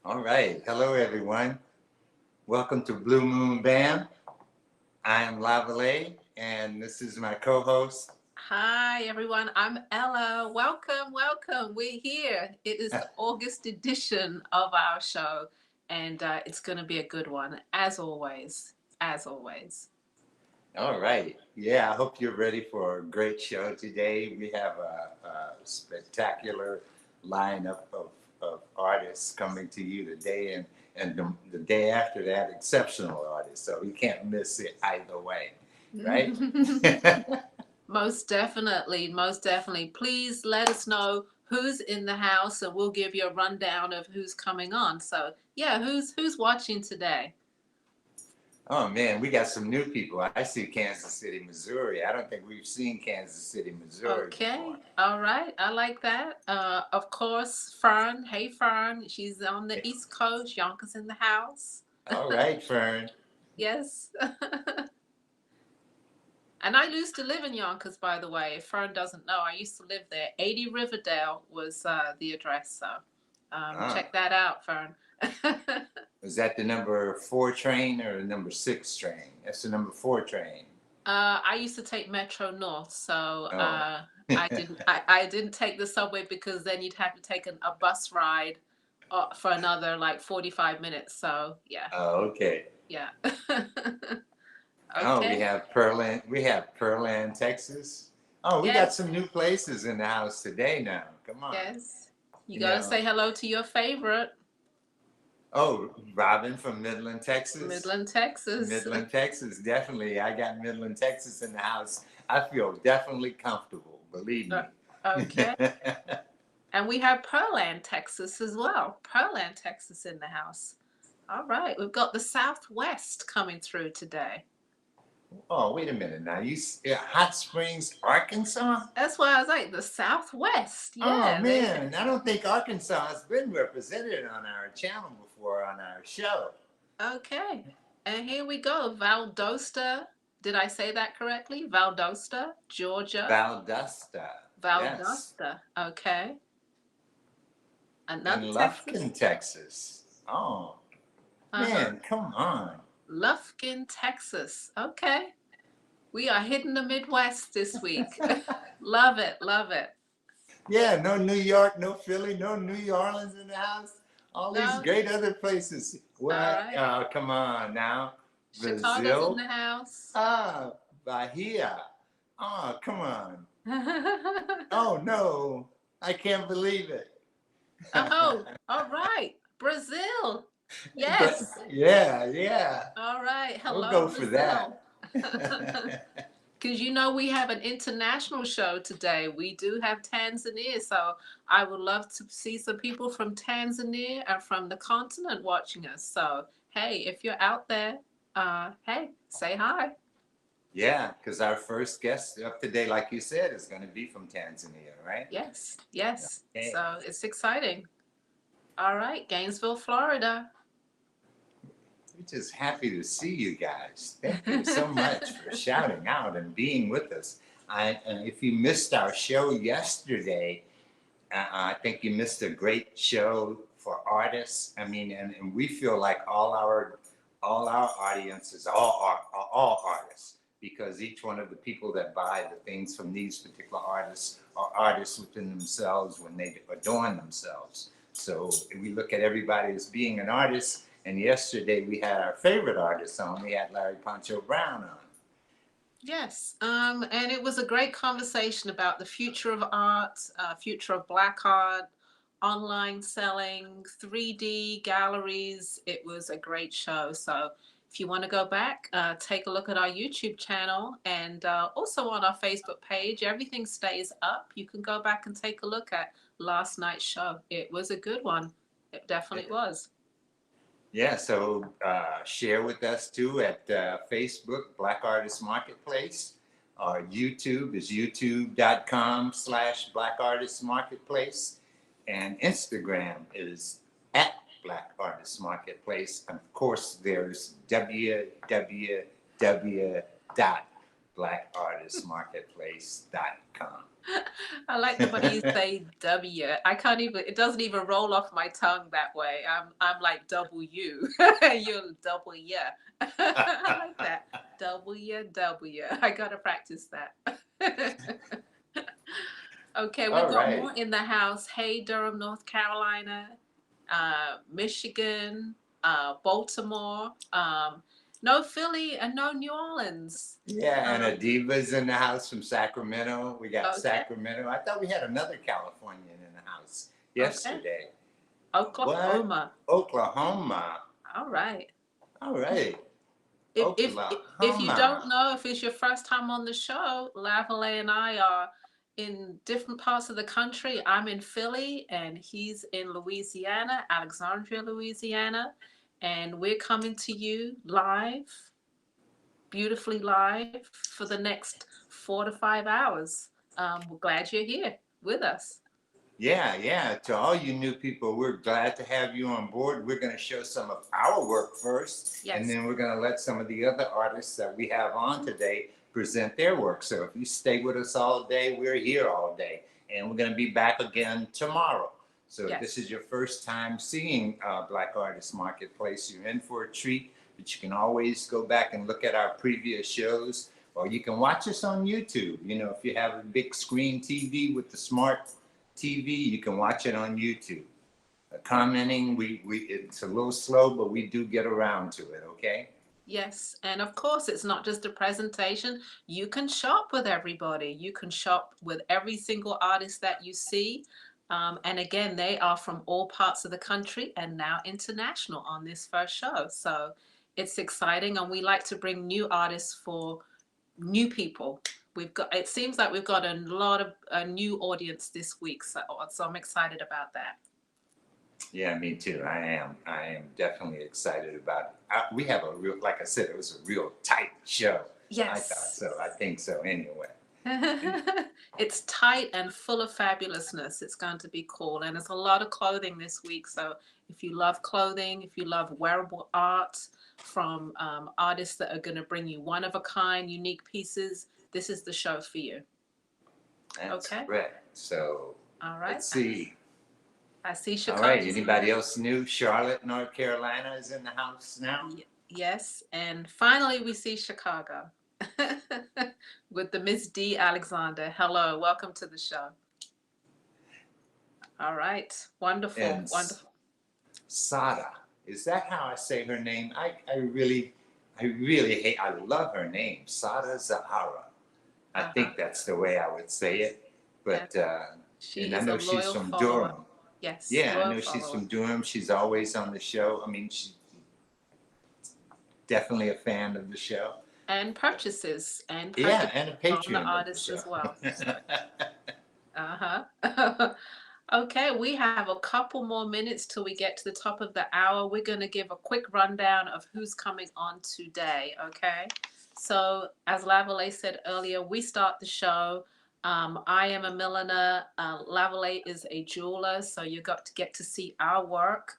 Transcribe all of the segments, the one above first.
All right. Hello, everyone. Welcome to Blue Moon Bam. I am Lavalais, and this is my co-host. Hi, everyone. I'm Ella. Welcome, welcome. We're here. It is the August edition of our show, and it's going to be a good one, as always. As always. All right. Yeah, I hope you're ready for a great show today. We have a spectacular lineup of artists coming to you today, and the day after that, exceptional artists. So you can't miss it either way, right? Most definitely, most definitely. Please let us know who's in the house, and we'll give you a rundown of who's coming on. So, yeah, who's watching today? Oh man, we got some new people. I see Kansas City, Missouri. I don't think we've seen Kansas City, Missouri before. Okay, all right. I like that. Of course, Fern. Hey, Fern. She's on the East Coast. Yonkers in the house. All right, Fern. Yes. And I used to live in Yonkers, by the way. If Fern doesn't know, I used to live there. 80 Riverdale was the address. So Ah, check that out, Fern. was that the number four train or the number six train? That's the number four train. I used to take Metro North, so Oh. I didn't take the subway because then you'd have to take a bus ride for another like 45 minutes. So yeah, Oh, okay. yeah. Oh, we Okay. have Pearland. We have Pearland, Texas. Oh, we got Yes. some new places in the house today now. Come on. Yes. You You gotta know. say hello to your favorite, Oh, Robin from Midland, Texas. Midland, Texas. Midland, Texas, definitely. I got Midland, Texas in the house. I feel definitely comfortable, believe Uh, me. okay. And we have Pearland, Texas as well. Pearland, Texas in the house. All right. We've got the Southwest coming through today. Oh, wait a minute now. Hot Springs, Arkansas? That's why I was like, the Southwest. Oh Yeah, they. man, I don't think Arkansas has been represented on our channel before on our show. Okay. And here we go. Valdosta. Did I say that correctly? Valdosta, Georgia. Valdosta, yes. Valdosta. Okay. Another And Texas. Lufkin, Texas. Oh Uh huh. man, come on. Lufkin, Texas. Okay. We are hitting the Midwest this week. Love it. Love it. Yeah, no New York, no Philly, no New Orleans in the house. All these No. great other places. All What? right. Come on now. Chicago's in Brazil? the house. Ah, Bahia. Oh, come on. Oh no, I can't believe it. Oh, all right. Brazil. But Yes. yeah, yeah, All right. we'll Hello, go for Brazil. that. Because we have an international show today. We do have Tanzania. So I would love to see some people from Tanzania and from the continent watching us. So, hey, if you're out there, hey, say hi. Yeah, because our first guest up today, like you said, is going to be from Tanzania, right? Yes, yes. Okay. So it's exciting. All right, Gainesville, Florida. We're just happy to see you guys. Thank you so much for shouting out and being with us. And if you missed our show yesterday, I think you missed a great show for artists. I mean, and we feel like all our audience is all artists because each one of the people that buy the things from these particular artists are artists within themselves when they adorn themselves. So we look at everybody as being an artist. And yesterday we had our favorite artist on. We had Larry Poncho Brown on. Yes, and it was a great conversation about the future of art, future of black art, online selling, 3D galleries. It was a great show. So if you want to go back, take a look at our YouTube channel and also on our Facebook page. Everything stays up. You can go back and take a look at last night's show. It was a good one. It definitely was. Yeah, so share with us too at Facebook, Black Artist Marketplace. Our YouTube is youtube.com/Black Artist Marketplace. And Instagram is at Black Artist Marketplace. And of course, there's www.blackartistmarketplace.com. I like the way you say W. I can't even, it doesn't even roll off my tongue that way. I'm like W. You're W. I like that. W, W. I gotta practice that. Okay, we've All got more right. in the house. Hey, Durham, North Carolina, Michigan, Baltimore, no Philly, and no New Orleans. Yeah, and Um, Adiba's in the house from Sacramento. We got okay, Sacramento. I thought we had another Californian in the house okay. yesterday. What? Oklahoma. Oklahoma. All right. All right. If you don't Oklahoma. know, if it's your first time on the show, Lavalais and I are in different parts of the country. I'm in Philly and he's in Louisiana, Alexandria, Louisiana, and we're coming to you live, beautifully live for the next 4 to 5 hours. We're glad you're here with us. Yeah, yeah. To all you new people, we're glad to have you on board. We're going to show some of our work first, and Yes. then we're going to let some of the other artists that we have on today present their work. So if you stay with us all day, we're here all day, and we're going to be back again tomorrow. So if this Yes. is your first time seeing Black Artist Marketplace, you're in for a treat, but you can always go back and look at our previous shows, or you can watch us on YouTube. You know, if you have a big screen TV with the smart TV, you can watch it on YouTube. Commenting, we it's a little slow, but we do get around to it, okay? Yes, and of course, it's not just a presentation. You can shop with everybody. You can shop with every single artist that you see. And again, they are from all parts of the country and now international on this first show. So it's exciting, and we like to bring new artists for new people. It seems like we've got a lot of a new audience this week. So I'm excited about that. Yeah, me too. I am definitely excited about it. We have a real, like I said, it was a real tight show. I thought Yes. so. I think so anyway. It's tight and full of fabulousness. It's going to be cool. And there's a lot of clothing this week. So if you love clothing, if you love wearable art from artists that are going to bring you one of a kind, unique pieces, this is the show for you. That's Okay. correct. So All right. let's see. I see All right. Chicago's Anybody else new? Charlotte, North Carolina is in the house now. Yes. And finally, we see Chicago with the Miss D. Alexander. Hello. Welcome to the show. All right. Wonderful. And Wonderful. Sada. Is that how I say her name? I really hate, I love her name, Sada Zahara. I think that's the way I would say it. But, she and I is know a she's loyal from follower. Durham. Yes. Yeah, I loyal know she's follower. from Durham. She's always on the show. I mean, she's definitely a fan of the show. And purchases and Yeah, and a from the patron of the artists show. as well. So, uh-huh. Okay, we have a couple more minutes till we get to the top of the hour. We're going to give a quick rundown of who's coming on today, okay? So, as Lavalais said earlier, we start the show. I am a milliner. Lavalais is a jeweler, so you got to get to see our work.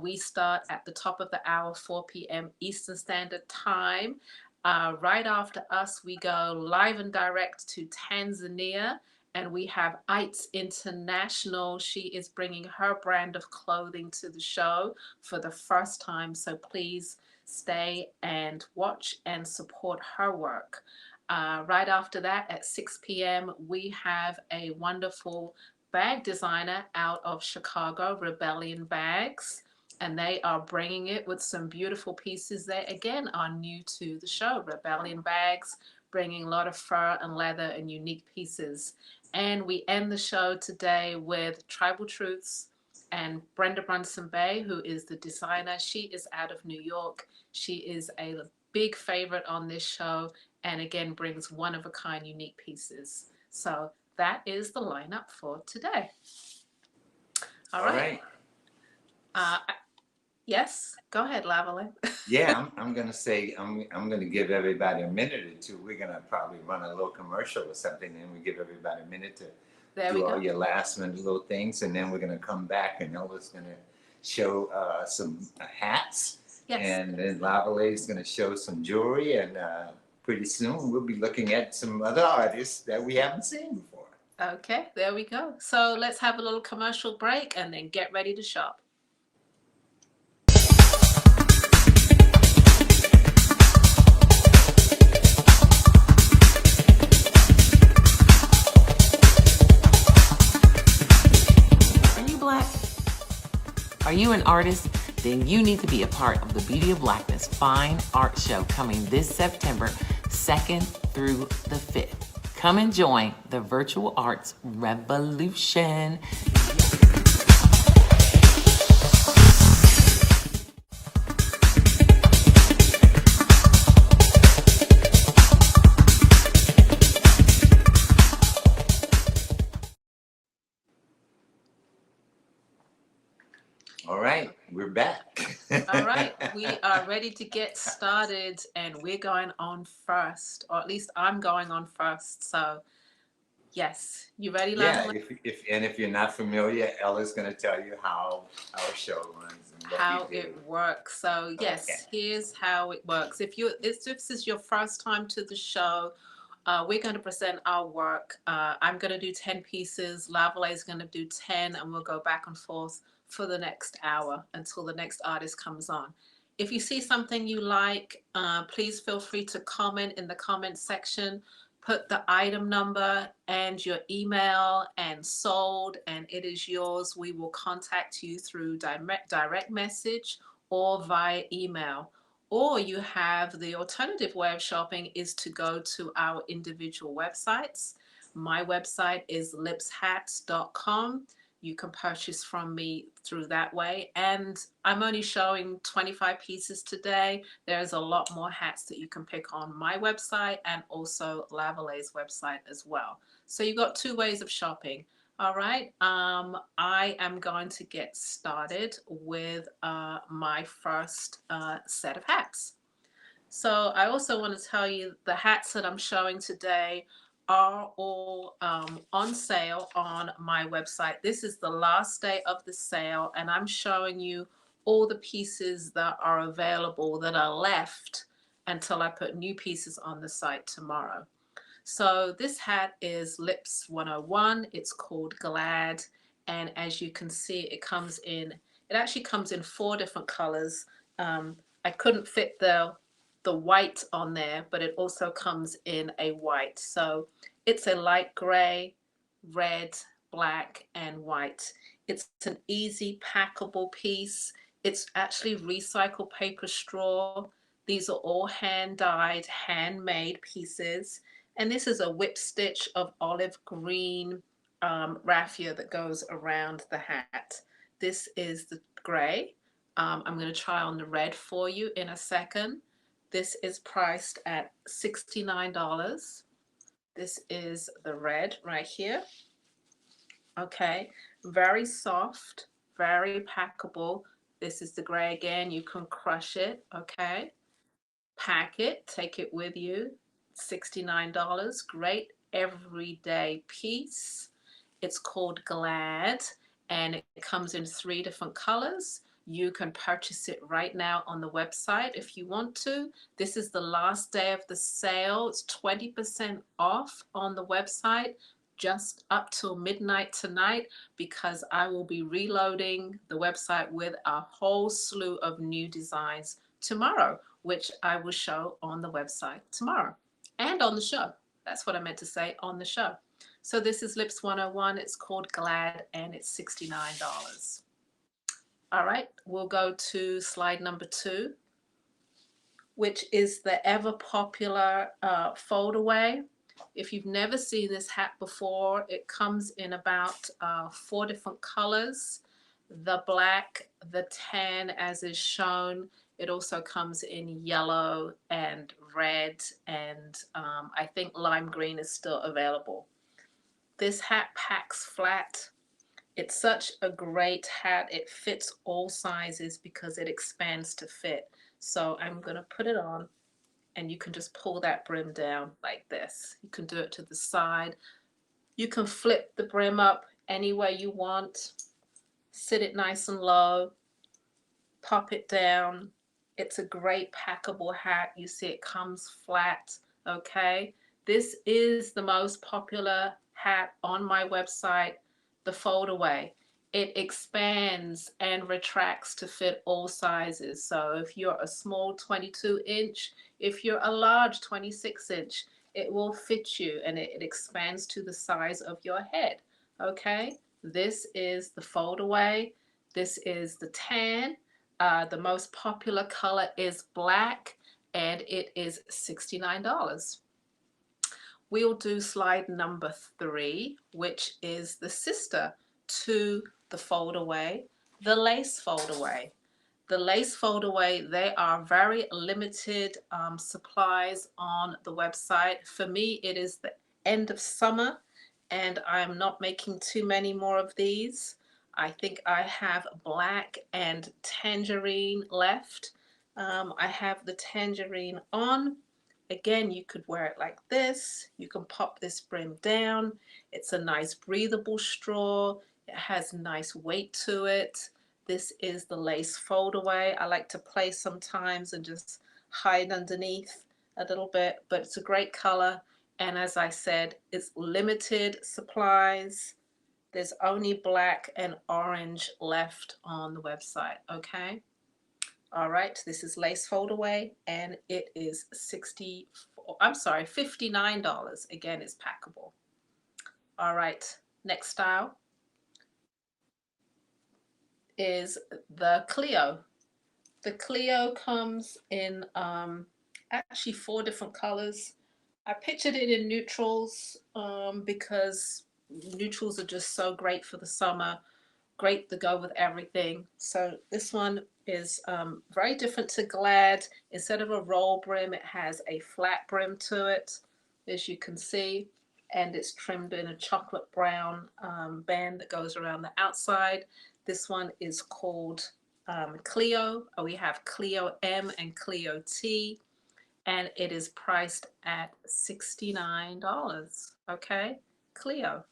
We start at the top of the hour, 4 p.m. Eastern Standard Time. Right after us, we go live and direct to Tanzania. And we have Ites International. She is bringing her brand of clothing to the show for the first time. So please stay and watch and support her work. Right after that, at 6 p.m., we have a wonderful bag designer out of Chicago, Rebellion Bags. And they are bringing it with some beautiful pieces that, again, are new to the show. Rebellion Bags, bringing a lot of fur and leather and unique pieces. And we end the show today with Tribal Truths and Brenda Brunson Bay, who is the designer. She is out of New York. She is a big favorite on this show and again brings one of a kind unique pieces. So that is the lineup for today. All right. Yes, go ahead, Lavalais. Yeah, I'm gonna say I'm gonna give everybody a minute or two. We're gonna probably run a little commercial or something, and we give everybody a minute to do all your last minute little things, and then we're gonna come back, and Elva's gonna show some hats, and then Lavalais is gonna show some jewelry, and pretty soon we'll be looking at some other artists that we haven't seen before. Okay, there we go. So let's have a little commercial break and then get ready to shop. Are you black? Are you an artist? Then you need to be a part of the Beauty of Blackness Fine Art Show coming this September 2nd through the 5th. Come and join the virtual arts revolution. All right, we're back. All right, we are ready to get started, and we're going on first, or at least I'm going on first. So, yes, you ready, Yeah, Lavalais? if you're not familiar, Ella's going to tell you how our show runs and what How we do. it works. So, yes, Okay. here's how it works. If this is your first time to the show, we're going to present our work. I'm going to do 10 pieces. Lavalais is going to do 10, and we'll go back and forth for the next hour until the next artist comes on. If you see something you like, please feel free to comment in the comment section. Put the item number and your email and sold, and it is yours. We will contact you through direct message or via email. Or you have the alternative way of shopping is to go to our individual websites. My website is lipshats.com. You can purchase from me through that way. And I'm only showing 25 pieces today. There's a lot more hats that you can pick on my website and also Lavalais' website as well. So you've got two ways of shopping. All right, I am going to get started with my first set of hats. So I also want to tell you the hats that I'm showing today are all on sale on my website. This is the last day of the sale, and I'm showing you all the pieces that are available that are left until I put new pieces on the site tomorrow. So this hat is Lips 101. It's called Glad. And as you can see, it actually comes in 4 different colors. I couldn't fit the white on there, but it also comes in a white. So it's a light gray, red, black, and white. It's an easy packable piece. It's actually recycled paper straw. These are all hand dyed, handmade pieces. And this is a whip stitch of olive green raffia that goes around the hat. This is the gray. I'm going to try on the red for you in a second. This is priced at $69. This is the red right here. Okay, very soft, very packable. This is the gray again. You can crush it. Okay, pack it, take it with you. $69. Great everyday piece. It's called Glad, and it comes in 3 different colors. You can purchase it right now on the website if you want to. This is the last day of the sale. It's 20% off on the website just up till midnight tonight because I will be reloading the website with a whole slew of new designs tomorrow, which I will show on the website tomorrow and on the show. That's what I meant to say, on the show. So this is Lips 101. It's called Glad, and it's $69. All right, we'll go to slide number 2, which is the ever popular fold away. If you've never seen this hat before, it comes in about 4 different colors. The black, the tan as is shown. It also comes in yellow and red, and I think lime green is still available. This hat packs flat. It's such a great hat. It fits all sizes because it expands to fit. So I'm going to put it on, and you can just pull that brim down like this. You can do it to the side. You can flip the brim up any way you want. Sit it nice and low. Pop it down. It's a great packable hat. You see it comes flat, okay? This is the most popular hat on my website, the fold away. It expands and retracts to fit all sizes. So if you're a small 22-inch, if you're a large 26-inch, it will fit you, and it expands to the size of your head. Okay, this is the fold away. This is the tan. The most popular color is black, and it is $69. We'll do slide number 3, which is the sister to the fold away, the lace fold away. The lace fold away, they are very limited supplies on the website. For me, it is the end of summer, and I'm not making too many more of these. I think I have black and tangerine left. I have the tangerine on. Again, you could wear it like this. You can pop this brim down. It's a nice breathable straw. It has nice weight to it. This is the lace fold away. I like to play sometimes and just hide underneath a little bit, but it's a great color. And as I said, it's limited supplies. There's only black and orange left on the website, okay? All right, this is lace fold away, and it is $59. Again, it's packable. All right, next style is the Clio. The Clio comes in actually 4 different colors. I pictured it in neutrals because neutrals are just so great for the summer, great to go with everything. So this one is very different to Glad. Instead of a roll brim, it has a flat brim to it, as you can see, and it's trimmed in a chocolate brown band that goes around the outside. This one is called Clio. We have Clio M and Clio T, and it is priced at $69. Okay, Clio.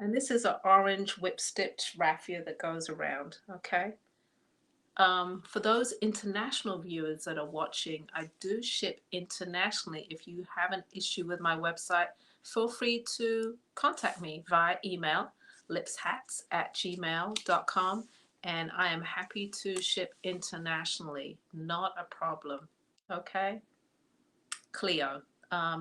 And this is an orange whip stitch raffia that goes around, okay? For those international viewers that are watching, I do ship internationally. If you have an issue with my website, feel free to contact me via email, lipshats@gmail.com, and I am happy to ship internationally. Not a problem, okay? Clio.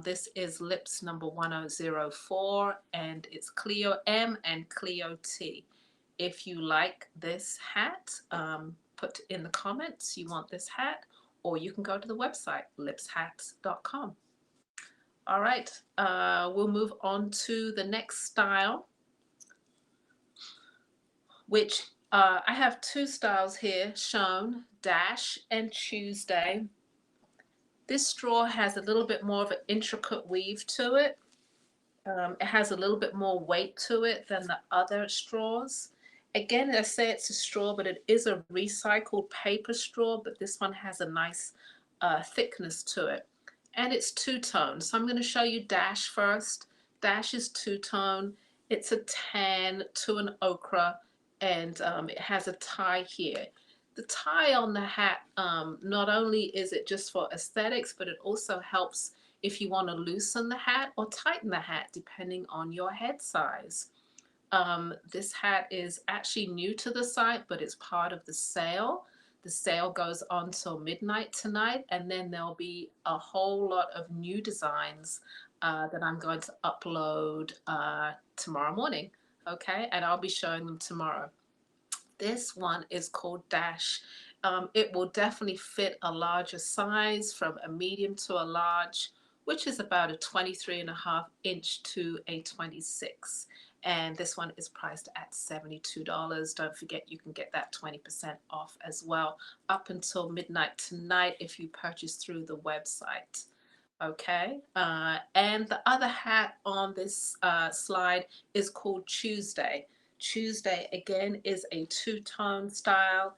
This is Lips number 1004, and it's Clio M and Clio T. If you like this hat, put in the comments you want this hat, or you can go to the website, lipshats.com. All right, we'll move on to the next style, which I have 2 styles here shown, Dash and Tuesday. This straw has a little bit more of an intricate weave to it. It has a little bit more weight to it than the other straws. Again, I say it's a straw, but it is a recycled paper straw, but this one has a nice thickness to it. And it's 2-tone. So I'm going to show you Dash first. Dash is 2-tone. It's a tan to an ochre, and it has a tie here. The tie on the hat, not only is it just for aesthetics, but it also helps if you want to loosen the hat or tighten the hat, depending on your head size. This hat is actually new to the site, but it's part of the sale. The sale goes on till midnight tonight, and then there'll be a whole lot of new designs that I'm going to upload tomorrow morning, okay? And I'll be showing them tomorrow. This one is called Dash. It will definitely fit a larger size, from a medium to a large, which is about a 23.5-inch to a 26. And this one is priced at $72. Don't forget, you can get that 20% off as well up until midnight tonight if you purchase through the website. Okay, and the other hat on this slide is called Tuesday. Tuesday, again, is a 2-tone style.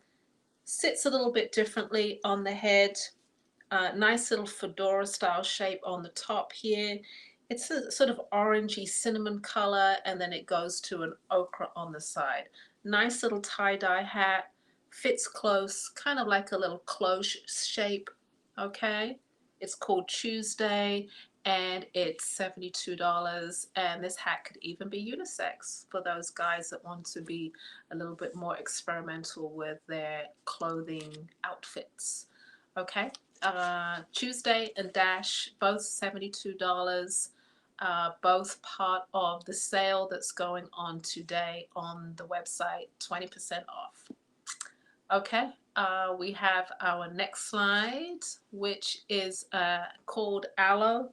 Sits a little bit differently on the head. Nice little fedora style shape on the top here. It's a sort of orangey cinnamon color, and then it goes to an ochre on the side. Nice little tie-dye hat. Fits close, kind of like a little cloche shape, okay? It's called Tuesday, and it's $72. And this hat could even be unisex for those guys that want to be a little bit more experimental with their clothing outfits. Okay, Tuesday and Dash, both $72. Both part of the sale that's going on today on the website, 20% off. Okay, we have our next slide, which is called Aloe.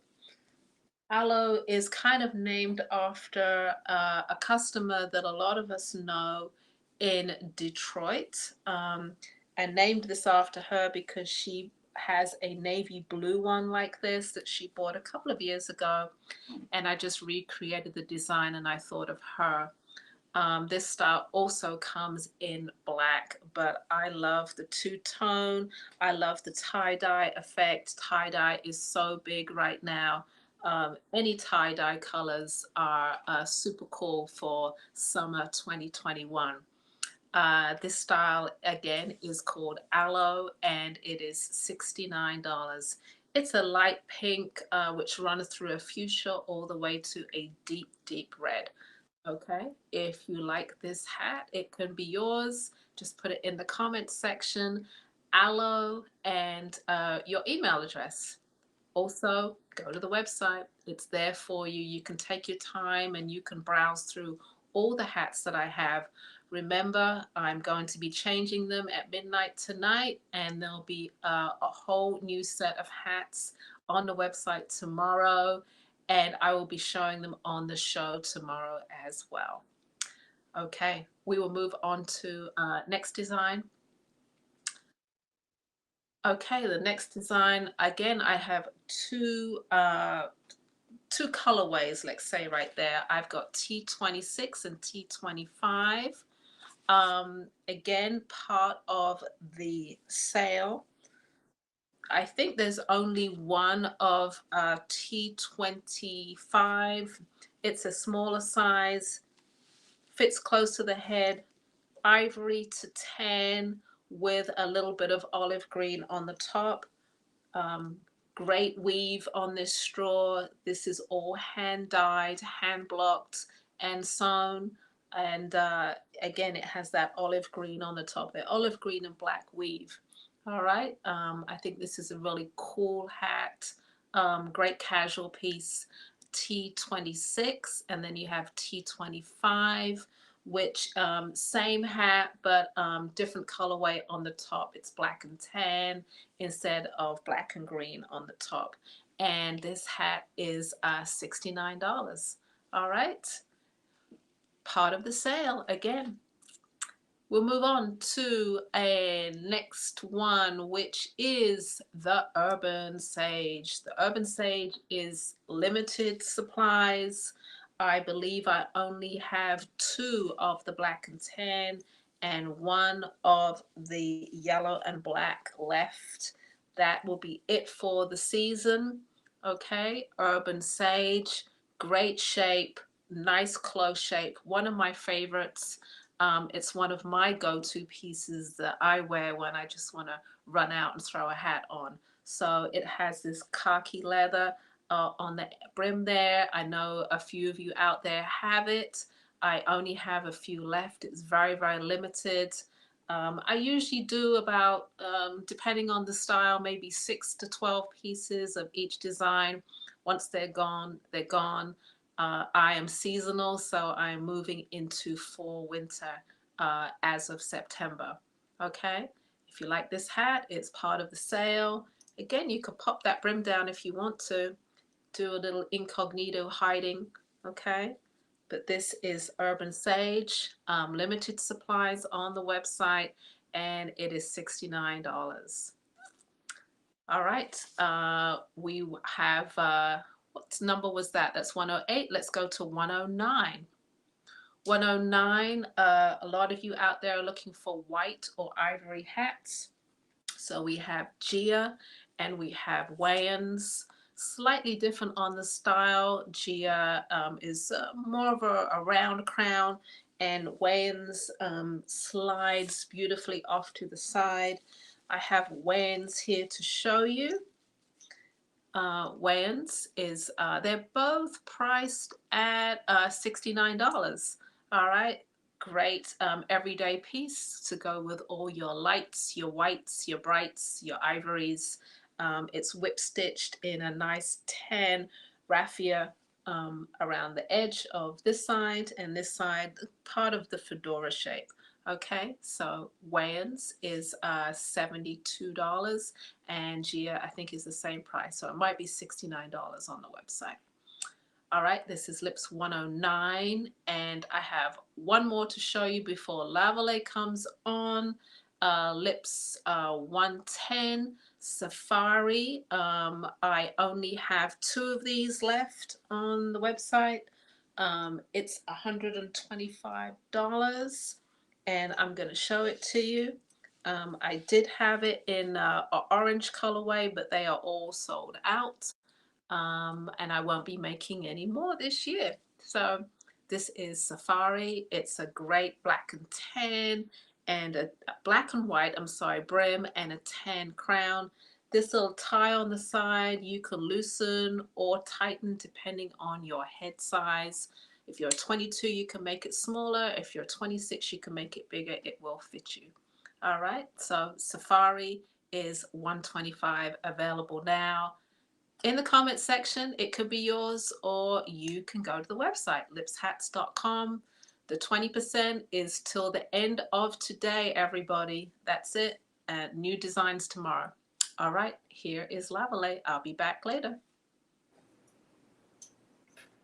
Aloe is kind of named after a customer that a lot of us know in Detroit. I named this after her because she has a navy blue one like this that she bought a couple of years ago, and I just recreated the design and I thought of her. This style also comes in black, but I love the two-tone. I love the tie-dye effect. Tie-dye is so big right now. Any tie-dye colors are super cool for summer 2021. This style again is called Aloe, and it is $69. It's a light pink which runs through a fuchsia all the way to a deep, deep red. Okay, if you like this hat, it can be yours. Just put it in the comments section, Aloe, and your email address. Also, go to the website. It's there for you. You can take your time and you can browse through all the hats that I have. Remember, I'm going to be changing them at midnight tonight, and there'll be a whole new set of hats on the website tomorrow, and I will be showing them on the show tomorrow as well. Okay, we will move on to next design. Okay, the next design, again, I have two colorways, let's say right there. I've got T26 and T25. Again, part of the sale. I think there's only one of T25. It's a smaller size, fits close to the head, ivory to tan with a little bit of olive green on the top. Great weave on this straw. This is all hand dyed, hand blocked, and sewn. And again, it has that olive green on the top there, olive green and black weave. All right. I think this is a really cool hat. Great casual piece. T26, and then you have T25, which same hat, but different colorway on the top. It's black and tan instead of black and green on the top. And this hat is $69. All right. Part of the sale again. We'll move on to a next one, which is the Urban Sage. The Urban Sage is limited supplies. I believe I only have two of the black and tan and one of the yellow and black left. That will be it for the season. Okay, Urban Sage, great shape, nice close shape, one of my favorites. It's one of my go-to pieces that I wear when I just want to run out and throw a hat on. So it has this khaki leather on the brim there. I know a few of you out there have it. I only have a few left. It's very, very limited. I usually do about, depending on the style, maybe 6 to 12 pieces of each design. Once they're gone, they're gone. I am seasonal, so I am moving into fall winter as of September. Okay, if you like this hat, it's part of the sale. Again, you could pop that brim down if you want to, do a little incognito hiding. Okay, but this is Urban Sage, limited supplies on the website, and it is $69. All right, we have what number was that? That's 108. Let's go to 109. 109, a lot of you out there are looking for white or ivory hats. So we have Gia and we have Wayans. Slightly different on the style. Gia is more of a round crown, and Wayans slides beautifully off to the side. I have Wayans here to show you. Wayans is they're both priced at $69. All right, great everyday piece to go with all your lights, your whites, your brights, your ivories. It's whip stitched in a nice tan raffia around the edge of this side and this side, part of the fedora shape. Okay, so Wayans is $72, and Gia, I think, is the same price. So it might be $69 on the website. All right, this is Lips 109, and I have one more to show you before Lavalais comes on. Lips 110 Safari. I only have 2 of these left on the website. It's $125, and I'm going to show it to you. I did have it in an orange colorway, but they are all sold out. And I won't be making any more this year. So this is Safari. It's a great black and tan and a black and white, I'm sorry, brim and a tan crown. This little tie on the side, you can loosen or tighten depending on your head size. If you're 22, you can make it smaller. If you're 26, you can make it bigger. It will fit you. All right, so Safari is $125, available now. In the comment section, it could be yours, or you can go to the website, lipshats.com. The 20% is till the end of today, everybody. That's it. New designs tomorrow. All right, here is Lavalais. I'll be back later.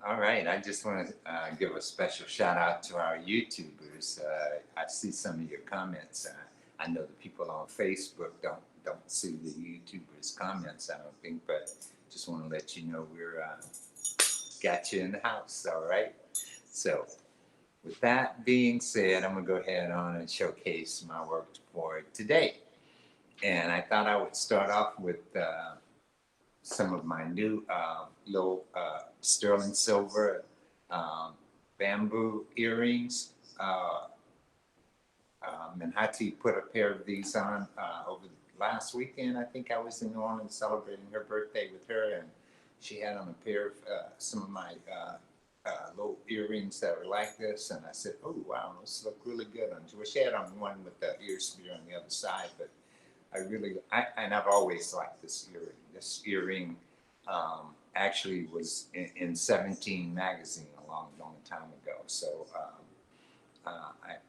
All right, I just want to give a special shout out to our YouTubers. I see some of your comments. I know the people on Facebook don't see the YouTubers' comments, I don't think, but just want to let you know we're got you in the house. All right. So with that being said, I'm gonna go ahead on and showcase my work for today. And I thought I would start off with some of my new little sterling silver bamboo earrings. Manhati put a pair of these on over the last weekend. I think I was in New Orleans celebrating her birthday with her, and she had on a pair of some of my little earrings that were like this. And I said, "Oh wow, those look really good on you." Well, she had on one with the ear spear on the other side, but and I've always liked this earring. This earring actually was in 17 magazine a long time ago. So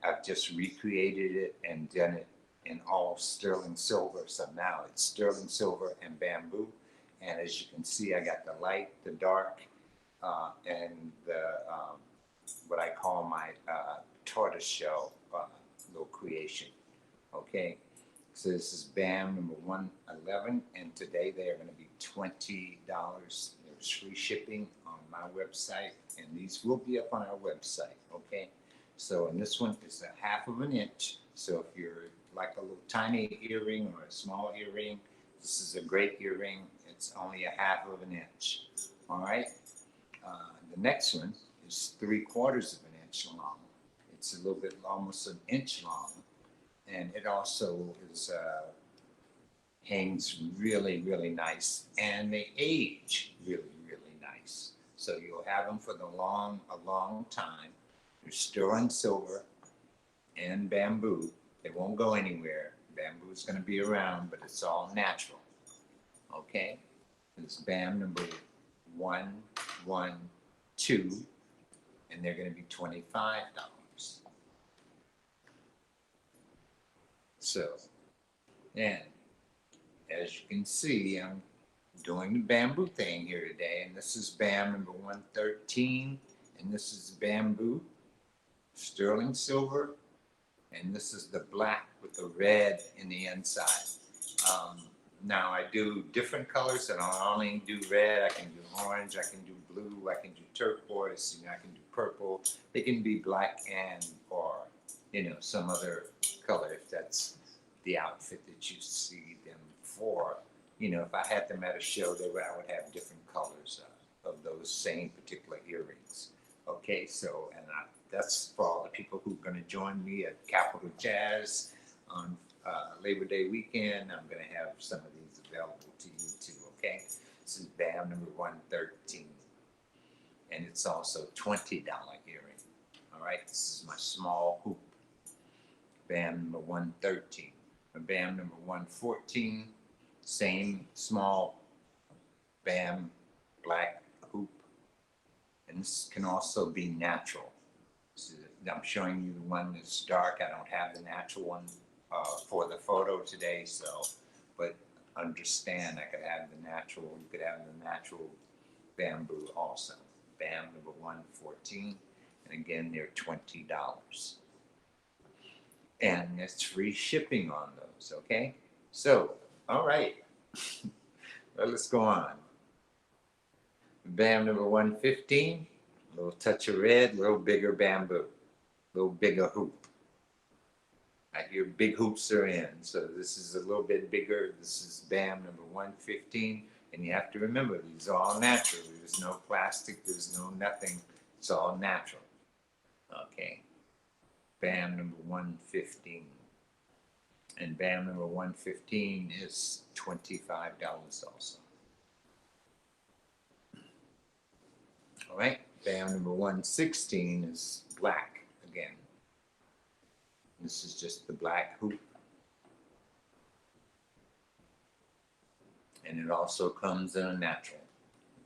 I've just recreated it and done it in all sterling silver. So now it's sterling silver and bamboo. And as you can see, I got the light, the dark, and the what I call my tortoiseshell little creation. Okay. So this is BAM number 111, and today they are going to be $20. There's free shipping on my website, and these will be up on our website. Okay. So, and this one is a 1/2 inch. So if you're like a little tiny earring or a small earring, this is a great earring. It's only a 1/2 inch. All right. The next one is 3/4 inch long. It's a little bit, almost an inch long. And it also is hangs really, really nice, and they age really, really nice. So you'll have them for a long time. They're sterling silver and bamboo. They won't go anywhere. Bamboo is going to be around, but it's all natural. Okay, it's BAM number 112, and they're going to be $25. So, and as you can see, I'm doing the bamboo thing here today, and this is BAM number 113, and this is bamboo, sterling silver, and this is the black with the red in the inside. Now I do different colors, and I only do red. I can do orange, I can do blue, I can do turquoise, I can do purple. They can be black and or some other color if that's the outfit that you see them for. If I had them at a show, I would have different colors of those same particular earrings. Okay, so, and that's for all the people who are going to join me at Capitol Jazz on Labor Day weekend. I'm going to have some of these available to you too, okay? This is BAM number 113. And it's also $20 earring. All right, this is my small hoop. BAM number 113. BAM number 114, same small BAM black hoop. And this can also be natural. So I'm showing you the one that's dark. I don't have the natural one for the photo today, so, but understand I could have the natural, you could have the natural bamboo also. BAM number 114, and again, they're $20. And it's free shipping on those, okay? So, all right, well, let's go on. BAM number 115, a little touch of red, a little bigger bamboo, a little bigger hoop. I hear big hoops are in, so this is a little bit bigger. This is BAM number 115, and you have to remember, these are all natural. There's no plastic, there's no nothing. It's all natural, okay? BAM number 115. And BAM number 115 is $25 also. All right, BAM number 116 is black again. This is just the black hoop. And it also comes in a natural.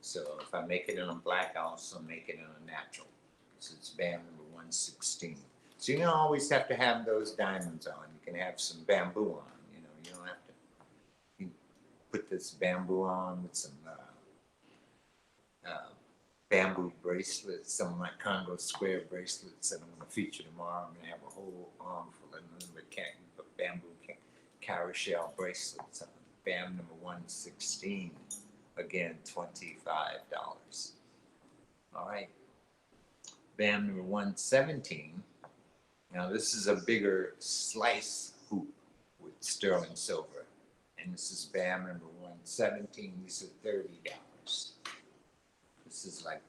So if I make it in a black, I also make it in a natural. So it's BAM number 116. So you don't always have to have those diamonds on. You can have some bamboo on. You know, you don't have to. You put this bamboo on with some bamboo bracelets, some of my Congo square bracelets that I'm going to feature tomorrow. I'm going to have a whole arm full of nothing but bamboo carousel bracelets on. BAM number 116, again, $25. All right. BAM number 117. Now this is a bigger slice hoop with sterling silver. And this is BAM number 117. These are $30. This is like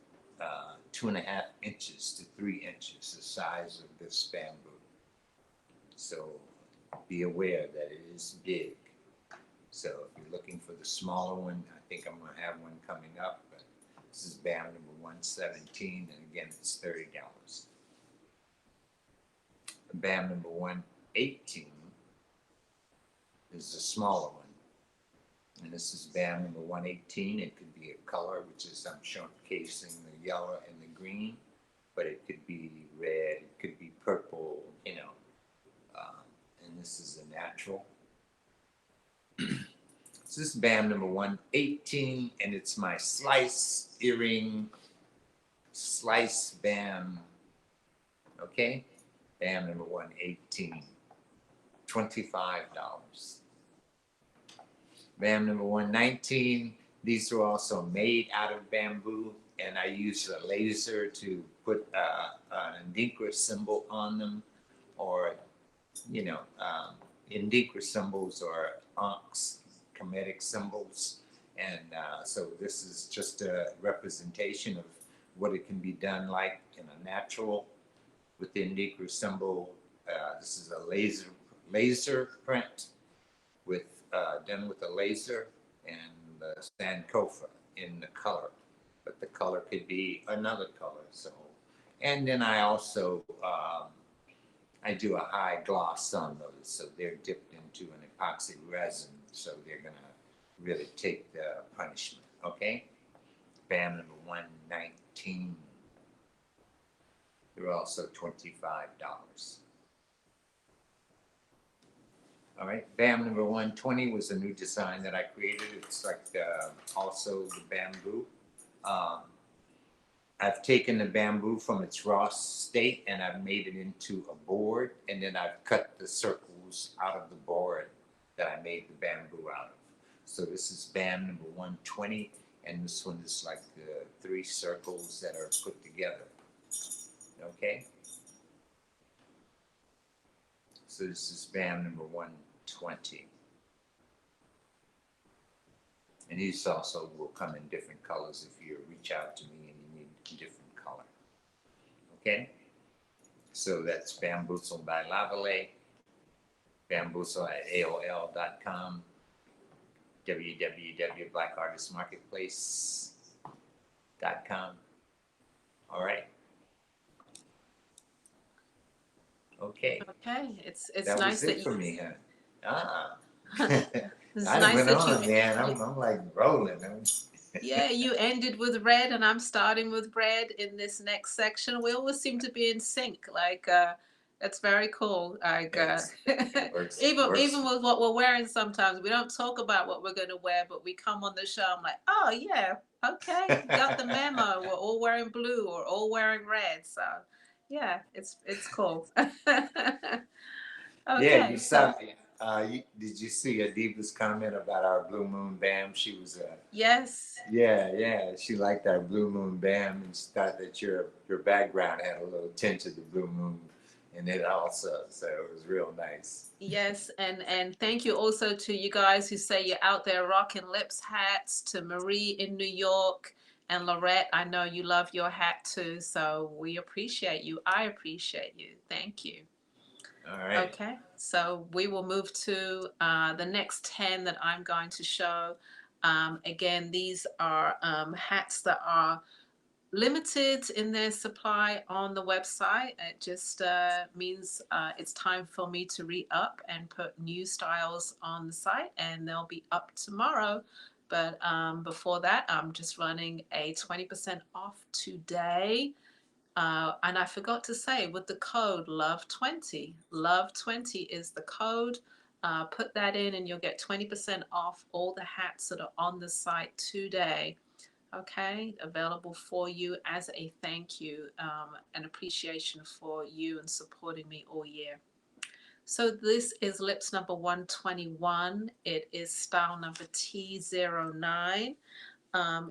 2.5 inches to 3 inches, the size of this bamboo. So be aware that it is big. So if you're looking for the smaller one, I think I'm going to have one coming up. But this is BAM number 117, and again, it's $30. BAM number 118 is the smaller one. And this is BAM number 118. It could be a color, which is I'm showcasing the yellow and the green, but it could be red, it could be purple, you know. And this is a natural. So this is BAM number 118, and it's my slice earring, slice BAM, okay? BAM number 118, $25. BAM number 119, these are also made out of bamboo, and I use a laser to put an Indica symbol on them, or, you know, Indica symbols or Ankh's Kemetic symbols. And so this is just a representation of what it can be done like in a natural with the Indica symbol. This is a laser print with done with a laser and the Sankofa in the color, but the color could be another color. So, and then I also I do a high gloss on those, so they're dipped into an epoxy resin, so they're gonna really take the punishment. Okay, BAM number 119. They're also $25. All right, BAM number 120 was a new design that I created. It's like also the bamboo. I've taken the bamboo from its raw state and I've made it into a board, and then I've cut the circles out of the board that I made the bamboo out of. So this is BAM number 120, and this one is like the 3 circles that are put together. Okay? So this is BAM number 120. And these also will come in different colors if you reach out to me and you need a different color. Okay? So that's Bamboozled by Lavalais, bamboozle@aol.com, www.blackartistmarketplace.com. All right. Okay. Okay, it's That nice was that it for me, huh? Ah. it's I nice went that on, man. you I'm like rolling. yeah, you ended with red and I'm starting with red in this next section. We always seem to be in sync. Like it's very cool. Like It works. even with what we're wearing sometimes we don't talk about what we're gonna wear, but we come on the show, I'm like, oh yeah, okay, got the memo. We're all wearing blue or all wearing red. So yeah, it's cool. Yeah, you Okay, saw. so Did you see Adiva's comment about our Blue Moon Bam? She was yes. yeah. She liked our Blue Moon Bam, and she thought that your background had a little tint of the Blue Moon in it also. So it was real nice. Yes, and thank you also to you guys who say you're out there rocking lips hats, to Marie in New York and Lorette. I know you love your hat too, so we appreciate you. I appreciate you. Thank you. All right. Okay, so we will move to the next 10 that I'm going to show. Again, these are hats that are limited in their supply on the website. It just means it's time for me to re-up and put new styles on the site, and they'll be up tomorrow. But before that, I'm just running a 20% off today. And I forgot to say, with the code LOVE20, LOVE20 is the code. Put that in and you'll get 20% off all the hats that are on the site today. Okay, available for you as a thank you, and appreciation for you and supporting me all year. So this is lips number 121. It is style number T09.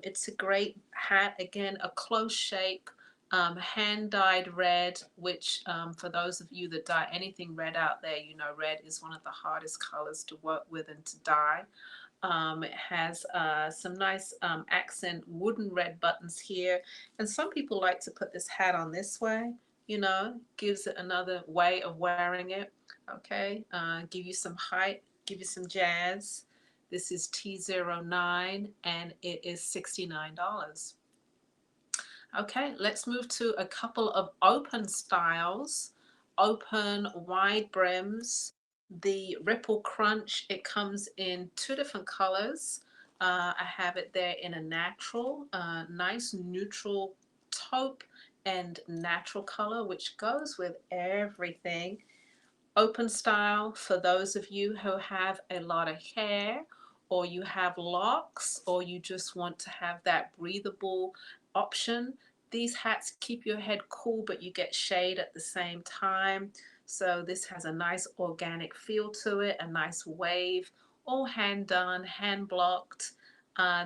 It's a great hat, again, a close shape, hand dyed red, which for those of you that dye anything red out there, you know red is one of the hardest colors to work with and to dye. It has some nice accent wooden red buttons here. And some people like to put this hat on this way, you know, gives it another way of wearing it. Okay, give you some height, give you some jazz. This is T09 and it is $69. Okay, let's move to a couple of open styles, open wide brims. The Ripple Crunch, it comes in two different colors. I have it there in a natural, nice neutral taupe and natural color, which goes with everything. Open style for those of you who have a lot of hair, or you have locks, or you just want to have that breathable option. These hats keep your head cool, but you get shade at the same time. So this has a nice organic feel to it, a nice wave, all hand done, hand blocked.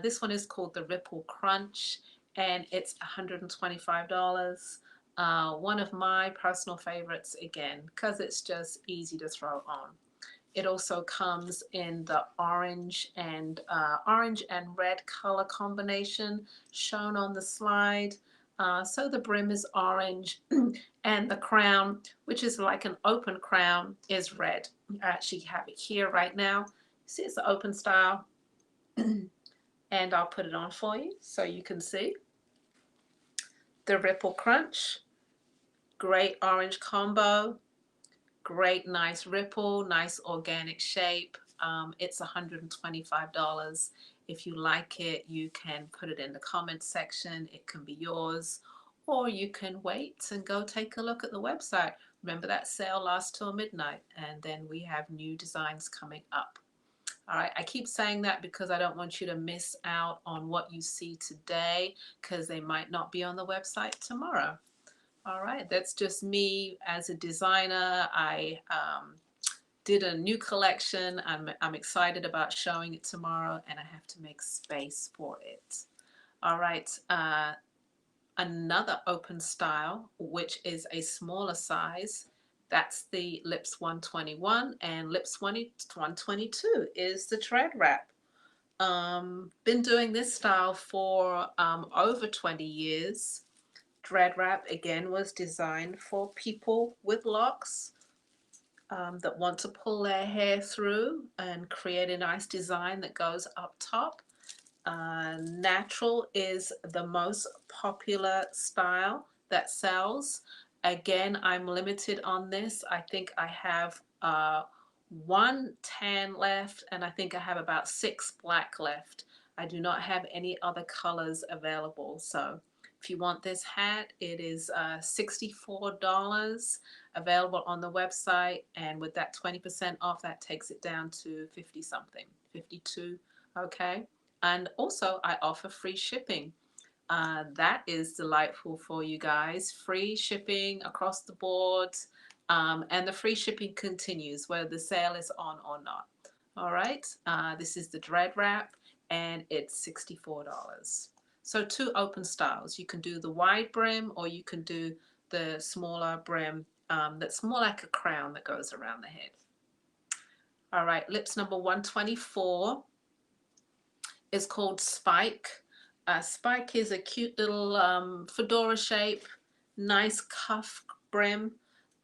This one is called the Ripple Crunch, and it's $125. One of my personal favorites, again, because it's just easy to throw on. It also comes in the orange and red color combination shown on the slide. So the brim is orange and the crown, which is like an open crown, is red. I actually have it here right now. See, it's the open style. And I'll put it on for you so you can see. The Ripple Crunch, great orange combo, great nice ripple, nice organic shape. It's $125. If you like it, you can put it in the comment section. It can be yours, or you can wait and go take a look at the website. Remember that sale lasts till midnight, and then we have new designs coming up. All right, I keep saying that because I don't want you to miss out on what you see today, because they might not be on the website tomorrow. All right, that's just me as a designer. I did a new collection. I'm excited about showing it tomorrow, and I have to make space for it. All right, another open style, which is a smaller size. That's the Lips 121, and Lips 122 is the tread wrap. Been doing this style for over 20 years. Dread wrap again was designed for people with locks. that want to pull their hair through and create a nice design that goes up top. Natural is the most popular style that sells. Again, I'm limited on this. I think I have one tan left, and I think I have about 6 black left. I do not have any other colors available. So if you want this hat, it is $64 available on the website. And with that 20% off, that takes it down to 50 something, 52. Okay. And also, I offer free shipping. That is delightful for you guys. Free shipping across the board. And the free shipping continues whether the sale is on or not. All right. This is the Dread Wrap, and it's $64. So 2 open styles. You can do the wide brim, or you can do the smaller brim that's more like a crown that goes around the head. All right. Lips number 124 is called Spike. Spike is a cute little fedora shape, nice cuff brim.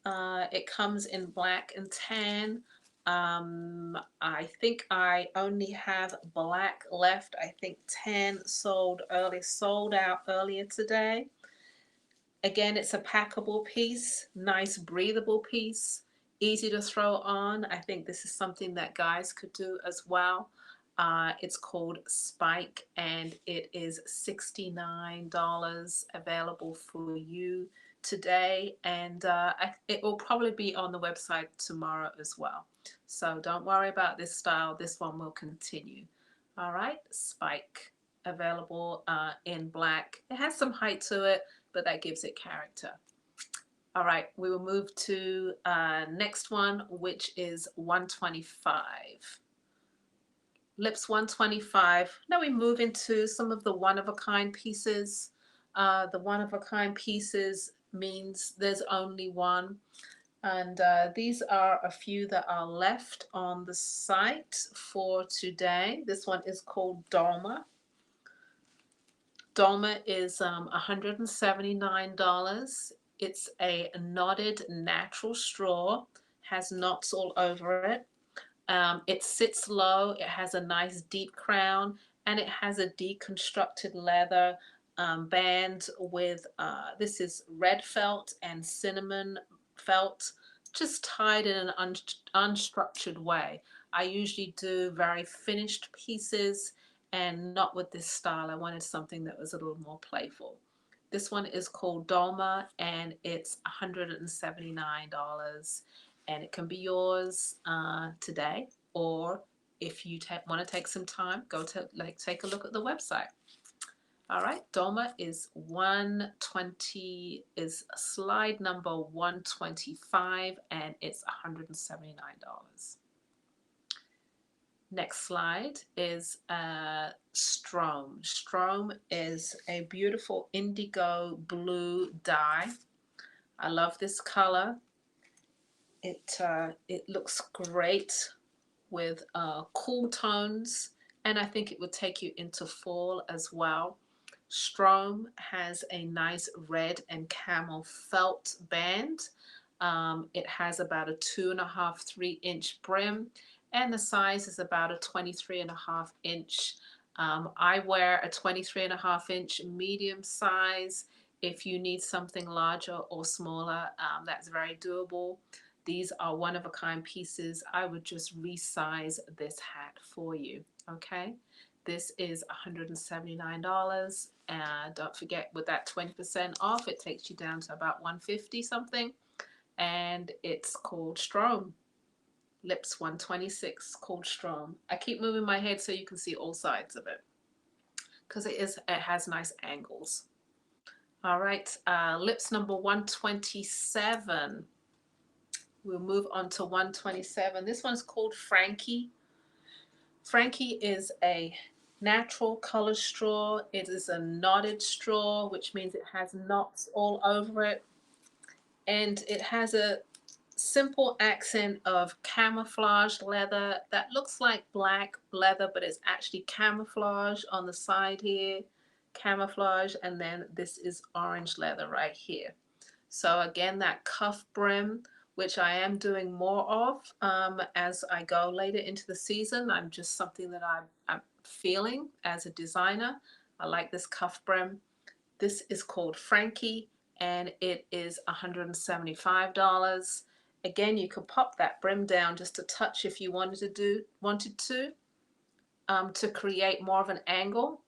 It comes in black and tan. I think I only have black left. I think tan sold out earlier today. Again, it's a packable piece, nice breathable piece, easy to throw on. I think this is something that guys could do as well. It's called Spike, and it is $69 available for you today, and it will probably be on the website tomorrow as well. So don't worry about this style. This one will continue. All right, Spike available in black. It has some height to it, but that gives it character. All right, we will move to next one, which is 125. Lips 125. Now we move into some of the one-of-a-kind pieces. The one-of-a-kind pieces means there's only one. And these are a few that are left on the site for today. This one is called Dolma. Dolma is $179. It's a knotted natural straw, has knots all over it. It sits low, it has a nice deep crown, and it has a deconstructed leather band with, this is red felt and cinnamon felt, just tied in an unstructured way. I usually do very finished pieces, and not with this style. I wanted something that was a little more playful. This one is called Dolma, and it's $179. And it can be yours today, or if you want to take some time, go to take a look at the website. All right, Dolma is 120, is slide number 125, and it's $179. Next slide is Strom. Strom is a beautiful indigo blue dye. I love this color. It looks great with cool tones, and I think it would take you into fall as well. Strom has a nice red and camel felt band. It has about a 2.5, 3-inch brim, and the size is about a 23.5 inch. I wear a 23.5 inch medium size. If you need something larger or smaller, that's very doable. These are one-of-a-kind pieces. I would just resize this hat for you, okay? This is $179. And don't forget, with that 20% off, it takes you down to about $150 something. And it's called Strom. Lips 126, called Strom. I keep moving my head so you can see all sides of it, because it has nice angles. All right, lips number 127. We'll move on to 127. This one's called Frankie. Frankie is a natural color straw. It is a knotted straw, which means it has knots all over it. And it has a simple accent of camouflage leather that looks like black leather, but it's actually camouflage on the side here. Camouflage, and then this is orange leather right here. So again, that cuff brim which I am doing more of as I go later into the season. I'm just something that I'm feeling as a designer. I like this cuff brim. This is called Frankie, and it is $175. Again, you could pop that brim down just a touch if you wanted to create more of an angle.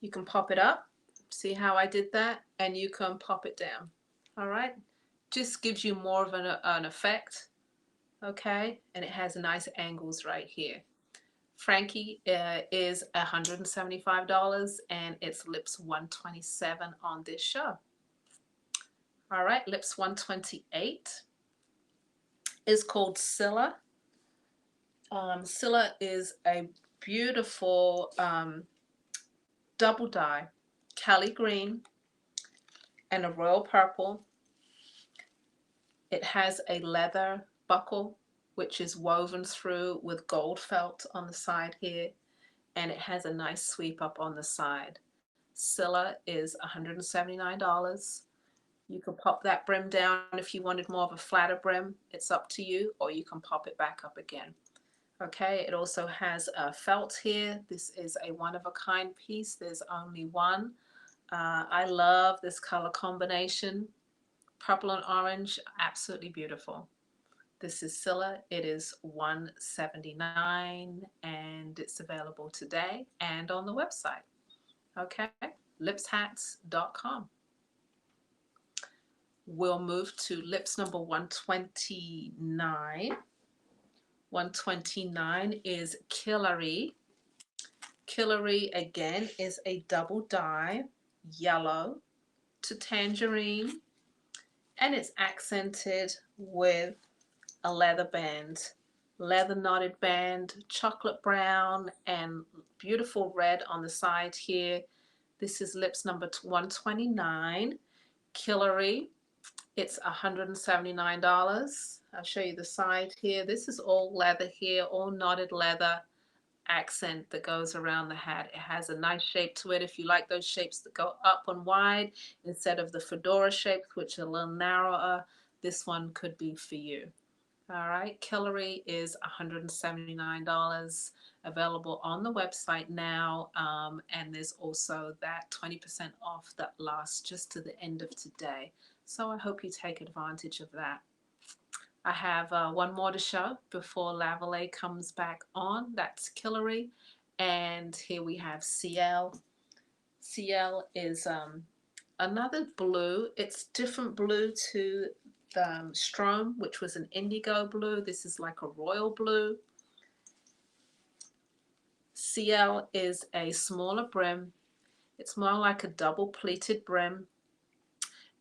You can pop it up. See how I did that? And you can pop it down. All right. Just gives you more of an effect. Okay. And it has nice angles right here. Frankie is $175 and it's lips 127 on this show. All right. Lips 128 is called Scylla. Scylla is a beautiful double dye, Cali green and a royal purple. It has a leather buckle, which is woven through with gold felt on the side here, and it has a nice sweep up on the side. Scylla is $179. You can pop that brim down if you wanted more of a flatter brim. It's up to you, or you can pop it back up again. Okay, it also has a felt here. This is a one-of-a-kind piece. There's only one. I love this color combination. Purple and orange, absolutely beautiful. This is Scylla. It is $179 and it's available today and on the website. Okay, lipshats.com. We'll move to lips number 129. 129 is Killary. Killary again is a double dye, yellow to tangerine, and it's accented with a leather band, leather knotted band, chocolate brown and beautiful red on the side here. This is lips number 129, Killary. It's $179. I'll show you the side here. This is all leather here, all knotted leather accent that goes around the hat. It has a nice shape to it. If you like those shapes that go up and wide instead of the fedora shapes, which are a little narrower, this one could be for you. All right, Killary is $179, available on the website now, and there's also that 20% off that lasts just to the end of today. So I hope you take advantage of that. I have one more to show before Lavalais comes back on. That's Killary. And here we have CL. CL is another blue. It's different blue to the Strom, which was an indigo blue. This is like a royal blue. CL is a smaller brim. It's more like a double pleated brim.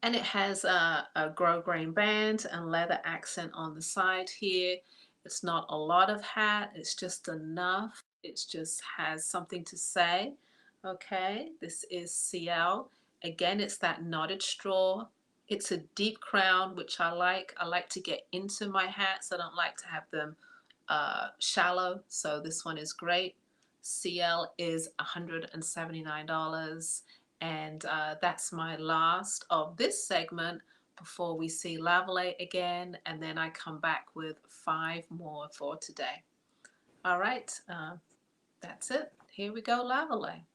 And it has a grosgrain band and leather accent on the side here. It's not a lot of hat, it's just enough. It just has something to say. Okay, this is CL. Again, it's that knotted straw. It's a deep crown, which I like. I like to get into my hats. I don't like to have them shallow, so this one is great. CL is $179. And that's my last of this segment before we see Lavalais again, and then I come back with 5 more for today. All right, that's it. Here we go, Lavalais.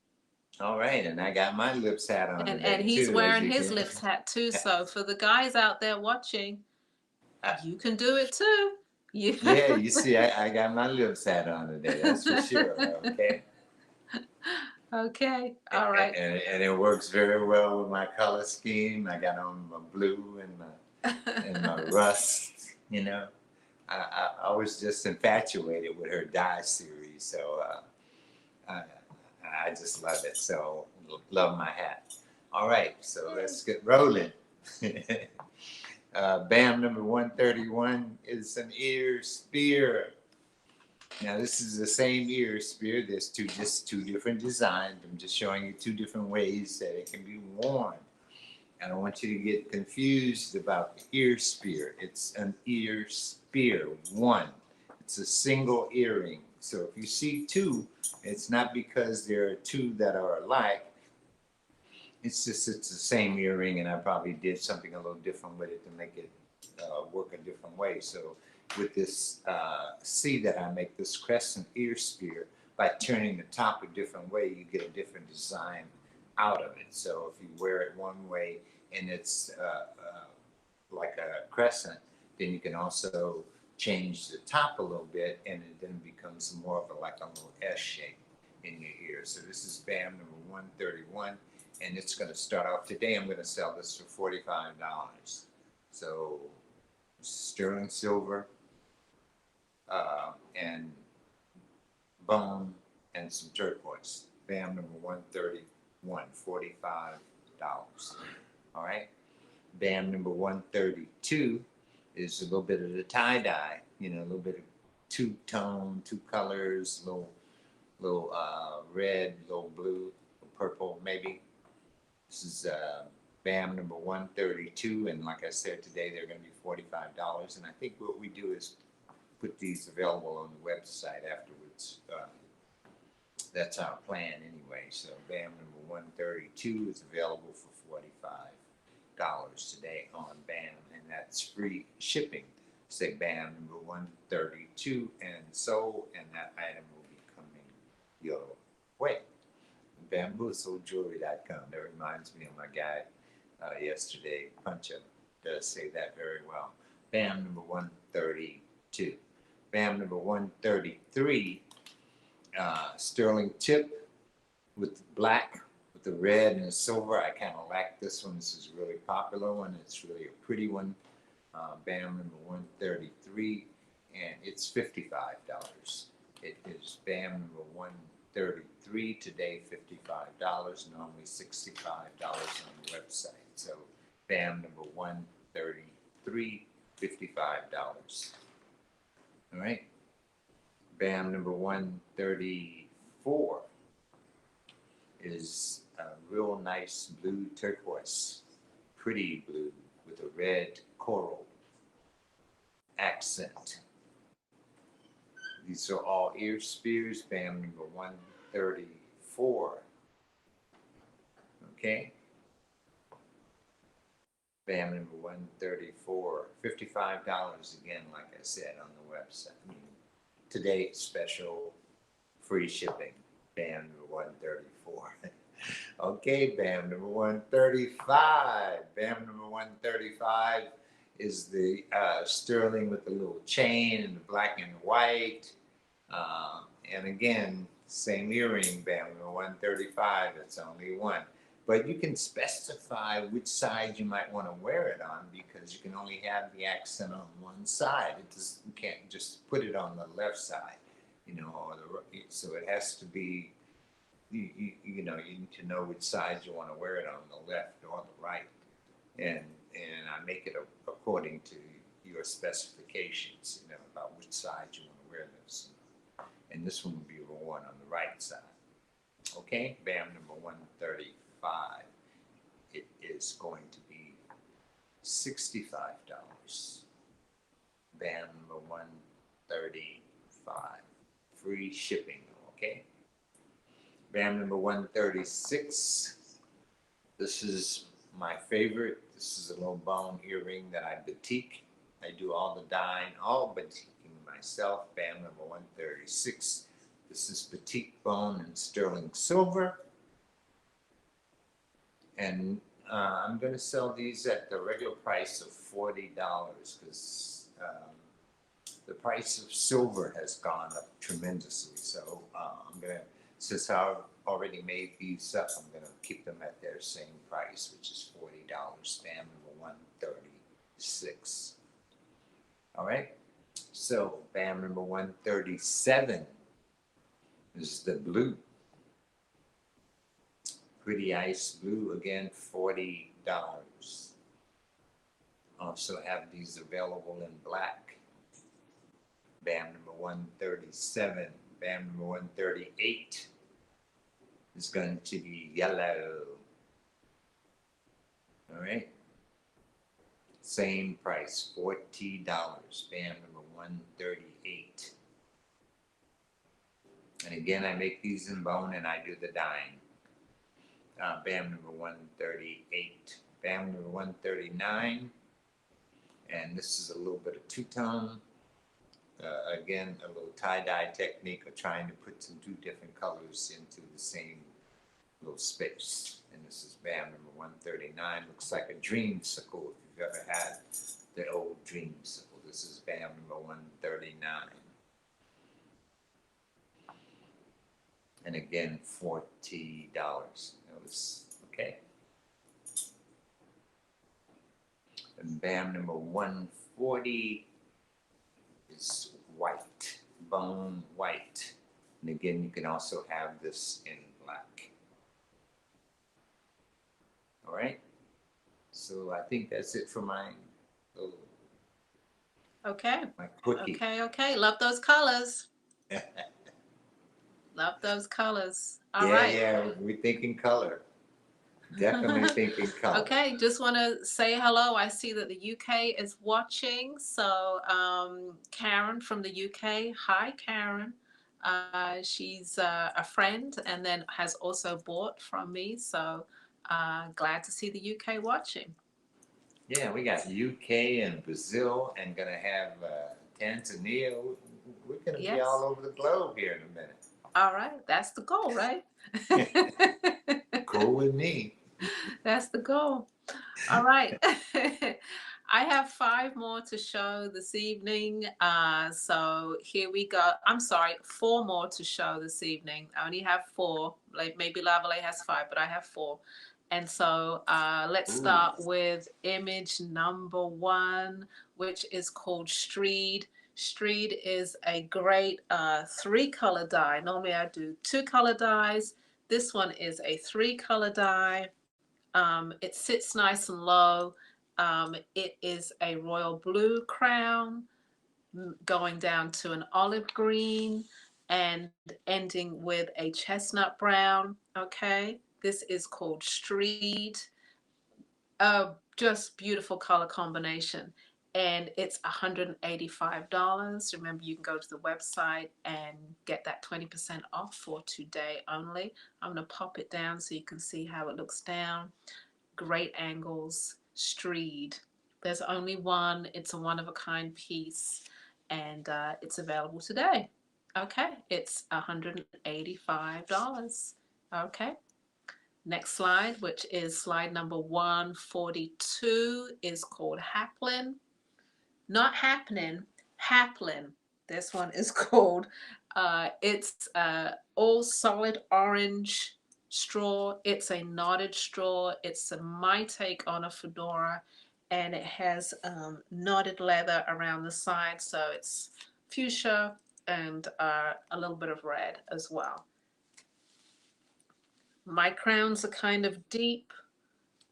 All right, and I got my lips hat on today, And he's too, wearing as you his can- lips hat too, so for the guys out there watching, you can do it too. Yeah, you see, I got my lips hat on today, that's for sure, okay? Okay, all right. And it works very well with my color scheme. I got on my blue and my rust, you know. I was just infatuated with her dye series, so I just love it. So love my hat. All right, so let's get rolling. Bam number 131 is an ear spear. Now this is the same ear spear. There's just two different designs. I'm just showing you 2 different ways that it can be worn. I don't want you to get confused about the ear spear. It's an ear spear, one. It's a single earring. So if you see 2, it's not because there are 2 that are alike. It's just it's the same earring, and I probably did something a little different with it to make it work a different way. So with this C that I make, this crescent ear spear, by turning the top a different way, you get a different design out of it. So if you wear it one way and it's like a crescent, then you can also change the top a little bit, and it then becomes more of a like a little S shape in your ear. So this is BAM number 131, and it's going to start off today. I'm going to sell this for $45. So sterling silver and bone and some turquoise. BAM number 131, $45. All right. BAM number 132 is a little bit of the tie-dye, you know, a little bit of two-tone, two colors, little red, little blue, purple maybe. This is BAM number 132, and like I said, today they're going to be $45. And I think what we do is put these available on the website afterwards. That's our plan anyway. So BAM number 132 is available for $45 today on BAM, and that's free shipping. Say BAM number 132 and sold, and that item will be coming your way. BamboozleJewelry.com. That reminds me of my guy yesterday, Puncha, does say that very well. BAM number 132. BAM number 133, sterling tip with the black, with the red and the silver. I kind of like this one. This is a really popular one. It's really a pretty one. BAM number 133, and it's $55. It is BAM number 133 today, $55, normally $65 on the website. So BAM number 133, $55. All right. BAM number 134 is a real nice blue turquoise, pretty blue with a red coral accent. These are all ear spears. BAM number 134. Okay. BAM number 134, $55 again, like I said on the website. Today it's special, free shipping. BAM number 134. Okay, BAM number 135. BAM number 135 is the sterling with the little chain and the black and white. And again, same earring, BAM number 135. It's only one. But you can specify which side you might want to wear it on, because you can only have the accent on one side. You can't just put it on the left side, you know, or so it has to be, you know, you need to know which side you want to wear it on, the left or the right. And I make it according to your specifications, you know, about which side you want to wear this. And this one will be worn on the right side. Okay, BAM number 135. It is going to be $65. BAM number 135. Free shipping, okay? BAM number 136. This is my favorite. This is a little bone earring that I batik. I do all the dyeing, all batiking myself. BAM number 136. This is batik bone and sterling silver. And I'm going to sell these at the regular price of $40, because the price of silver has gone up tremendously. So I'm going to, since I've already made these up, I'm going to keep them at their same price, which is $40. BAM number 136. All right. So BAM number 137 is the blue. Pretty ice blue, again, $40. Also have these available in black. BAM number 137. BAM number 138 is going to be yellow. All right. Same price, $40. BAM number 138. And again, I make these in bone and I do the dyeing. BAM number 138. BAM number 139. And this is a little bit of two-tone. Again, a little tie-dye technique of trying to put some two different colors into the same little space. And this is BAM number 139. Looks like a dreamsicle if you've ever had the old dreamsicle. This is BAM number 139. And again, $40. That was okay. And BAM number 140 is white, bone white. And again, you can also have this in black. All right. So I think that's it for my little, Okay. my quickie. Okay. Love those colors. Love those colors. All Yeah, right. yeah, we're thinking color. Definitely thinking color. Okay, just want to say hello. I see that the UK is watching. So, Karen from the UK. Hi, Karen. She's a friend and then has also bought from me. So, glad to see the UK watching. Yeah, we got UK and Brazil and gonna have Tanzania. We're gonna be Yes. all over the globe here in a minute. All right, that's the goal, right? Cool with me. That's the goal. All right. I have 5 more to show this evening. So here we go. I'm sorry, 4 more to show this evening. I only have 4. Like maybe Lavalais has 5, but I have 4. And so let's start with image number 1, which is called Streed. Streed is a great 3-color dye. Normally I do 2-color dyes. This one is a 3-color dye. It sits nice and low. It is a royal blue crown going down to an olive green and ending with a chestnut brown. Okay, this is called Streed. Just beautiful color combination. And it's $185. Remember, you can go to the website and get that 20% off for today only. I'm going to pop it down so you can see how it looks down. Great angles, Streed. There's only one. It's a one-of-a-kind piece, and it's available today. Okay, it's $185. Okay. Next slide, which is slide number 142, is called Haplin. Not happening, Haplin. This one is called, it's all solid orange straw. It's a knotted straw. It's my take on a fedora, and it has knotted leather around the side. So it's fuchsia and a little bit of red as well. My crowns are kind of deep.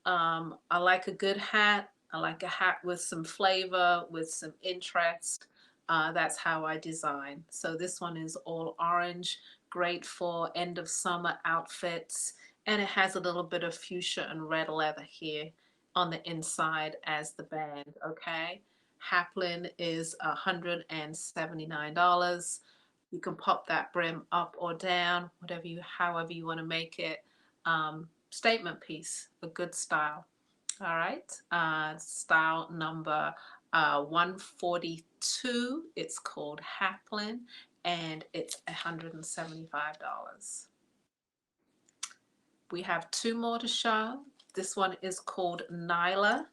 I like a good hat. I like a hat with some flavor, with some interest. That's how I design. So this one is all orange, great for end of summer outfits. And it has a little bit of fuchsia and red leather here on the inside as the band, okay? Haplin is $179. You can pop that brim up or down, however you want to make it. Statement piece, a good style. All right, style number 142. It's called Haplin, and it's $175. We have 2 more to show. This one is called Nyla.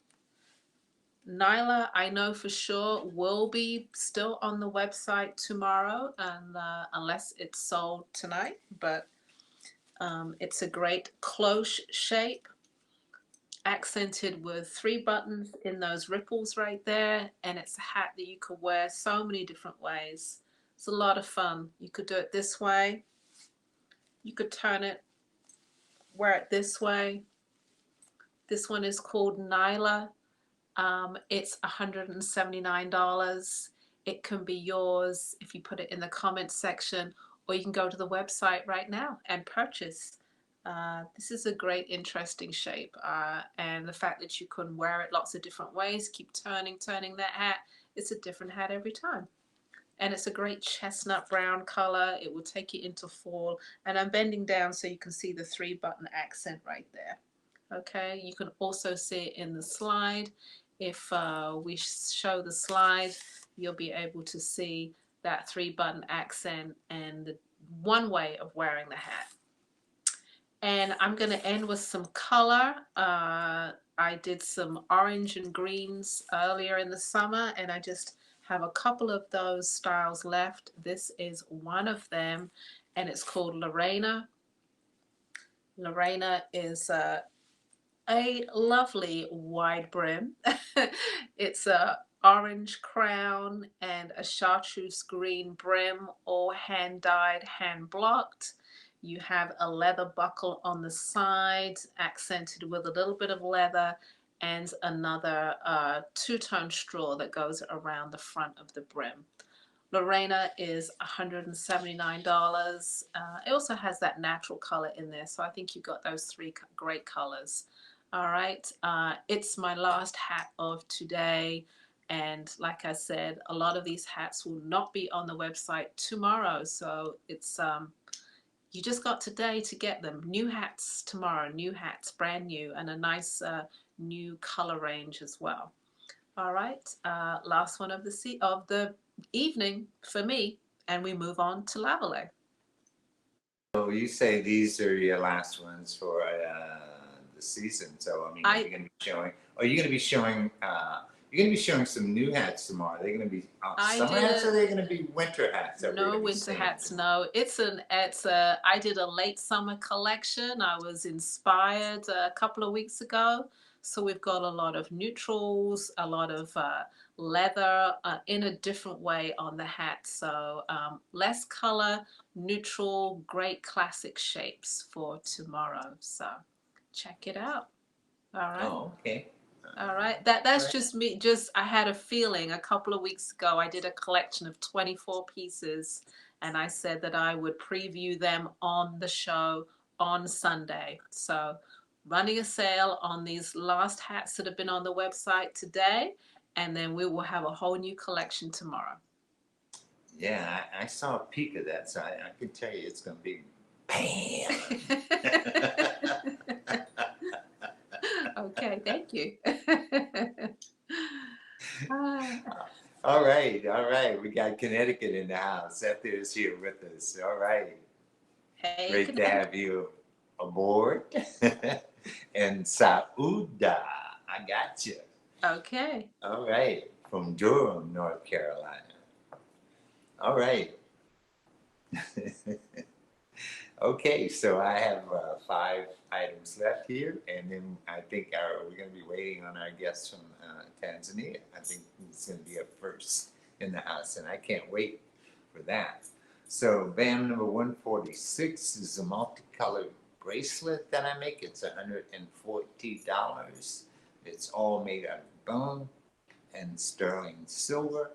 Nyla, I know for sure, will be still on the website tomorrow, and unless it's sold tonight. But it's a great cloche shape, accented with 3 buttons in those ripples right there, and it's a hat that you could wear so many different ways. It's a lot of fun. You could do it this way. You could turn it, wear it this way. This one is called Nyla. It's $179. It can be yours if you put it in the comments section, or you can go to the website right now and purchase. This is a great, interesting shape. And the fact that you can wear it lots of different ways, keep turning that hat. It's a different hat every time. And it's a great chestnut brown color. It will take you into fall. And I'm bending down so you can see the 3-button accent right there. Okay, you can also see it in the slide. If we show the slide, you'll be able to see that 3-button accent and the one way of wearing the hat. And I'm going to end with some color. I did some orange and greens earlier in the summer, and I just have a couple of those styles left. This is one of them, and it's called Lorena. Lorena is a lovely wide brim. It's a orange crown and a chartreuse green brim, all hand dyed, hand blocked. You have a leather buckle on the side, accented with a little bit of leather, and another two-tone straw that goes around the front of the brim. Lorena is $179. It also has that natural color in there, so I think you got those 3 great colors. All right, it's my last hat of today, and like I said, a lot of these hats will not be on the website tomorrow, so it's you just got today to get them. New hats tomorrow, new hats, brand new, and a nice new color range as well. All right, last one of the evening for me, and we move on to Lavalais. So you say these are your last ones for the season. So I mean, you're going to be showing. Are you going to be showing? You're going to be showing some new hats tomorrow. They're going to be summer hats, or are they going to be winter hats? No winter hats. No, I did a late summer collection. I was inspired a couple of weeks ago. So we've got a lot of neutrals, a lot of leather in a different way on the hat. So less color, neutral, great classic shapes for tomorrow. So check it out. All right. Oh, okay. All right. That's just me. I had a feeling a couple of weeks ago. I did a collection of 24 pieces, and I said that I would preview them on the show on Sunday. So running a sale on these last hats that have been on the website today, and then we will have a whole new collection tomorrow. Yeah, I saw a peek of that, so I can tell you it's going to be bam. Okay, thank you. All right. We got Connecticut in the house. Esther is here with us. All right. Hey, Great to have you aboard. And Sauda, I got you. Okay. All right. From Durham, North Carolina. All right. Okay, so I have 5 items left here, and then I think we're going to be waiting on our guest from Tanzania. I think he's going to be up first in the house, and I can't wait for that. So BAM number 146 is a multicolored bracelet that I make. It's $140. It's all made out of bone and sterling silver.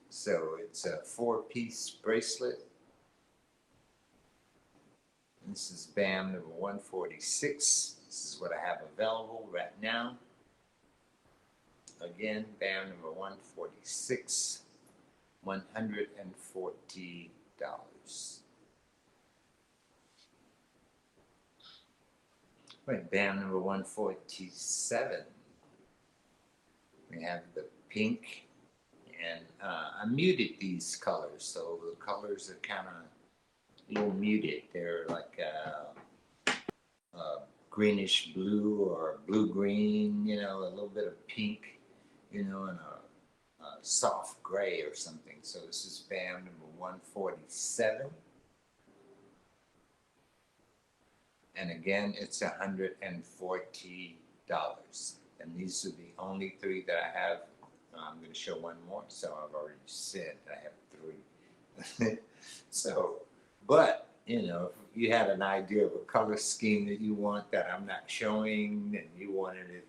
So it's a 4-piece bracelet. This is BAM number 146. This is what I have available right now. Again, BAM number 146, $140. Right, BAM number 147. We have the pink, and I muted these colors, so the colors are kind of a little muted. They're like greenish blue or blue green, a little bit of pink, and a soft gray or something. So this is BAM number 147. And again, it's $140. And these are the only 3 that I have. I'm going to show one more, so I've already said I have 3. So, but, if you had an idea of a color scheme that you want that I'm not showing, and you wanted it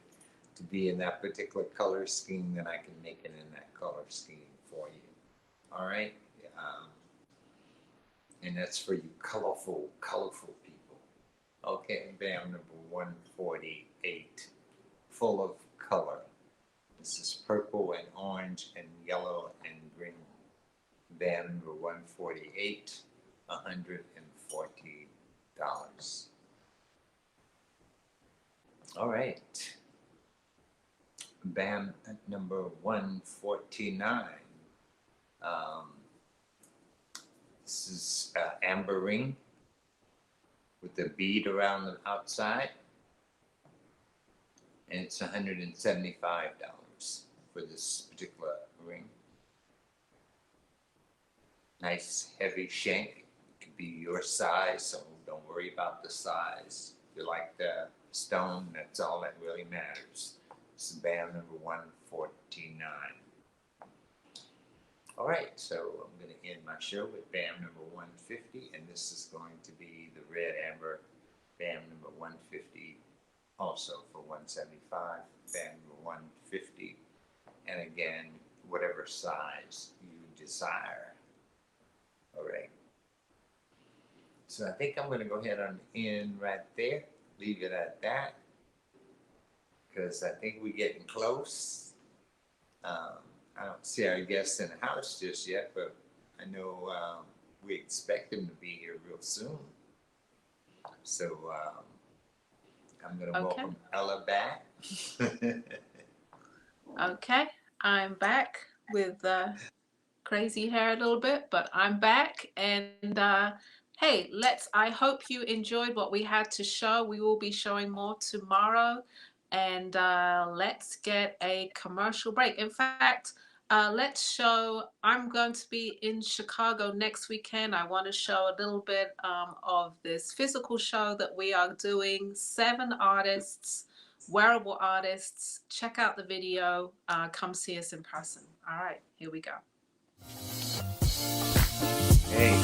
to be in that particular color scheme, then I can make it in that color scheme for you. All right? And that's for you colorful people. Okay, BAM number 148, full of color. This is purple and orange and yellow and green. BAM number 148, $140. All right. band number 149. This is amber ring with a bead around the outside, and it's $175 for this particular ring. Nice heavy shank. It could be your size, so don't worry about the size. If you like the stone, that's all that really matters. This is band number 149. All right, so I'm going to end my show with band number 150, and this is going to be the red amber band number 150, also for 175, band number 150, and again, whatever size you desire. All right. So I think I'm going to go ahead and end right there, leave it at that, because I think we're getting close. I don't see our guests in the house just yet, but I know we expect them to be here real soon. So I'm going to welcome Ella back. Okay, I'm back with crazy hair a little bit, but I'm back. And hey, I hope you enjoyed what we had to show. We will be showing more tomorrow. And let's get a commercial break. In fact, I'm going to be in Chicago next weekend. I want to show a little bit of this physical show that we are doing. 7 artists, wearable artists. Check out the video. Come see us in person. All right, here we go. Hey.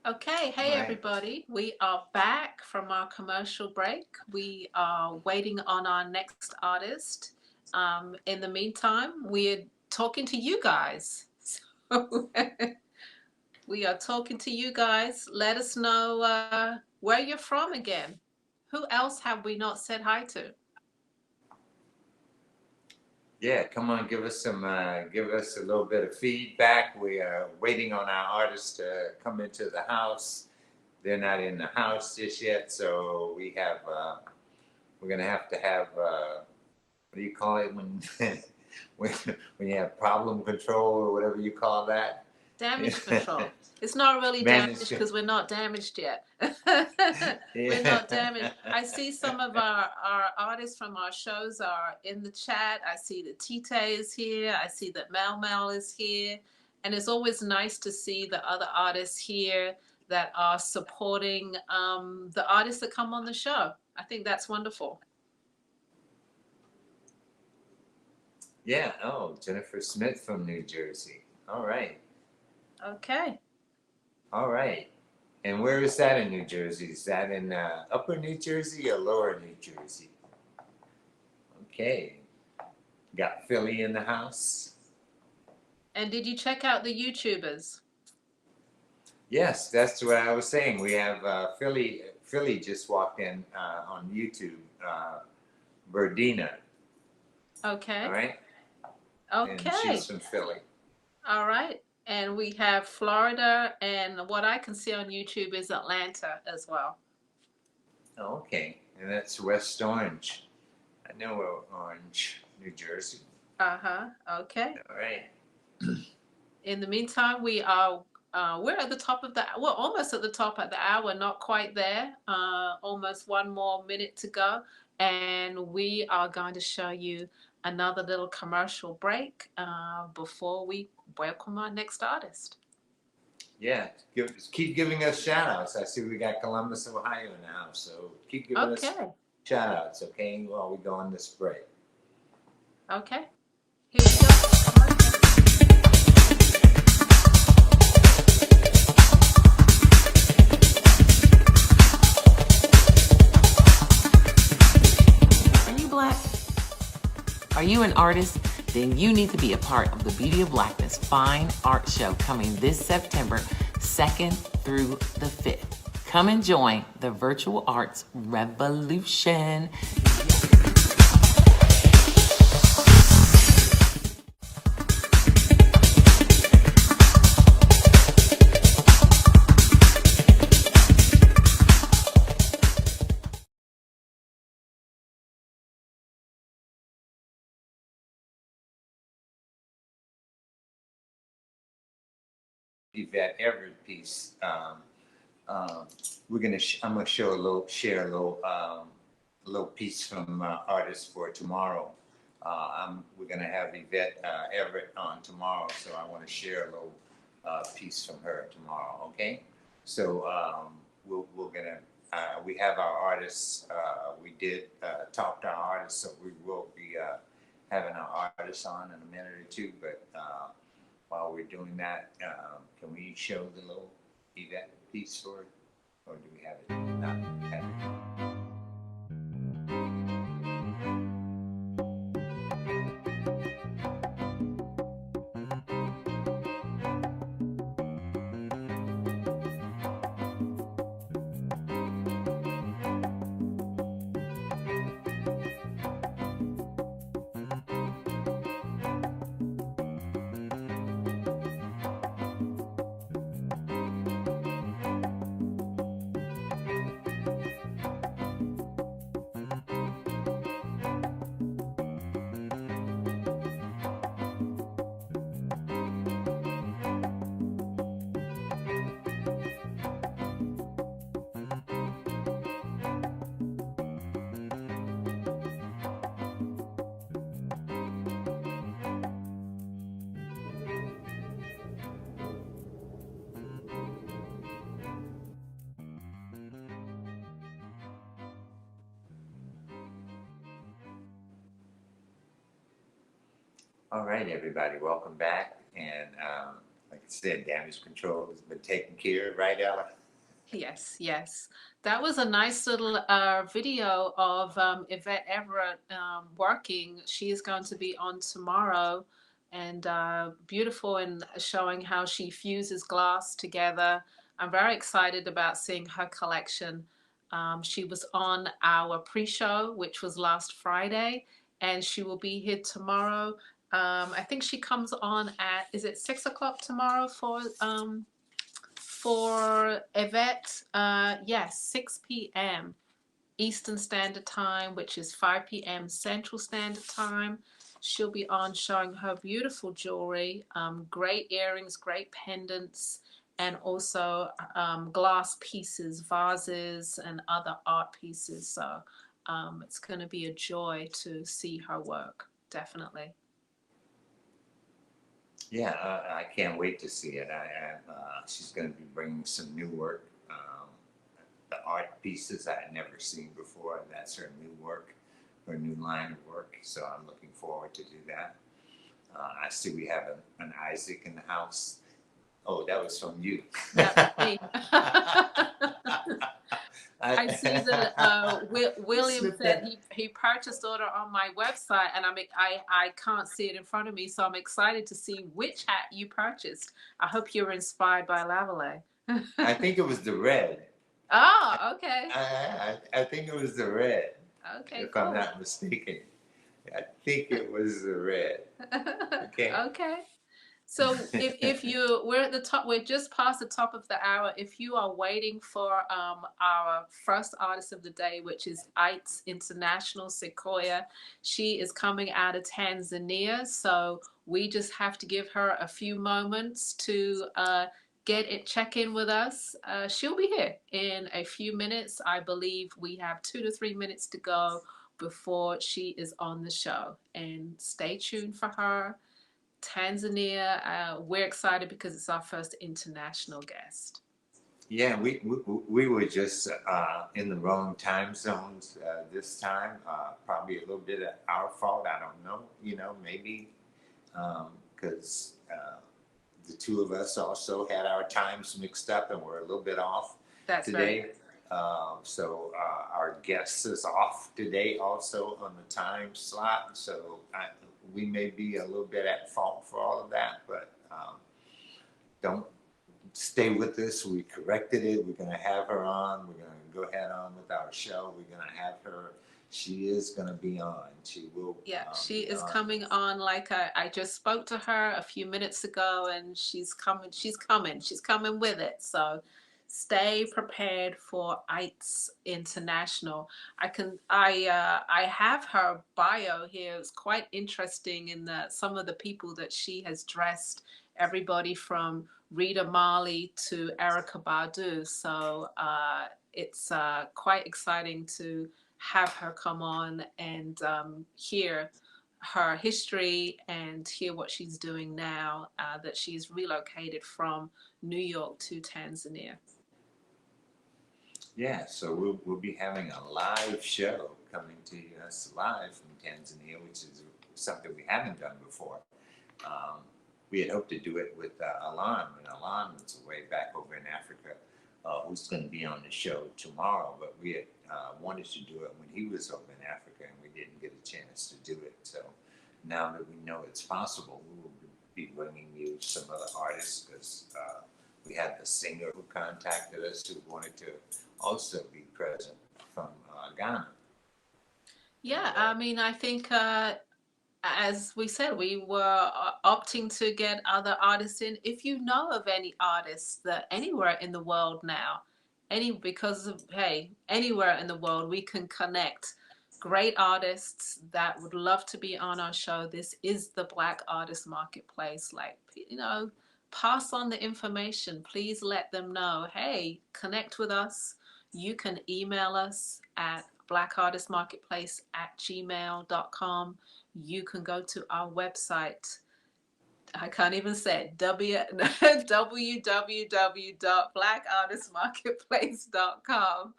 Okay, hey Right. everybody. We are back from our commercial break. We are waiting on our next artist. In the meantime, we're talking to you guys. So we are talking to you guys. Let us know where you're from again. Who else have we not said hi to? Yeah, come on, give us a little bit of feedback. We are waiting on our artists to come into the house. They're not in the house just yet, so we're gonna have to have, what do you call it when, when you have problem control or whatever you call that? Damage control. It's not really Manage damaged to- because we're not damaged yet. We're Yeah. not damaged. I see some of our artists from our shows are in the chat. I see that Tite is here. I see that Mel is here. And it's always nice to see the other artists here that are supporting the artists that come on the show. I think that's wonderful. Yeah. Oh, Jennifer Smith from New Jersey. All right. Okay. All right. And where is that in New Jersey? Is that in Upper New Jersey or Lower New Jersey? Okay. Got Philly in the house. And did you check out the YouTubers? Yes, that's what I was saying. We have Philly. Philly just walked in on YouTube. Berdina. Okay. All right. And Okay. she's from Philly. All right. And we have Florida, and what I can see on YouTube is Atlanta as well. Oh, okay. And that's West Orange. I know Orange, New Jersey. Uh-huh. Okay. All right. In the meantime, we're at the top of we're almost at the top of the hour, not quite there. Almost one more minute to go. And we are going to show you another little commercial break before we welcome our next artist. Yeah, keep giving us shout outs. I see we got Columbus, Ohio now, so keep giving us Okay. shout outs, okay, while we go on this break. Okay. Here we go. Are you black? Are you an artist? Then you need to be a part of the Beauty of Blackness Fine Art Show coming this September 2nd through the 5th. Come and join the virtual arts revolution. Yvette Everett piece. We're gonna. I'm gonna share a little piece from artists for tomorrow. We're gonna have Yvette Everett on tomorrow, so I want to share a little piece from her tomorrow. Okay, so we're gonna. We have our artists. We did talk to our artists, so we will be having our artists on in a minute or two. But while we're doing that, can we show the little Yvette piece for it? Or do we have it? Not have it. All right, everybody, welcome back. And like I said, damage control has been taken care of, right, Ella? Yes, yes. That was a nice little video of Yvette Everett working. She is going to be on tomorrow, and beautiful in showing how she fuses glass together. I'm very excited about seeing her collection. She was on our pre-show, which was last Friday, and she will be here tomorrow. I think she comes on at, is it 6 o'clock tomorrow for Yvette? Yes, 6 p.m. Eastern Standard Time, which is 5 p.m. Central Standard Time. She'll be on showing her beautiful jewelry, great earrings, great pendants, and also glass pieces, vases, and other art pieces. So it's going to be a joy to see her work, definitely. Yeah, I can't wait to see it. She's going to be bringing some new work, the art pieces I had never seen before. And that's her new work, her new line of work. So I'm looking forward to do that. I see we have an Isaac in the house. Oh, that was from you. That's me. I see that William said he purchased order on my website, and I can't see it in front of me, so I'm excited to see which hat you purchased. I hope you were inspired by Lavalais. I think it was the red. Oh, okay. I think it was the red. Okay, if cool. I'm not mistaken. I think it was the red. Okay. Okay. So we're at the top, we're just past the top of the hour. If you are waiting for our first artist of the day, which is Ites International Sequoia, she is coming out of Tanzania. So we just have to give her a few moments to check in with us. She'll be here in a few minutes. I believe we have 2 to 3 minutes to go before she is on the show, and stay tuned for her. Tanzania, we're excited because it's our first international guest. Yeah, we were just in the wrong time zones this time. Probably a little bit of our fault. I don't know. Maybe because the two of us also had our times mixed up and we're a little bit off today. Right. So our guest is off today also on the time slot. So we may be a little bit at fault for all of that, but don't stay with us. We corrected it. We're going to have her on. We're going to go ahead on with our show. We're going to have her. She is going to be on. She will. Yeah, she is coming on. Like I just spoke to her a few minutes ago, and she's coming. She's coming with it. So stay prepared for Ites International. I have her bio here. It's quite interesting in that some of the people that she has dressed, everybody from Rita Marley to Erykah Badu. So it's quite exciting to have her come on and hear her history and hear what she's doing now that she's relocated from New York to Tanzania. Yeah, so we'll be having a live show coming to us live from Tanzania, which is something we haven't done before. We had hoped to do it with Alan, and Alan was way back over in Africa, who's going to be on the show tomorrow. But we had wanted to do it when he was over in Africa, and we didn't get a chance to do it. So now that we know it's possible, we will be bringing you some other artists, because we had the singer who contacted us who wanted to also be present from Ghana. Yeah, I mean, I think as we said, we were opting to get other artists in. If you know of any artists that anywhere in the world now, anywhere in the world we can connect great artists that would love to be on our show. This is the Black Artist Marketplace. Like, pass on the information. Please let them know, hey, connect with us. You can email us at blackartistmarketplace@gmail.com. You can go to our website. I can't even say it. www.blackartistmarketplace.com.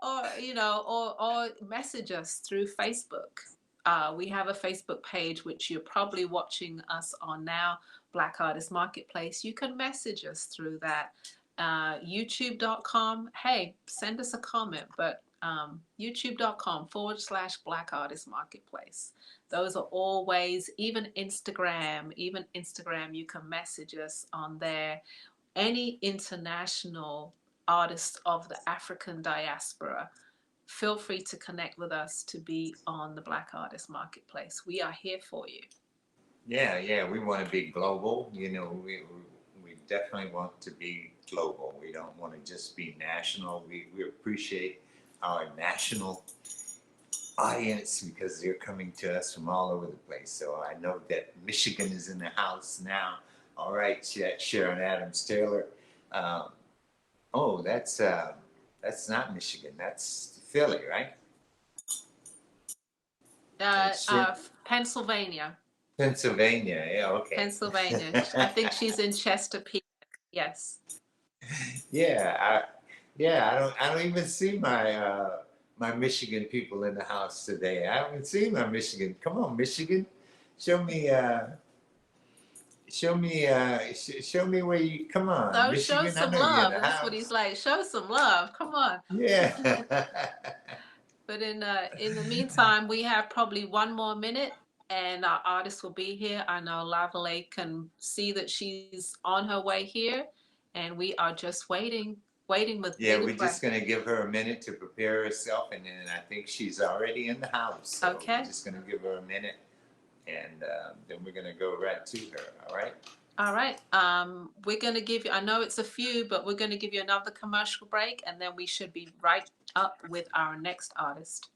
or message us through Facebook. We have a Facebook page, which you're probably watching us on now, Black Artist Marketplace. You can message us through that. YouTube.com. Hey, send us a comment, but youtube.com/Black Artist Marketplace. Those are all ways. Even Instagram, you can message us on there. Any international artist of the African diaspora, feel free to connect with us to be on the Black Artist Marketplace. We are here for you. Yeah, we want to be global. We definitely want to be global. We don't want to just be national. We appreciate our national audience because they're coming to us from all over the place. So I know that Michigan is in the house now. All right, Sharon Adams Taylor. Um, oh, that's not Michigan. That's Philly, right? Pennsylvania. Pennsylvania. Yeah, okay. Pennsylvania. I think she's in Chesapeake. Yes. Yeah, I don't even see my Michigan people in the house today. I haven't seen my Michigan. Come on, Michigan, show me show me where you. Come on, So show Michigan. I some know you're in love. the That's what house. he's like. Show some love. Come on. Yeah. But in the meantime, we have probably one more minute, and our artist will be here. I know Lavalais can see that she's on her way here, and we are just waiting with Yeah, bated we're breath. just gonna give her a minute to prepare herself, and then I think she's already in the house. So Okay. We're just gonna give her a minute, and then we're gonna go right to her. All right. All right. We're going to give you, I know it's a few, but we're going to give you another commercial break, and then we should be right up with our next artist.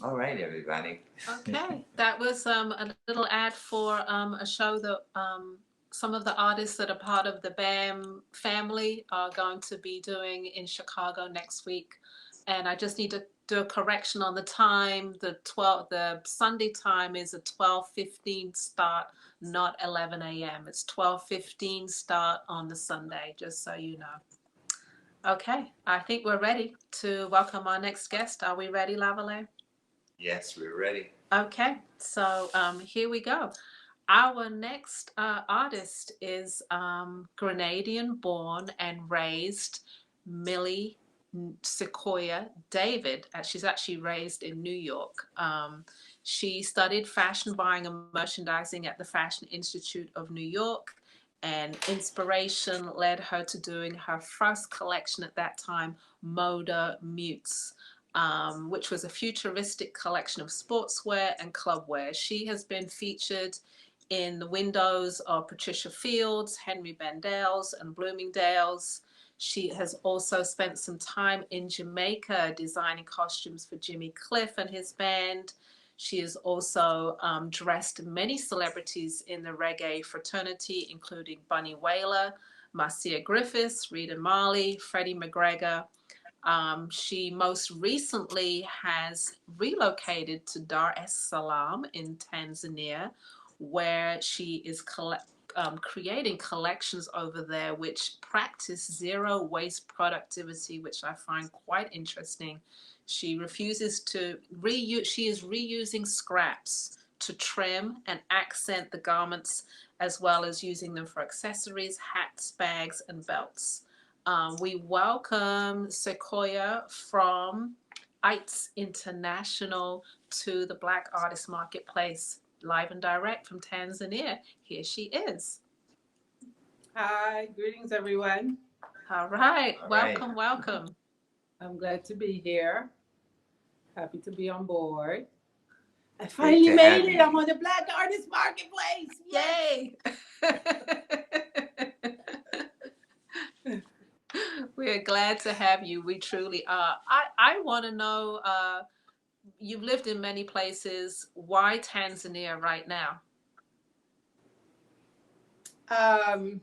All right, everybody. Okay, that was a little ad for a show that some of the artists that are part of the BAM family are going to be doing in Chicago next week. And I just need to do a correction on the time. The Sunday time is a 12:15 start, not 11 a.m. It's 12:15 start on the Sunday, just so you know. Okay, I think we're ready to welcome our next guest. Are we ready, Lavalais? Yes, we're ready. Okay, so here we go. Our next artist is Grenadian born and raised Millie Sequoia David. She's actually raised in New York. She studied fashion buying and merchandising at the Fashion Institute of New York, and inspiration led her to doing her first collection at that time, Moda Mutes. Which was a futuristic collection of sportswear and clubwear. She has been featured in the windows of Patricia Fields, Henry Bendel's, and Bloomingdale's. She has also spent some time in Jamaica designing costumes for Jimmy Cliff and his band. She has also dressed many celebrities in the reggae fraternity, including Bunny Wailer, Marcia Griffiths, Rita Marley, Freddie McGregor. She most recently has relocated to Dar es Salaam in Tanzania, where she is creating collections over there which practice zero waste productivity, which I find quite interesting. She refuses to reuse, she is reusing scraps to trim and accent the garments, as well as using them for accessories, hats, bags, and belts. We welcome Sequoia from ITES International to the Black Artist Marketplace, live and direct from Tanzania. Here she is. Hi, greetings everyone. All right, All welcome, right. welcome. I'm glad to be here. Happy to be on board. I Great finally to made have it. you. I'm on the Black Artist Marketplace. Yay! We're glad to have you. We truly are. I want to know, you've lived in many places. Why Tanzania right now? Well,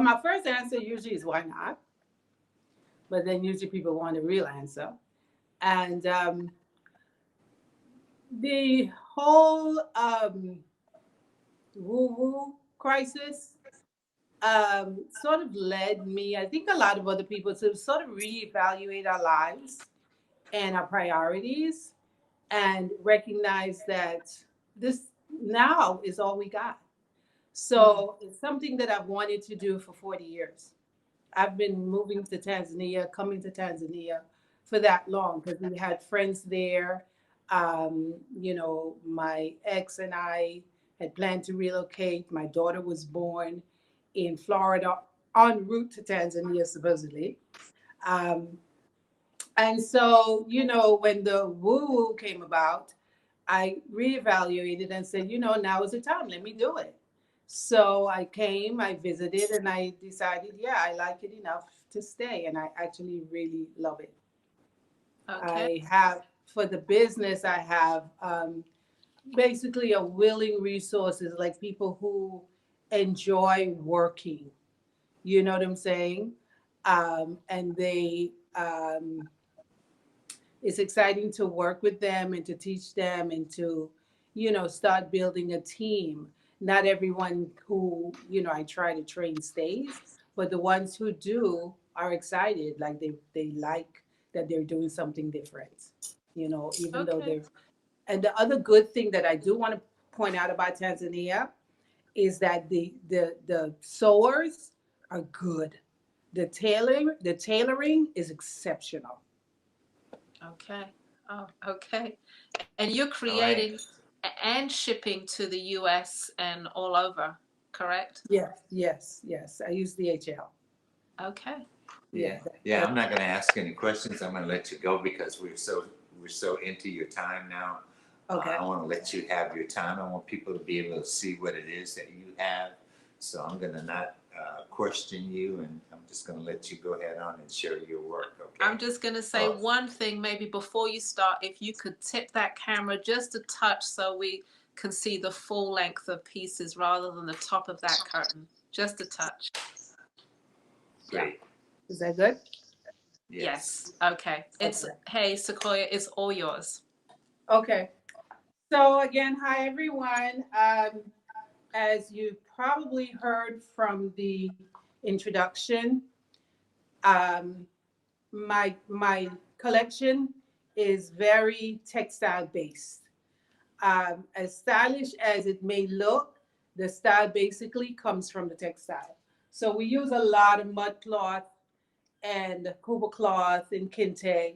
my first answer usually is why not? But then usually people want a real answer. And The whole woo-woo crisis sort of led me, I think a lot of other people, to sort of reevaluate our lives and our priorities and recognize that this now is all we got. So it's something that I've wanted to do for 40 years. I've been moving to Tanzania, coming to Tanzania for that long because we had friends there. My ex and I had planned to relocate. My daughter was born in Florida en route to Tanzania, supposedly. Um, and so, when the woo woo came about, I reevaluated and said, now is the time. Let me do it. So I came, I visited, and I decided, yeah, I like it enough to stay. And I actually really love it. Okay. I have, for the business, I have basically a willing resources, like people who enjoy working. You know what I'm saying? And it's exciting to work with them and to teach them and to, start building a team. Not everyone who, I try to train stays, but the ones who do are excited. Like they like that they're doing something different, even though Okay. they're, and the other good thing that I do want to point out about Tanzania is that the sewers are good. The tailoring is exceptional. Okay. Oh, okay. And you're All right. creating and shipping to the US and all over, correct? Yes, yes, yes. I use DHL. Okay. Yeah, Yeah, yeah. I'm not going to ask any questions. I'm going to let you go because we're so into your time now. okay. I want to let you have your time. I want people to be able to see what it is that you have. So I'm going to not question you, and I'm just going to let you go ahead on and share your work. I'm Okay. just going to say Oh, one thing maybe before you start. If you could tip that camera just a touch so we can see the full length of pieces rather than the top of that curtain. Just a touch. Yeah. great. Is that good? Yes. Yes. Okay. It's, Okay. hey, Sequoia, it's all yours. Okay. So again, hi everyone. As you probably heard from the introduction, um, my collection is very textile based. As stylish as it may look, the style basically comes from the textile. So we use a lot of mud cloth and Kuba cloth and kente.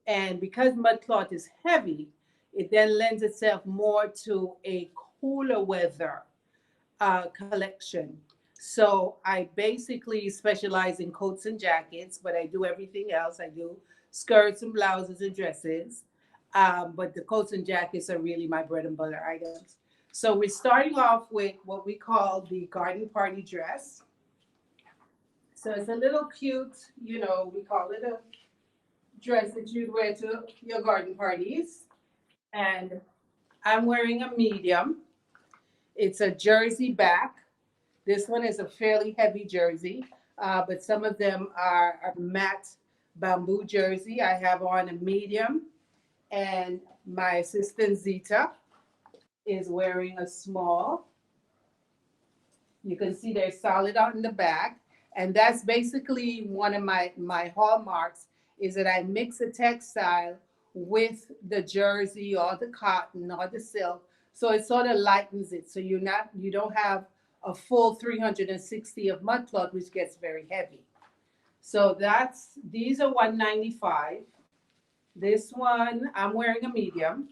And because mud cloth is heavy, it then lends itself more to a cooler weather collection. So I basically specialize in coats and jackets, but I do everything else. I do skirts and blouses and dresses. But the coats and jackets are really my bread and butter items. So we're starting off with what we call the garden party dress. So it's a little cute, we call it a dress that you'd wear to your garden parties. And I'm wearing a medium. It's a jersey back. This one is a fairly heavy jersey, but some of them are a matte bamboo jersey. I have on a medium, and my assistant Zita is wearing a small. You can see they're solid on the back. And that's basically one of my hallmarks is that I mix a textile with the jersey or the cotton or the silk. So it sort of lightens it. So you don't have a full 360 of mud cloth, which gets very heavy. So these are 195. This one, I'm wearing a medium.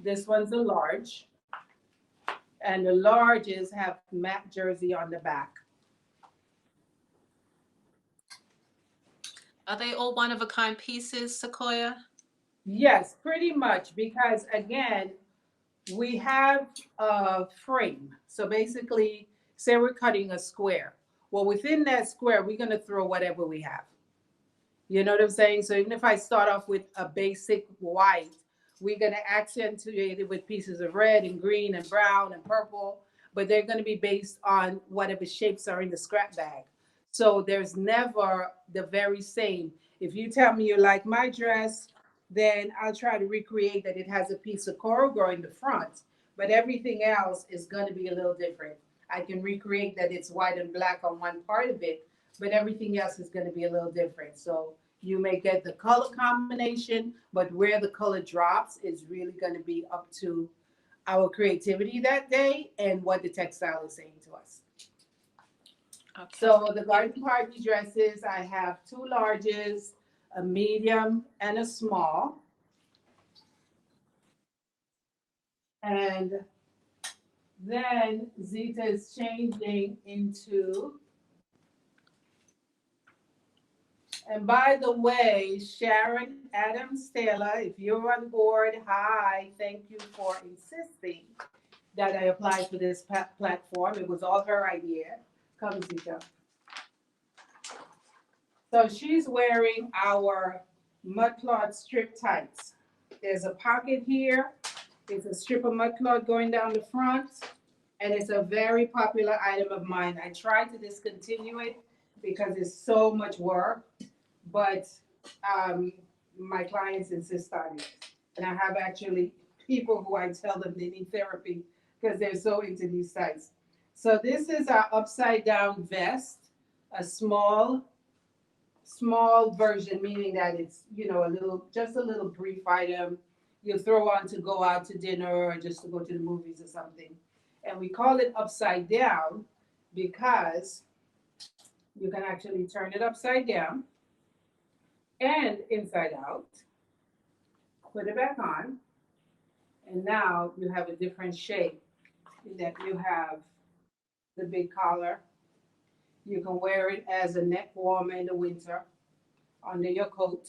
This one's a large. And the larges have matte jersey on the back. Are they all one of a kind pieces, Sequoia? Yes, pretty much, because again, we have a frame. So basically, say we're cutting a square. Well, within that square, we're going to throw whatever we have. You know what I'm saying? So even if I start off with a basic white, we're going to accentuate it with pieces of red and green and brown and purple, but they're going to be based on whatever shapes are in the scrap bag. So there's never the very same. If you tell me you like my dress, then I'll try to recreate that it has a piece of coral growing the front, but everything else is going to be a little different. I can recreate that it's white and black on one part of it, but everything else is going to be a little different. So you may get the color combination, but where the color drops is really going to be up to our creativity that day and what the textile is saying to us. Okay. So the garden party dresses, I have 2 larges, a medium, and a small. And then Zita is changing into, and by the way, Sharon Adams Taylor, if you're on board, hi, thank you for insisting that I applied for this platform. It was all her idea. Come, Zita. So she's wearing our mudcloth strip tights. There's a pocket here. There's a strip of mudcloth going down the front, and it's a very popular item of mine. I tried to discontinue it because it's so much work, but my clients insist on it. And I have actually people who I tell them they need therapy because they're so into these tights. So this is our upside down vest, a small version, meaning that it's, just a little brief item you throw on to go out to dinner or just to go to the movies or something. And we call it upside down because you can actually turn it upside down and inside out, put it back on, and now you have a different shape that you have the big collar. You can wear it as a neck warmer in the winter under your coat.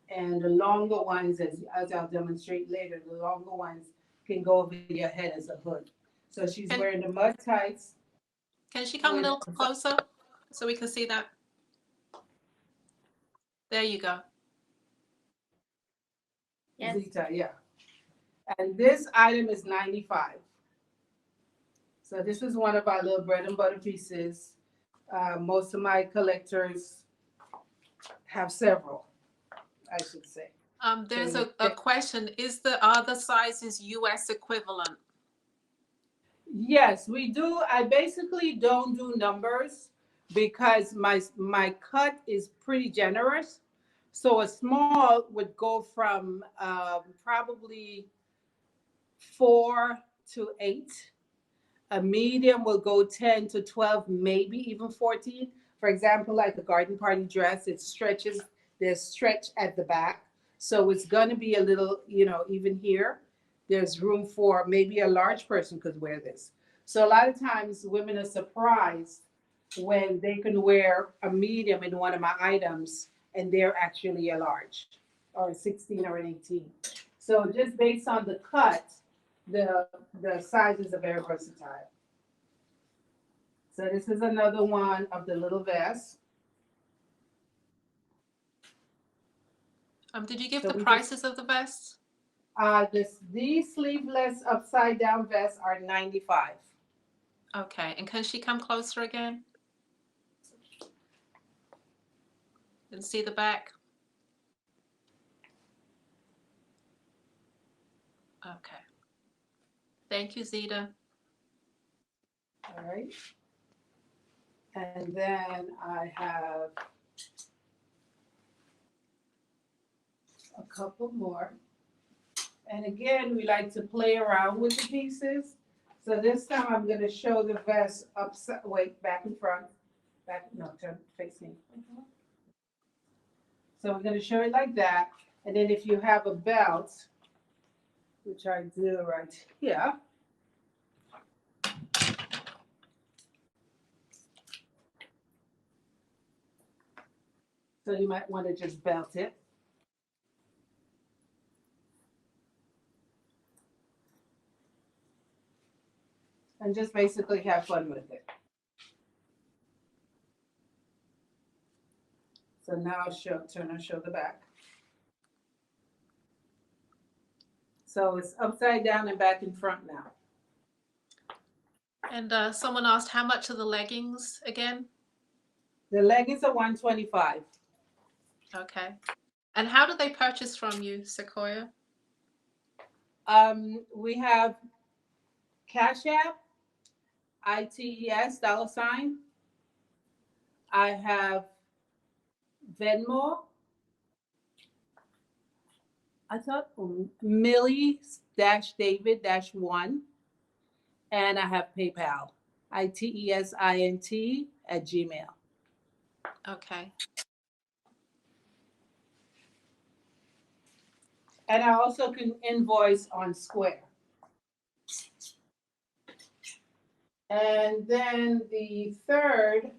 And the longer ones, as I'll demonstrate later, the longer ones can go over your head as a hood. So she's wearing the mud tights. Can she come a little closer so we can see that? There you go. Yes. Zita, yeah. And this item is $95. So this is one of our little bread and butter pieces. Most of my collectors have several, I should say. There's a question. Is the other sizes US equivalent? Yes, we do. I basically don't do numbers because my cut is pretty generous. So a small would go from probably 4 to 8. A medium will go 10 to 12, maybe even 14. For example, like the garden party dress, it stretches, there's stretch at the back. So it's going to be a little, even here, there's room for maybe a large person could wear this. So a lot of times women are surprised when they can wear a medium in one of my items and they're actually a large or a 16 or an 18. So just based on the cut, the sizes are very versatile. So this is another one of the little vests. Did you give So the we prices of the vests? These sleeveless upside down vests are $95. Okay, and can she come closer again? And see the back? Okay. Thank you, Zita. All right. And then I have a couple more. And again, we like to play around with the pieces. So this time I'm going to show the vest upside, back and front. Turn, face me. So we're going to show it like that. And then if you have a belt, which I do right here. So you might want to just belt it. And just basically have fun with it. So now turn and show the back. So it's upside down and back in front now. And someone asked how much are the leggings again? The leggings are $125. Okay. And how do they purchase from you, Sequoia? We have Cash App, ITES $. I have Venmo. I thought Millie-David-1. And I have PayPal, ITESINT@gmail. Okay. And I also can invoice on Square. And then the third,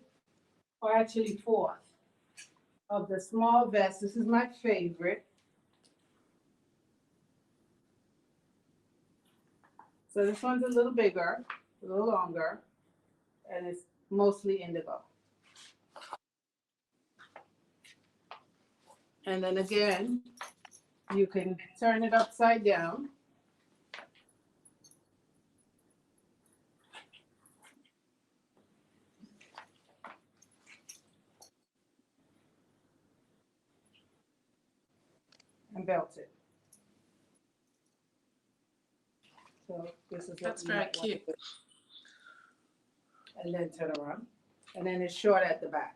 or actually fourth, of the small vest, this is my favorite. So this one's a little bigger, a little longer, and it's mostly indigo. And then again, you can turn it upside down. And belt it. So this is what That's you very might want to cute. do. And then turn around. And then it's short at the back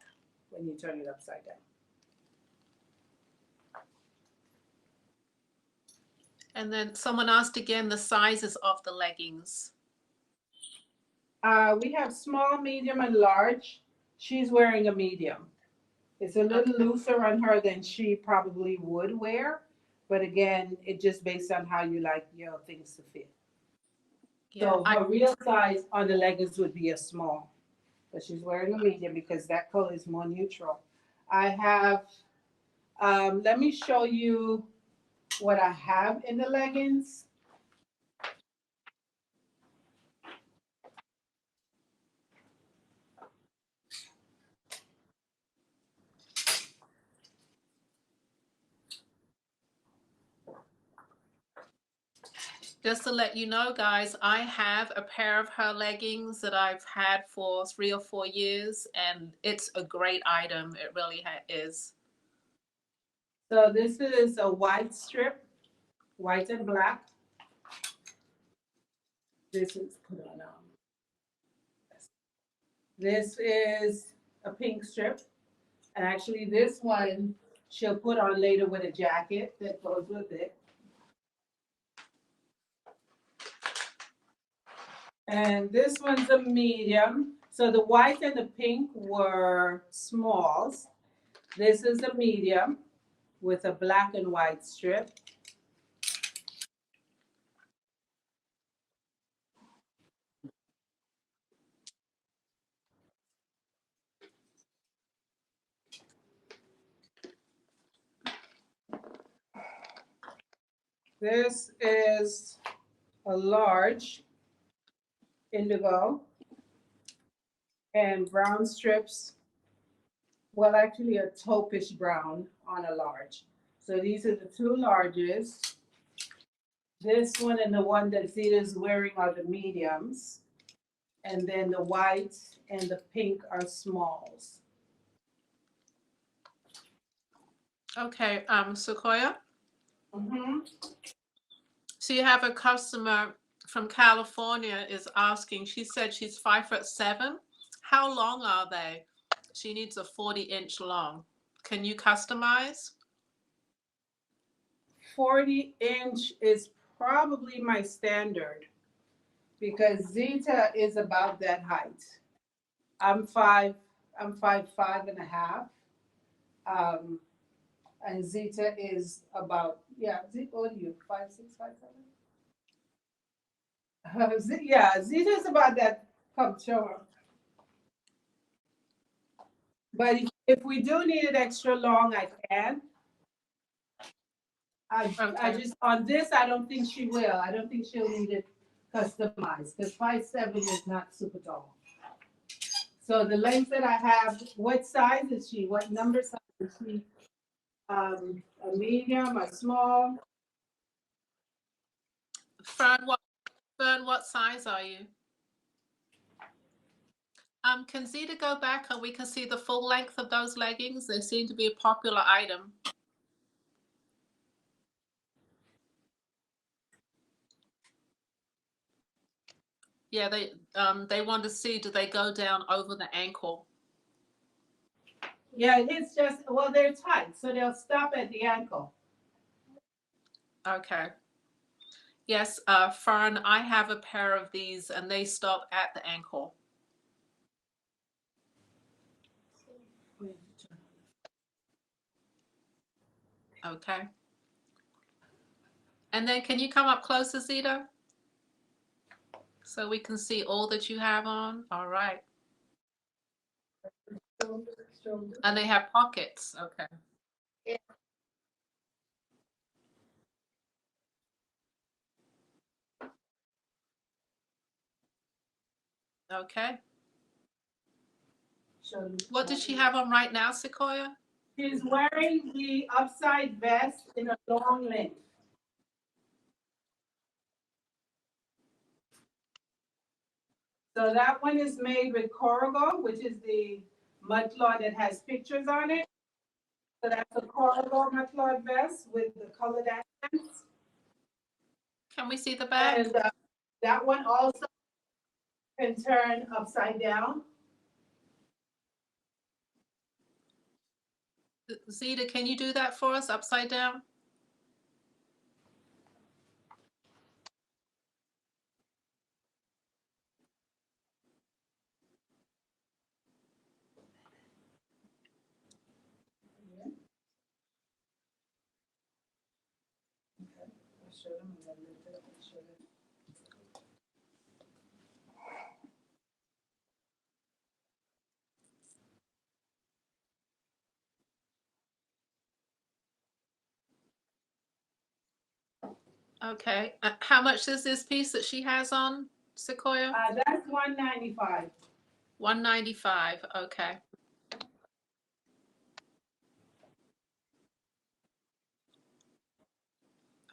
when you turn it upside down. And then someone asked again the sizes of the leggings. We have small, medium, and large. She's wearing a medium. It's a little looser on her than she probably would wear. But again, it's just based on how you like your things to fit. Yeah, So her real size on the leggings would be a small. But she's wearing a medium because that color is more neutral. I have, let me show you what I have in the leggings. just to let you know, guys, I have a pair of her leggings that I've had for 3 or 4 years, and it's a great item. It really is. So this is a white strip, white and black. This is put on. This is a pink strip, and actually this one she'll put on later with a jacket that goes with it. And this one's a medium. So the white and the pink were smalls. This is a medium with a black and white strip. This is a large indigo and brown strips. Well, actually a taupish brown on a large. So these are the two larges. This one and the one that Zita's wearing are the mediums. And then the white and the pink are smalls. Okay, Sequoia. Mm-hmm. So you have a customer from California is asking, she said she's 5'7". How long are they? She needs a 40-inch long. Can you customize? 40-inch is probably my standard because Zita is about that height. I'm 5'5" and a half. And Zita is about, Zita, what are you, 5'6", 5'7"? Yeah, Zita's about that, come show her. But if we do need it extra long, I can. I just, on this, I don't think she will. I don't think she'll need it customized because 5'7" is not super tall. So the length that I have, what size is she? What number size is she? A medium, a small? Fern, what size are you? Can Zita go back and we can see the full length of those leggings? They seem to be a popular item. Yeah, they want to see, do they go down over the ankle? Yeah, it's just, well, they're tight, so they'll stop at the ankle. Okay. Yes, Fern, I have a pair of these and they stop at the ankle. Okay. And then can you come up closer, Zita? So we can see all that you have on. All right. And they have pockets. Okay. Okay. What does she have on right now, Sequoia? She's wearing the upside vest in a long length. So that one is made with Corrigal, which is the mudcloth that has pictures on it. So that's a Corrigal mudcloth vest with the colored accents. Can we see the back? And that one also can turn upside down. Zita, can you do that for us upside down? Okay. How much is this piece that she has on, Sequoia? That's $195. $195. Okay.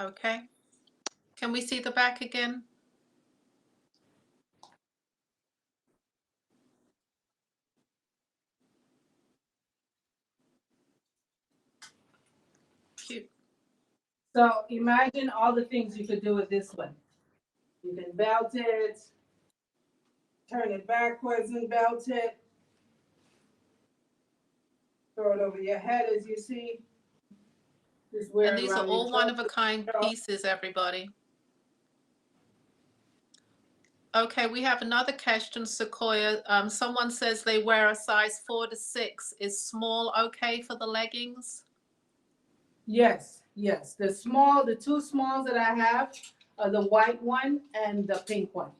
Okay. Can we see the back again? Cute. So imagine all the things you could do with this one. You can belt it, turn it backwards and belt it, throw it over your head as you see. Just wear And it these are around all your one-of-a-kind shoulder. pieces, everybody. Okay, we have another question, Sequoia. Someone says they wear a size 4 to 6. Is small okay for the leggings? Yes, yes. The two smalls that I have are the white one and the pink one.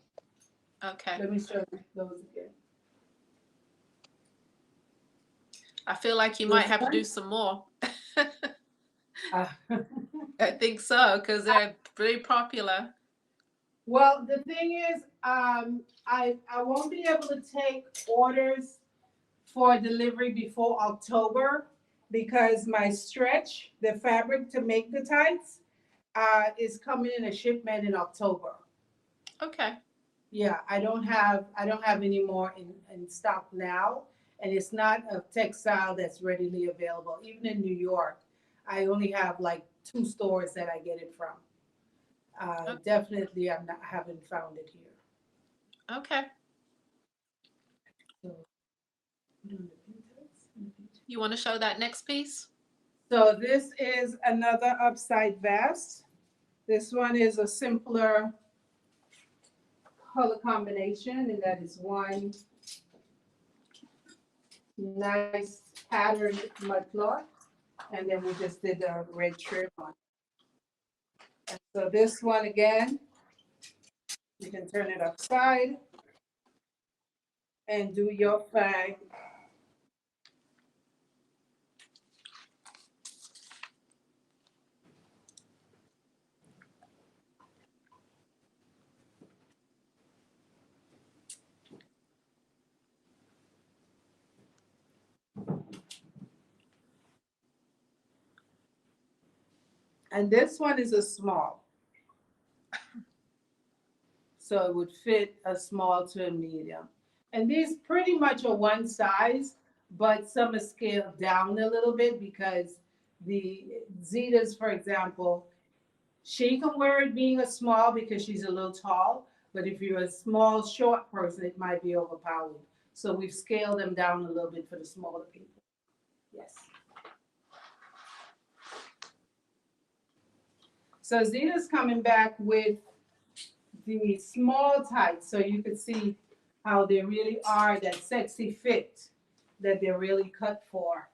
Okay. Let me show you those again. I feel like you This might have to one? do some more. Uh, I think so, because they're very popular. Well, the thing is, I won't be able to take orders for delivery before October because my stretch, the fabric to make the tights, is coming in a shipment in October. Okay. Yeah, I don't have any more in stock now, and it's not a textile that's readily available. Even in New York, I only have like 2 stores that I get it from. Definitely, haven't found it here. Okay. So, You want to show that next piece? so this is another upside vest. This one is a simpler color combination, and that is one nice patterned mudcloth. And then we just did the red trim on. And so this one again, you can turn it upside and do your flag. And this one is a small. So it would fit a small to a medium. And these pretty much are one size, but some are scaled down a little bit because the Zetas, for example, she can wear it being a small because she's a little tall, But if you're a small, short person, it might be overpowered. So we've scaled them down a little bit for the smaller people. Yes. So Zeta's coming back with the small tights, so you can see how they really are that sexy fit that they're really cut for.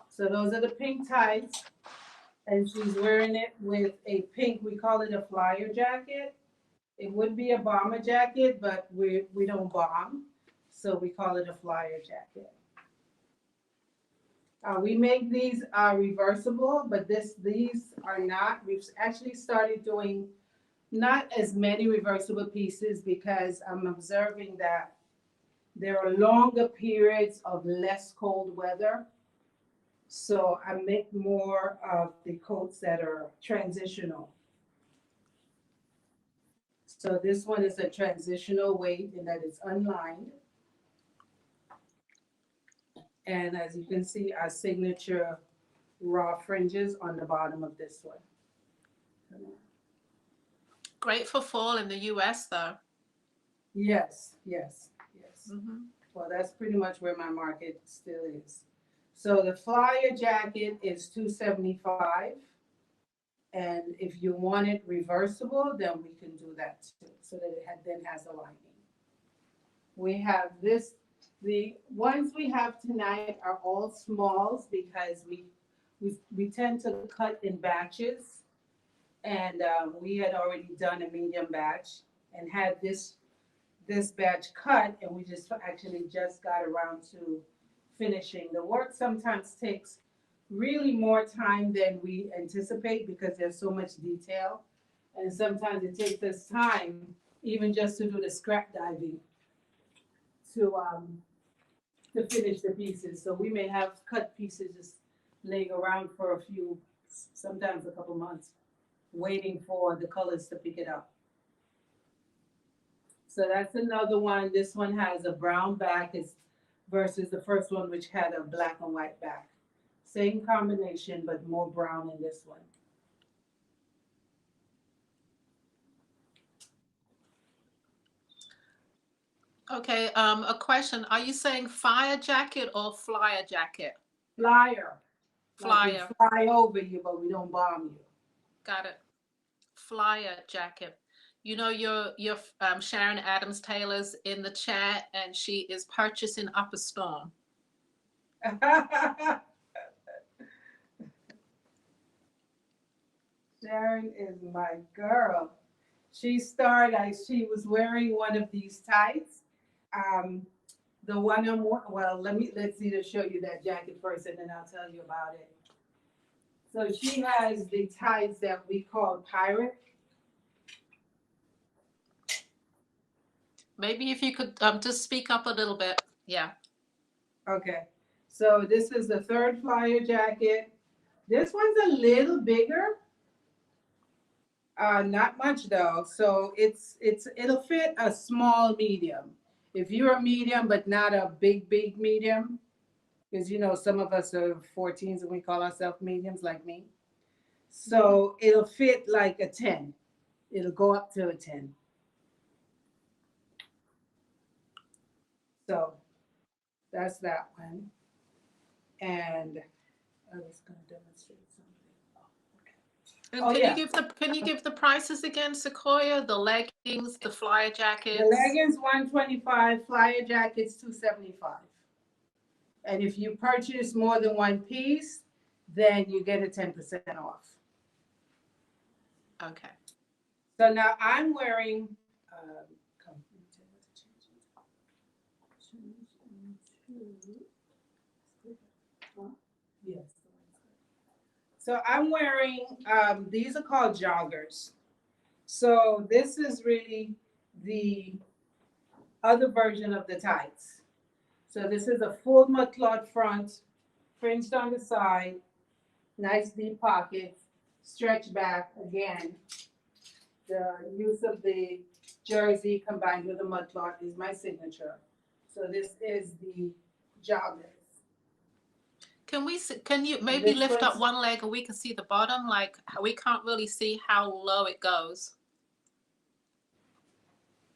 So those are the pink tights, and she's wearing it with a pink, we call it a flyer jacket. It would be a bomber jacket, but we don't bomb, so we call it a flyer jacket. We make these reversible, but these are not. We've actually started doing not as many reversible pieces because I'm observing that there are longer periods of less cold weather. So I make more of the coats that are transitional. So this one is a transitional weight and that is unlined. And as you can see, our signature raw fringes on the bottom of this one. Great for fall in the US though. Yes, yes, yes. Mm-hmm. Well, that's pretty much where my market still is. So the flyer jacket is $275. And if you want it reversible, then we can do that too, so that it then has a lining. We have this, the ones we have tonight are all smalls because we tend to cut in batches. And we had already done a medium batch and had this batch cut, and we just actually just got around to finishing. The work sometimes takes really more time than we anticipate because there's so much detail. And sometimes it takes us time even just to do the scrap diving to finish the pieces. So we may have cut pieces just laying around for a few, sometimes a couple months, waiting for the colors to pick it up. So that's another one. This one has a brown back versus the first one, which had a black and white back. Same combination, but more brown in this one. Okay, a question. Are you saying fire jacket or flyer jacket? Flyer. Flyer. Like we fly over you, but we don't bomb you. Got it. Flyer jacket. You know, your Sharon Adams Taylor's in the chat, and she is purchasing Up a Storm. Sharon is my girl. She was wearing one of these tights. The one let's either show you that jacket first and then I'll tell you about it. So she has the tights that we call pirate. Maybe if you could just speak up a little bit. Yeah. Okay. So this is the third flyer jacket. This one's a little bigger. Not much though. So it'll fit a small medium. If you're a medium but not a big medium, because you know some of us are 14s and we call ourselves mediums like me. So it'll fit like a 10. It'll go up to a 10. So that's that one. And I was going to demonstrate something. And can you give the prices again, Sequoia? The leggings, the flyer jackets. The leggings $125, flyer jackets $275. And if you purchase more than one piece, then you get a 10% off. Okay. So now I'm wearing. Yes. So I'm wearing, these are called joggers. So this is really the other version of the tights. So this is a full mudcloth front, fringed on the side, nice deep pockets, stretch back again. The use of the jersey combined with the mudcloth is my signature. So this is the joggers. Can you maybe lift up one leg and we can see the bottom? Like we can't really see how low it goes.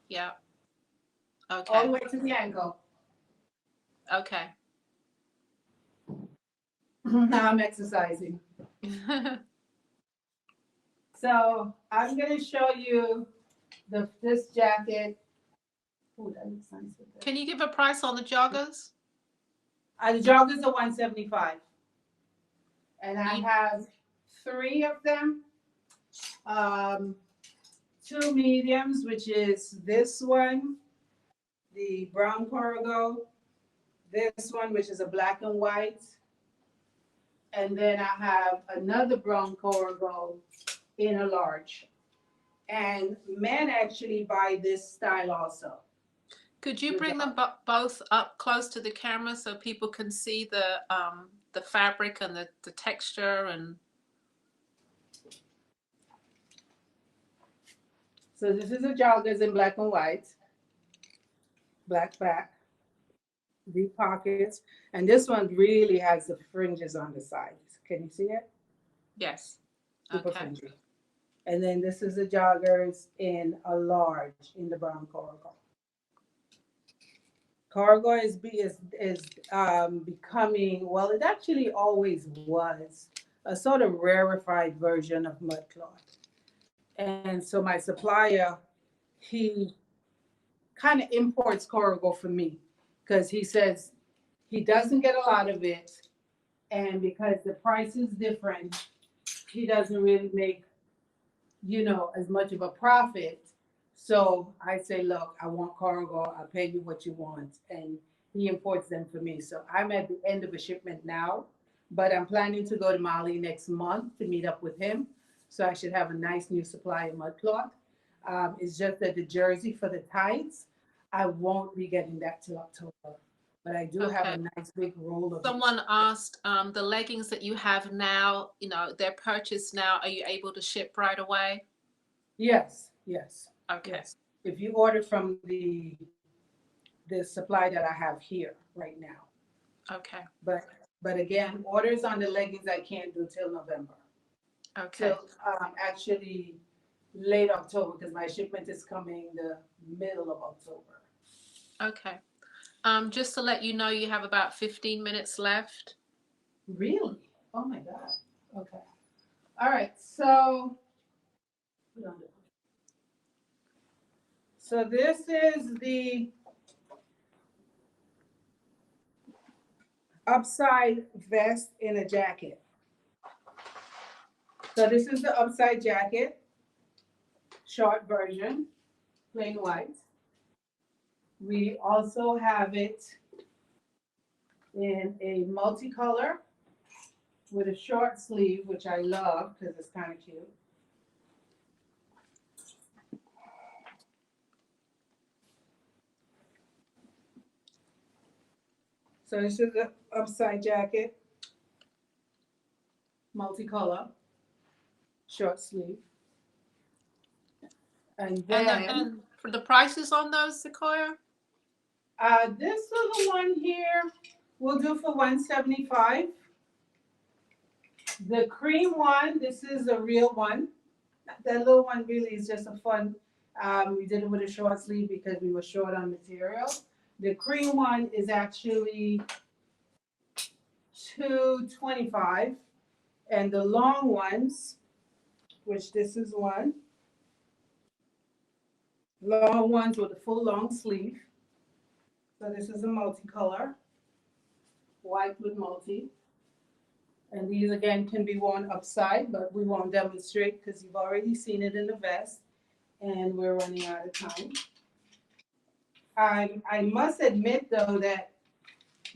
Yeah. all Okay. the way to the ankle. Okay. Now I'm exercising. So I'm gonna show you this jacket. Oh, that looks nice with this. Can you give a price on the joggers? The joggers are $175, and I You- have 3 of them. 2 mediums, which is this one, the brown corrigo, this one, which is a black and white, and then I have another brown corrigo in a large. And men actually buy this style also. Could you bring them both up close to the camera so people can see the fabric and the texture and? So this is a joggers in black and white, black back, deep pockets, and this one really has the fringes on the sides. Can you see it? Yes. Super Okay. fringy. And then this is the joggers in a large in the brown corrigo. Cargo is becoming, well, it actually always was a sort of rarefied version of mud cloth. And so my supplier, he kind of imports cargo for me because he says he doesn't get a lot of it. And because the price is different, he doesn't really make, as much of a profit. So I say, look, I want cargo. I'll pay you what you want. And he imports them for me. So I'm at the end of a shipment now, but I'm planning to go to Mali next month to meet up with him. So I should have a nice new supply of mud cloth. It's just that the jersey for the tights, I won't be getting that till October. But I do have a nice big roll of it. Someone asked, the leggings that you have now, they're purchased now. Are you able to ship right away? Yes. Okay. Yes. If you order from the supply that I have here right now. Okay. But again, orders on the leggings I can't do till November. Okay. Till actually late October, because my shipment is coming the middle of October. Okay. Just to let you know, you have about 15 minutes left. Really? Oh my God. Okay. All right. So this is the upside vest in a jacket. So this is the upside jacket, short version, plain white. We also have it in a multicolor with a short sleeve, which I love because it's kind of cute. So this is the upside jacket, multicolor, short sleeve. And then And for the prices on those, Sequoia? this little one here we'll do for $175. The cream one, this is a real one. That little one really is just a fun. We did it with a short sleeve because we were short on material. The cream one is actually $225, and the long ones, which this is one, long ones with a full long sleeve. So this is a multicolor, white with multi. And these again can be worn upside, but we won't demonstrate because you've already seen it in the vest and we're running out of time. I must admit though that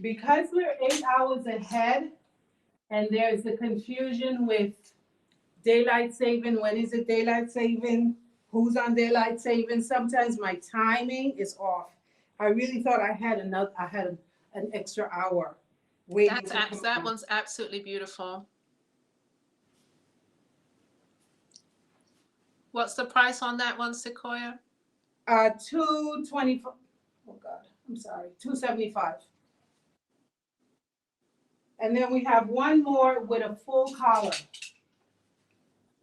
because we're 8 hours ahead and there's the confusion with daylight saving, when is it daylight saving, who's on daylight saving, sometimes my timing is off. I really thought I had an extra hour waiting. That one's absolutely beautiful. What's the price on that one, Sequoia? $225. Oh God, I'm sorry, $275. And then we have one more with a full collar.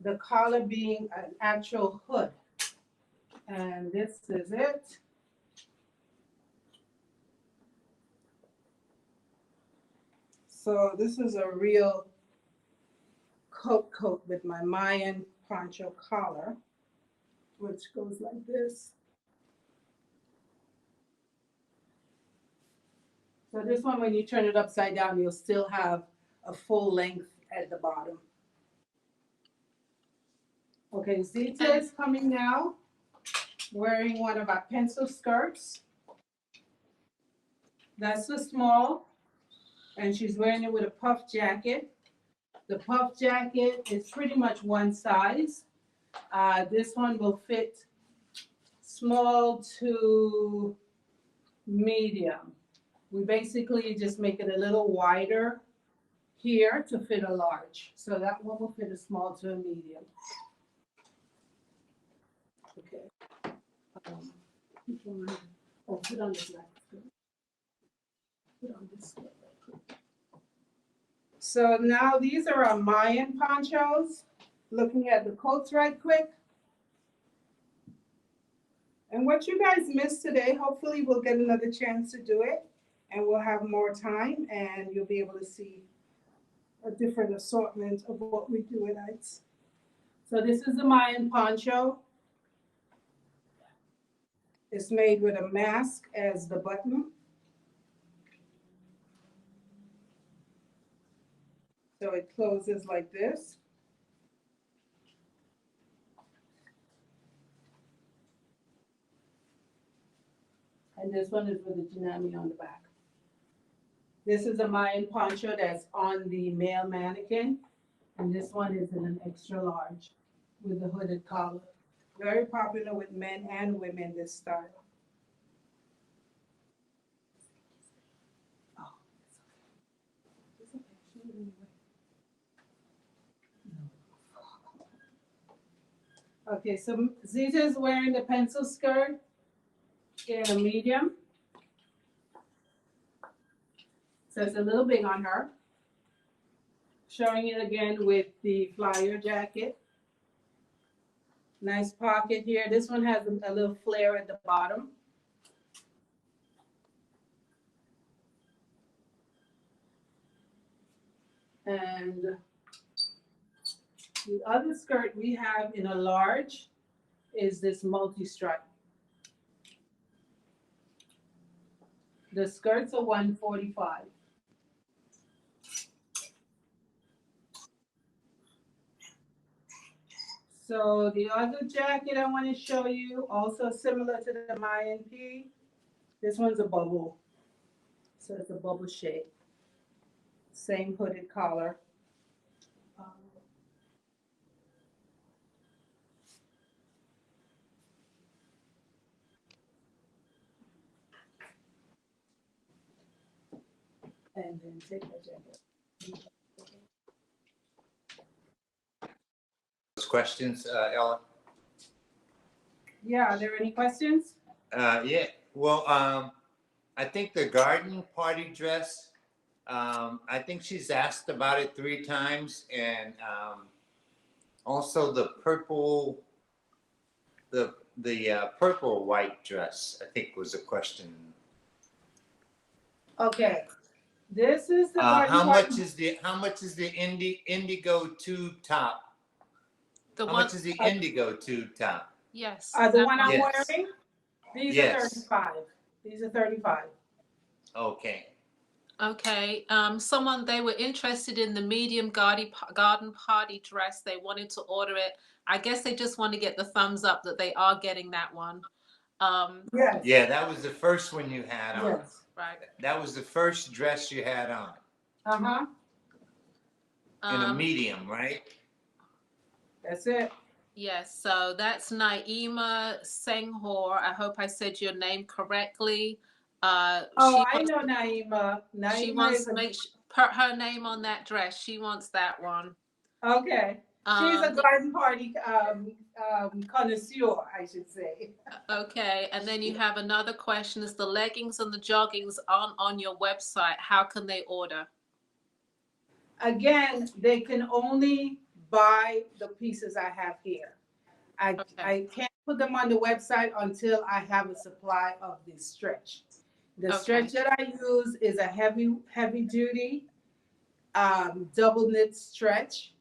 The collar being an actual hood. And this is it. So this is a real coat with my Mayan poncho collar, which goes like this. So this one, when you turn it upside down, you'll still have a full length at the bottom. Okay, Zita is coming now, wearing one of our pencil skirts. That's the small, and she's wearing it with a puff jacket. The puff jacket is pretty much one size. This one will fit small to medium. We basically just make it a little wider here to fit a large. So that one will fit a small to a medium. Okay. Which one? Oh, put on the black skirt. Put on this skirt. So now these are our Mayan ponchos. Looking at the coats right quick. And what you guys missed today, hopefully we'll get another chance to do it and we'll have more time and you'll be able to see a different assortment of what we do at ICE. So this is the Mayan poncho. It's made with a mask as the button. So it closes like this. And this one is with the Janami on the back. This is a Mayan poncho that's on the male mannequin. And this one is in an extra large with the hooded collar. Very popular with men and women, this style. Oh, it's okay. Okay, so Zita is wearing the pencil skirt in a medium. So it's a little big on her. Showing it again with the flyer jacket. Nice pocket here. This one has a little flare at the bottom. And the other skirt we have in a large is this multi-stripe. The skirts are $145. So the other jacket I want to show you, also similar to the Mayan P. This one's a bubble. So it's a bubble shape. Same hooded collar. And then take my jacket. Those questions, Ella? Yeah, are there any questions? Yeah, well, I think the garden party dress, I think she's asked about it 3 times, and also the purple, the purple white dress, I think was a question. Okay, this is the How much is the indigo tube top? The How one, much is the indigo tube top? yes. the that one I'm Yes. wearing? These Yes. are 35. These are 35. Okay. Okay. Someone, they were interested in the medium garden party dress. They wanted to order it. I guess they just want to get the thumbs up that they are getting that one. Yes. Yeah, that was the first one you had on. Yes. Right. That was the first dress you had on. Uh-huh. In a medium, right? That's it. Yes, so that's Naima Senghor. I hope I said your name correctly. I know Naima. She Naima wants is to make put her name on that dress. She wants that one. okay. She's a garden party connoisseur, I should say. Okay, and then you have another question: is the leggings and the joggings on your website? How can they order? Again, they can only buy the pieces I have here. I, Okay. I can't put them on the website until I have a supply of this stretch. The Okay. stretch that I use is a heavy duty double knit stretch,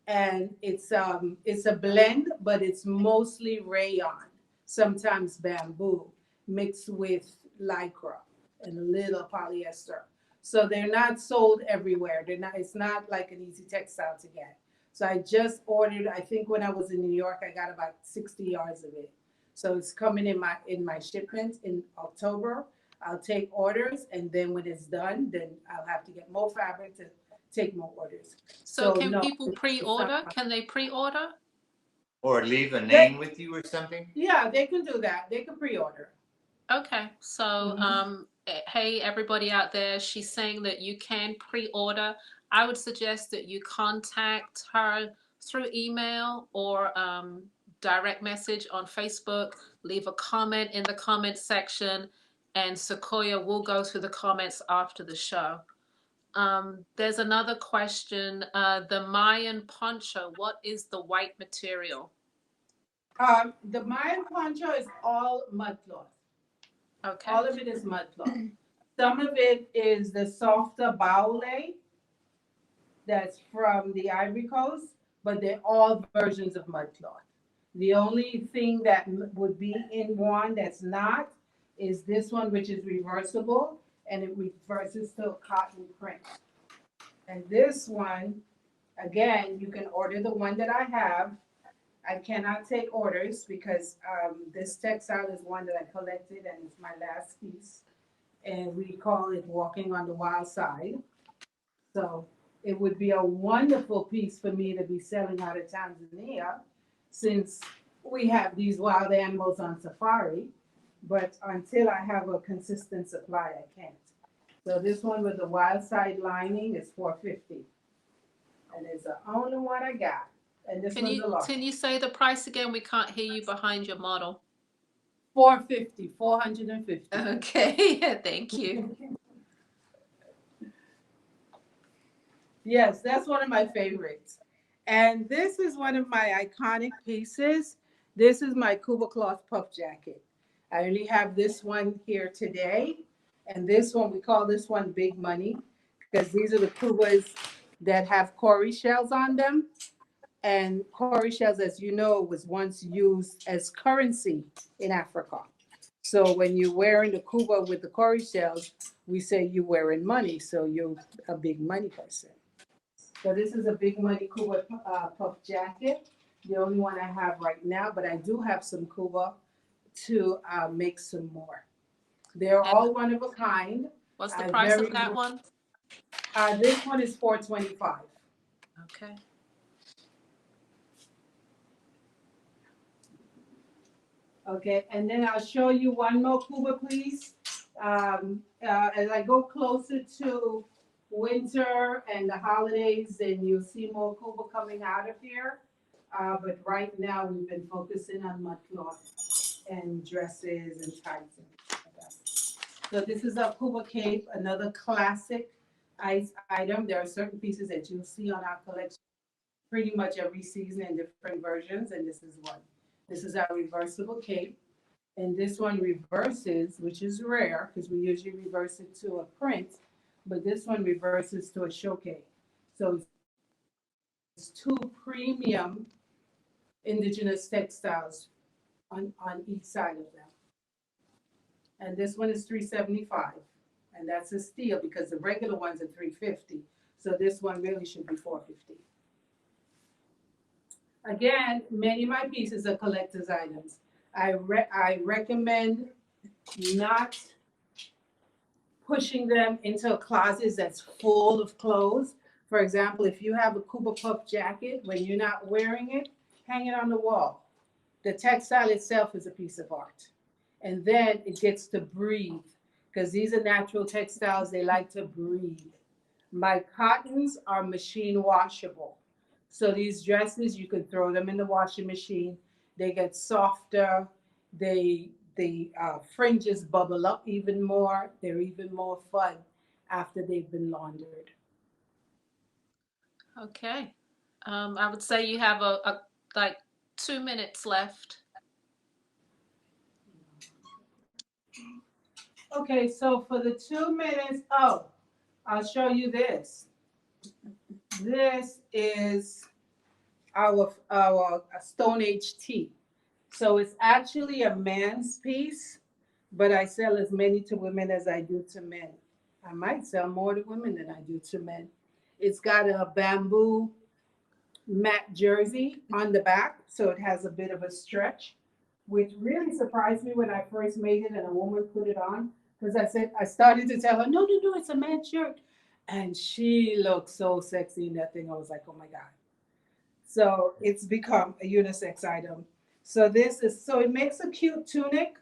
and it's a blend, but it's mostly rayon, sometimes bamboo, mixed with lycra and a little polyester. So they're not sold everywhere. They're not. It's not like an easy textile to get. So I just ordered. I think when I was in New York, I got about 60 yards of it. So it's coming in my shipment in October. I'll take orders, and then when it's done, then I'll have to get more fabric to take more orders. So So can no, people it's not. pre-order? Can they pre-order? Or leave a They, name with you or something? yeah, they can do that. They can pre-order. Okay. So, Mhm. hey, everybody out there, she's saying that you can pre-order. I would suggest that you contact her through email or direct message on Facebook. Leave a comment in the comment section, and Sequoia will go through the comments after the show. There's another question. The Mayan poncho, what is the white material? The Mayan poncho is all mud cloth. Okay. All of it is mud cloth. Some of it is the softer baule that's from the Ivory Coast, but they're all versions of mud cloth. The only thing that would be in one that's not is this one, which is reversible, and it reverses to a cotton print. And this one, again, you can order the one that I have. I cannot take orders because this textile is one that I collected and it's my last piece. And we call it Walking on the Wild Side. So it would be a wonderful piece for me to be selling out of Tanzania since we have these wild animals on safari. But until I have a consistent supply, I can't. So this one with the wild side lining is $450. And it's the only one I got. And this one's a lot. Can you say the price again? We can't hear you behind your model. $450, $450. Okay, thank you. Yes, that's one of my favorites. And this is one of my iconic pieces. This is my Cuba cloth puff jacket. I only have this one here today. And this one, we call this one Big Money because these are the Cubas that have cowrie shells on them. And cowrie shells, as you know, was once used as currency in Africa. So when you're wearing the Cuba with the cowrie shells, we say you're wearing money. So you're a big money person. So this is a Big Money Cuba puff jacket, the only one I have right now, but I do have some Cuba to make some more. They're And all one of a kind. what's the price Very. of that one? This one is $425. Okay. Okay, and then I'll show you one more Cuba, please. As I go closer to winter and the holidays, then you'll see more Cuba coming out of here. But right now, we've been focusing on mud cloth and dresses and tights and stuff like that. So this is a Cuba cape, another classic ice item. There are certain pieces that you'll see on our collection pretty much every season in different versions, and this is one. This is our reversible cape. And this one reverses, which is rare because we usually reverse it to a print, but this one reverses to a showcase. So it's two premium indigenous textiles on each side of them. And this one is $375. And that's a steal because the regular ones are $350. So this one really should be $450. Again, many of my pieces are collector's items. I recommend not pushing them into a closet that's full of clothes. For example, if you have a Cuba puff jacket, when you're not wearing it, hang it on the wall. The textile itself is a piece of art. And then it gets to breathe because these are natural textiles. They like to breathe. My cottons are machine washable. So these dresses, you can throw them in the washing machine. They get softer. The fringes bubble up even more. They're even more fun after they've been laundered. Okay. I would say you have a like 2 minutes left. Okay, so for the 2 minutes, oh, I'll show you this. This is our Stone Age tea. So it's actually a man's piece, but I sell as many to women as I do to men. I might sell more to women than I do to men. It's got a bamboo mat jersey on the back, so it has a bit of a stretch, which really surprised me when I first made it and a woman put it on. Because I started to tell her, no, no, no, it's a man's shirt. And she looked so sexy in that thing. I was like, oh my God. So it's become a unisex item. So it makes a cute tunic,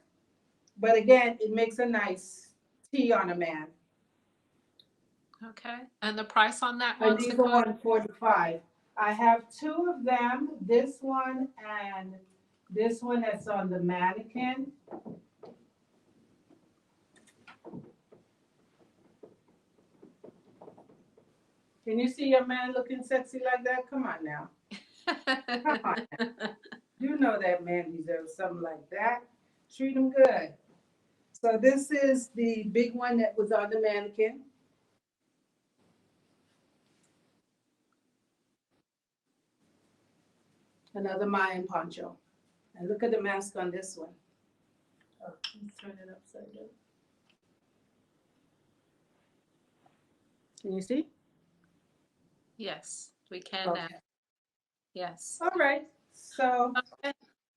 but again, it makes a nice tee on a man. Okay. And the price on that And one, these Sequoia? are $145. I have two of them, this one and this one that's on the mannequin. Can you see your man looking sexy like that? Come on now. Come on now. You know that man deserves something like that. Treat him good. So this is the big one that was on the mannequin. Another Mayan poncho. And look at the mask on this one. Oh, let's turn it upside down. Can you see? Yes, we can now. Okay. Yes. All right. So, Okay.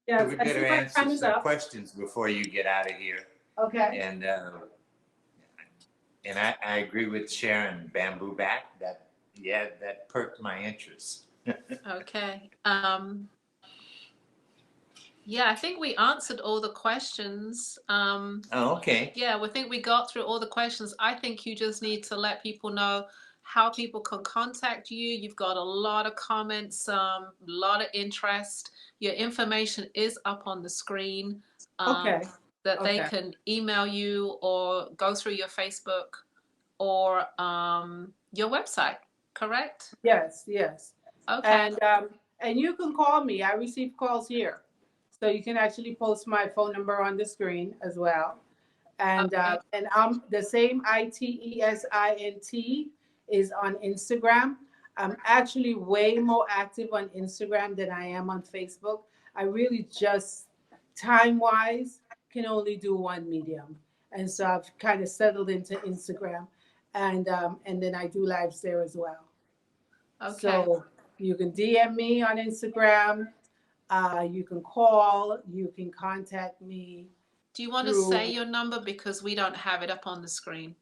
yes, We I see better my time answer is some up. questions before you get out of here. Okay. And I agree with Sharon, bamboo back, that perked my interest. Okay. Yeah, I think we answered all the questions. Oh, okay. Yeah, we think we got through all the questions. I think you just need to let people know how people can contact you. You've got a lot of comments, a lot of interest. Your information is up on the screen. Okay. That they Okay. can email you or go through your Facebook or your website, correct? Yes, yes. Okay. And you can call me. I receive calls here. So you can actually post my phone number on the screen as well. Okay. And I'm the same ITESINT is on Instagram. I'm actually way more active on Instagram than I am on Facebook. I really just time wise can only do one medium. And so I've kind of settled into Instagram. And then I do lives there as well. Okay. So you can DM me on Instagram. You can call. You can contact me Do you want to through. say your number because we don't have it up on the screen?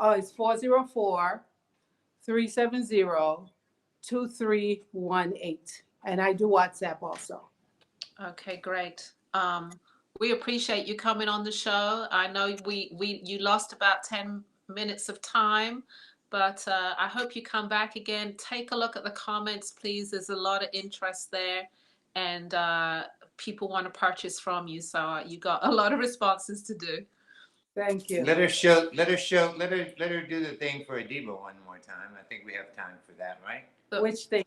It's 404-370-2318. And I do WhatsApp also. Okay, great. We appreciate you coming on the show. I know you lost about 10 minutes of time, but I hope you come back again. Take a look at the comments, please. There's a lot of interest there, and people want to purchase from you. So you got a lot of responses to do. Thank you. Let her do the thing for Adiba one more time. I think we have time for that, right? Which thing?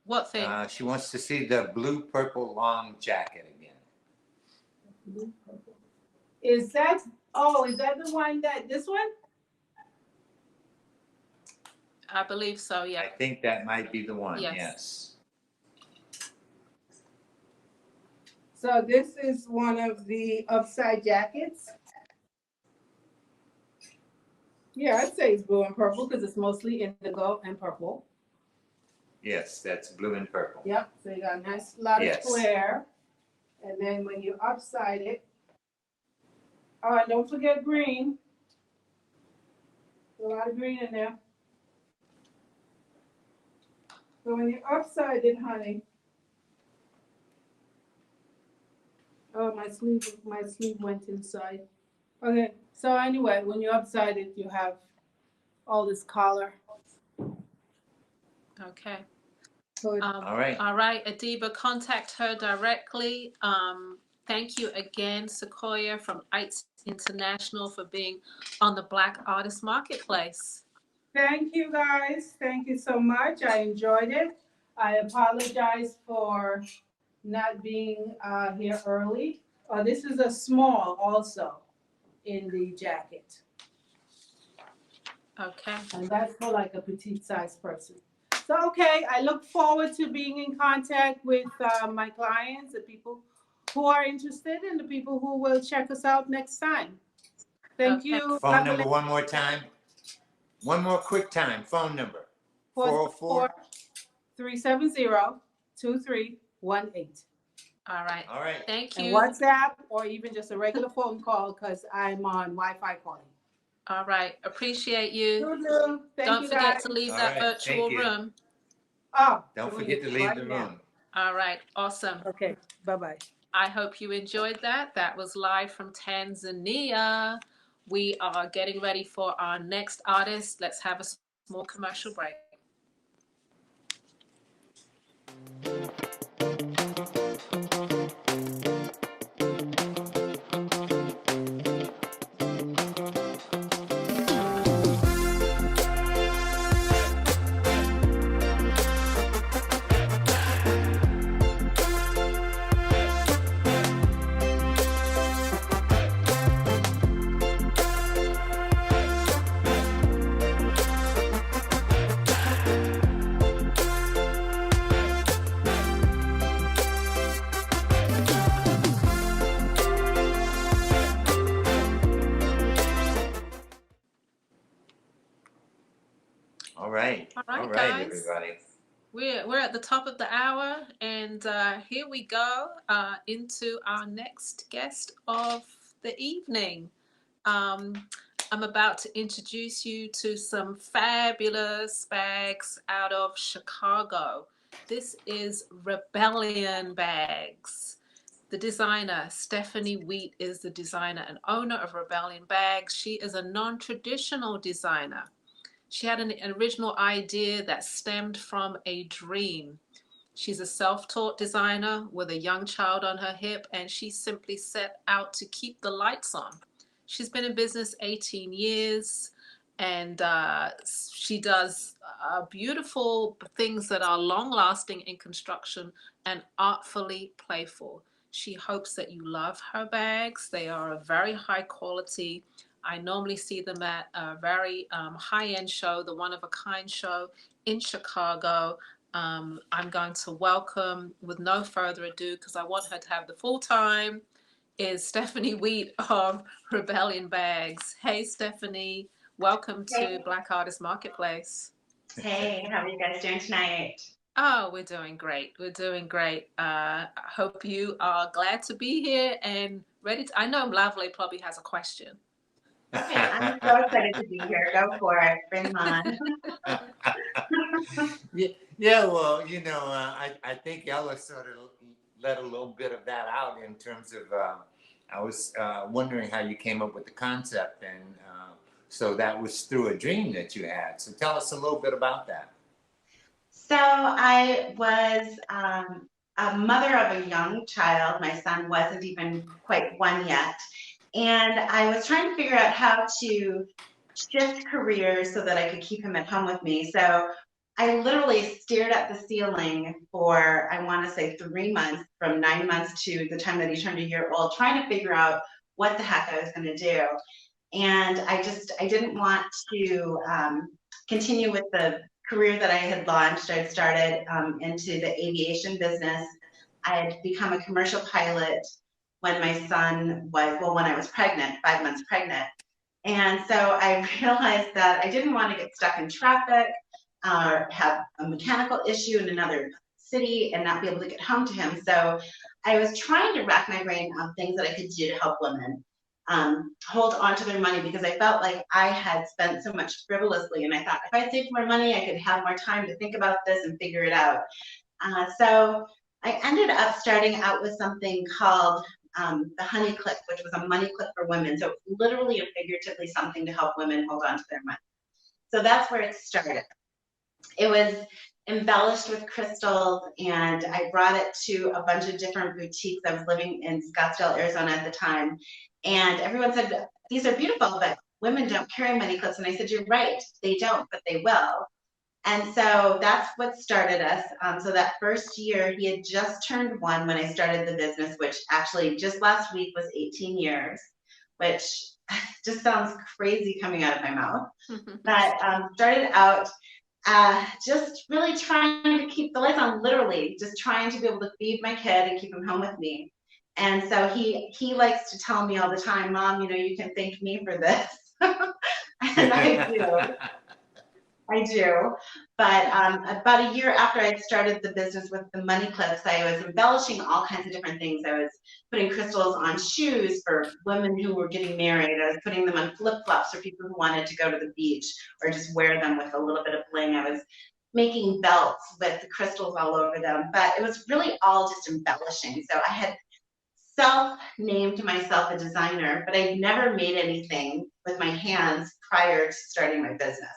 What thing? She wants to see the blue purple long jacket again. Is that the one this one? I believe so, yeah. I think that might be the one, Yes. yes. So this is one of the upside jackets. Yeah, I'd say it's blue and purple because it's mostly indigo and purple. Yes, that's blue and purple. Yep, so you got a nice lot Yes. of flare. And then when you upside it, and don't forget green. There's a lot of green in there. So when you upside it, honey. Oh, my sleeve went inside. Okay, so anyway, when you upside it, you have all this collar. Okay. So All right. All right, Adiba, contact her directly. Thank you again, Sequoia from ITES International, for being on the Black Artist Marketplace. thank you guys. Thank you so much. I enjoyed it. I apologize for not being here early. This is a small also in the jacket. Okay. And that's for like a petite size person. So, okay, I look forward to being in contact with my clients, the people who are interested, and the people who will check us out next time. Thank Okay. you. Phone number one more time. One more quick time. Phone number. 404. 370-2318. All right. All right. Thank And you. WhatsApp or even just a regular phone call because I'm on Wi-Fi calling. All right. Appreciate you. Thank Don't you, forget guys. to leave All that right, virtual thank you. room. Oh, Don't doing forget it to leave right the now. room. All right. Awesome. Okay, bye-bye. I hope you enjoyed that. That was live from Tanzania. We are getting ready for our next artist. Let's have a small commercial break. All right. All right, All right, guys. everybody. We're at the top of the hour, and here we go into our next guest of the evening. I'm about to introduce you to some fabulous bags out of Chicago. This is Rebellion Bags. The designer, Stephanie Wheat, is the designer and owner of Rebellion Bags. She is a non-traditional designer. She had an original idea that stemmed from a dream. She's a self-taught designer with a young child on her hip, and she simply set out to keep the lights on. She's been in business 18 years, and she does beautiful things that are long-lasting in construction and artfully playful. She hopes that you love her bags. They are of very high quality. I normally see them at a very high-end show, the One of a Kind show in Chicago. I'm going to welcome, with no further ado, because I want her to have the full time, is Stephanie Wheat of Rebellion Bags. Hey, Stephanie, welcome to Black Artist Marketplace. Hey, how are you guys doing tonight? Oh, we're doing great. We're doing great. I hope you are glad to be here and ready to. I know Lavalais probably has a question. Okay, I'm so excited to be here. Go for it. Bring them on. Yeah, well, I think Ella sort of let a little bit of that out in terms of, I was wondering how you came up with the concept. And so that was through a dream that you had. So tell us a little bit about that. So I was a mother of a young child. My son wasn't even quite one yet. And I was trying to figure out how to shift careers so that I could keep him at home with me. So I literally stared at the ceiling for, I want to say 3 months, from 9 months to the time that he turned a year old, trying to figure out what the heck I was going to do. And I didn't want to continue with the career that I had launched. I'd started into the aviation business. I had become a commercial pilot when my son was, well, when I was pregnant, 5 months pregnant. And so I realized that I didn't want to get stuck in traffic or have a mechanical issue in another city and not be able to get home to him. So I was trying to rack my brain on things that I could do to help women hold on to their money, because I felt like I had spent so much frivolously, and I thought if I saved more money, I could have more time to think about this and figure it out. So I ended up starting out with something called the Honey Clip, which was a money clip for women. So literally and figuratively something to help women hold on to their money. So that's where it started. It was embellished with crystals, and I brought it to a bunch of different boutiques. I was living in Scottsdale, Arizona at the time, and everyone said, these are beautiful, but women don't carry money clips. And I said, you're right, they don't, but they will. And so that's what started us. So that first year, he had just turned 1 when I started the business, which actually just last week was 18 years, which just sounds crazy coming out of my mouth. But started out just really trying to keep the lights on, literally, just trying to be able to feed my kid and keep him home with me. And so he likes to tell me all the time, Mom, you know, you can thank me for this. And I do. But about a year after I had started the business with the money clips, I was embellishing all kinds of different things. I was putting crystals on shoes for women who were getting married. I was putting them on flip-flops for people who wanted to go to the beach or just wear them with a little bit of bling. I was making belts with the crystals all over them, but it was really all just embellishing. So I had self-named myself a designer, but I'd never made anything with my hands prior to starting my business.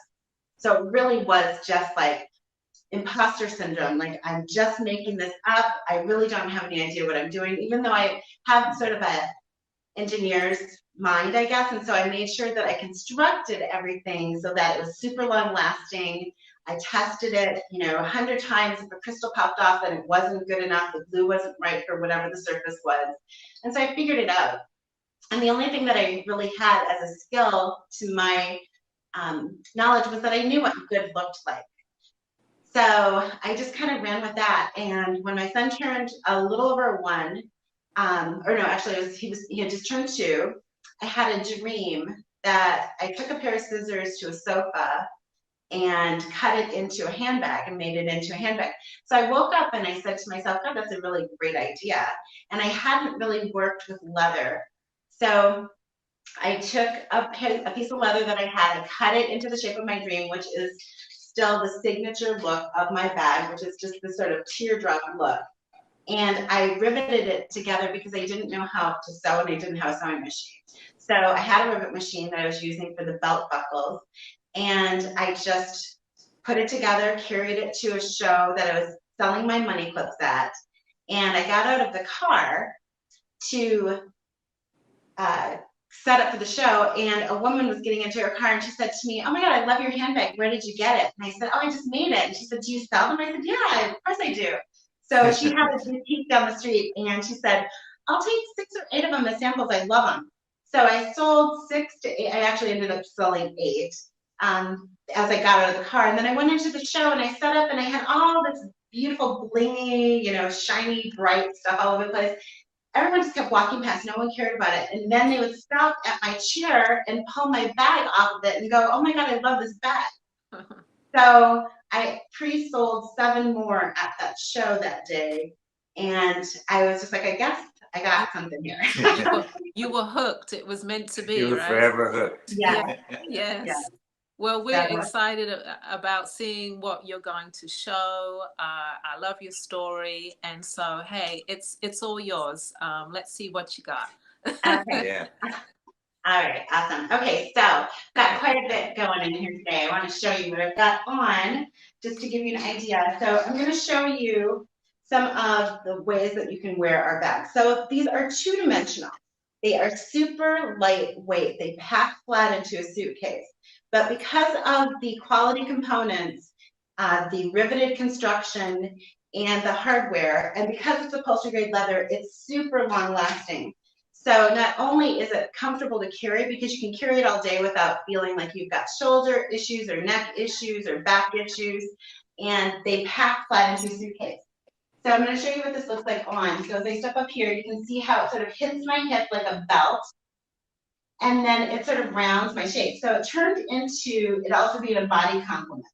So it really was just like imposter syndrome. Like, I'm just making this up. I really don't have any idea what I'm doing, even though I have sort of a engineer's mind, I guess. And so I made sure that I constructed everything so that it was super long lasting. I tested it, you know, 100 times. If a crystal popped off, then it wasn't good enough. The glue wasn't right for whatever the surface was. And so I figured it out. And the only thing that I really had as a skill to my knowledge was that I knew what good looked like. So I just kind of ran with that. And when my son turned a little over 1, or no, actually he had just turned 2, I had a dream that I took a pair of scissors to a sofa and cut it into a handbag and made it into a handbag. So I woke up and I said to myself, God, that's a really great idea. And I hadn't really worked with leather. So I took a piece of leather that I had and cut it into the shape of my dream, which is still the signature look of my bag, which is just this sort of teardrop look. And I riveted it together because I didn't know how to sew and I didn't have a sewing machine. So I had a rivet machine that I was using for the belt buckles. And I just put it together, carried it to a show that I was selling my money clips at. And I got out of the car to set up for the show, and a woman was getting into her car and she said to me, oh my God, I love your handbag. Where did you get it? And I said, oh, I just made it. And she said, do you sell them? I said, yeah, of course I do. So she had a boutique down the street and she said, I'll take 6 or 8 of them as samples. I love them. So I sold 6 to 8. I actually ended up selling 8 as I got out of the car. And then I went into the show and I set up and I had all this beautiful blingy, you know, shiny, bright stuff all over the place. Everyone just kept walking past. No one cared about it. And then they would stop at my chair and pull my bag off of it and go, oh my God, I love this bag. So I pre-sold 7 more at that show that day. And I was just like, I guess I got something here. You were hooked. It was meant to be, You were right? forever hooked. Yeah. Yes. Yeah. Well, we're That was- excited about seeing what you're going to show. I love your story. And so, hey, it's all yours. Let's see what you got. Okay. Yeah. All right, awesome. Okay, so got quite a bit going in here today. I want to show you what I've got on, just to give you an idea. So I'm going to show you some of the ways that you can wear our bags. So these are 2-dimensional. They are super lightweight. They pack flat into a suitcase. But because of the quality components, the riveted construction, and the hardware, and because it's upholstery grade leather, it's super long lasting. So not only is it comfortable to carry, because you can carry it all day without feeling like you've got shoulder issues or neck issues or back issues, and they pack flat into a suitcase. So I'm going to show you what this looks like on. So as I step up here, you can see how it sort of hits my hip like a belt, and then it sort of rounds my shape. So it turned into, it also being a body complement.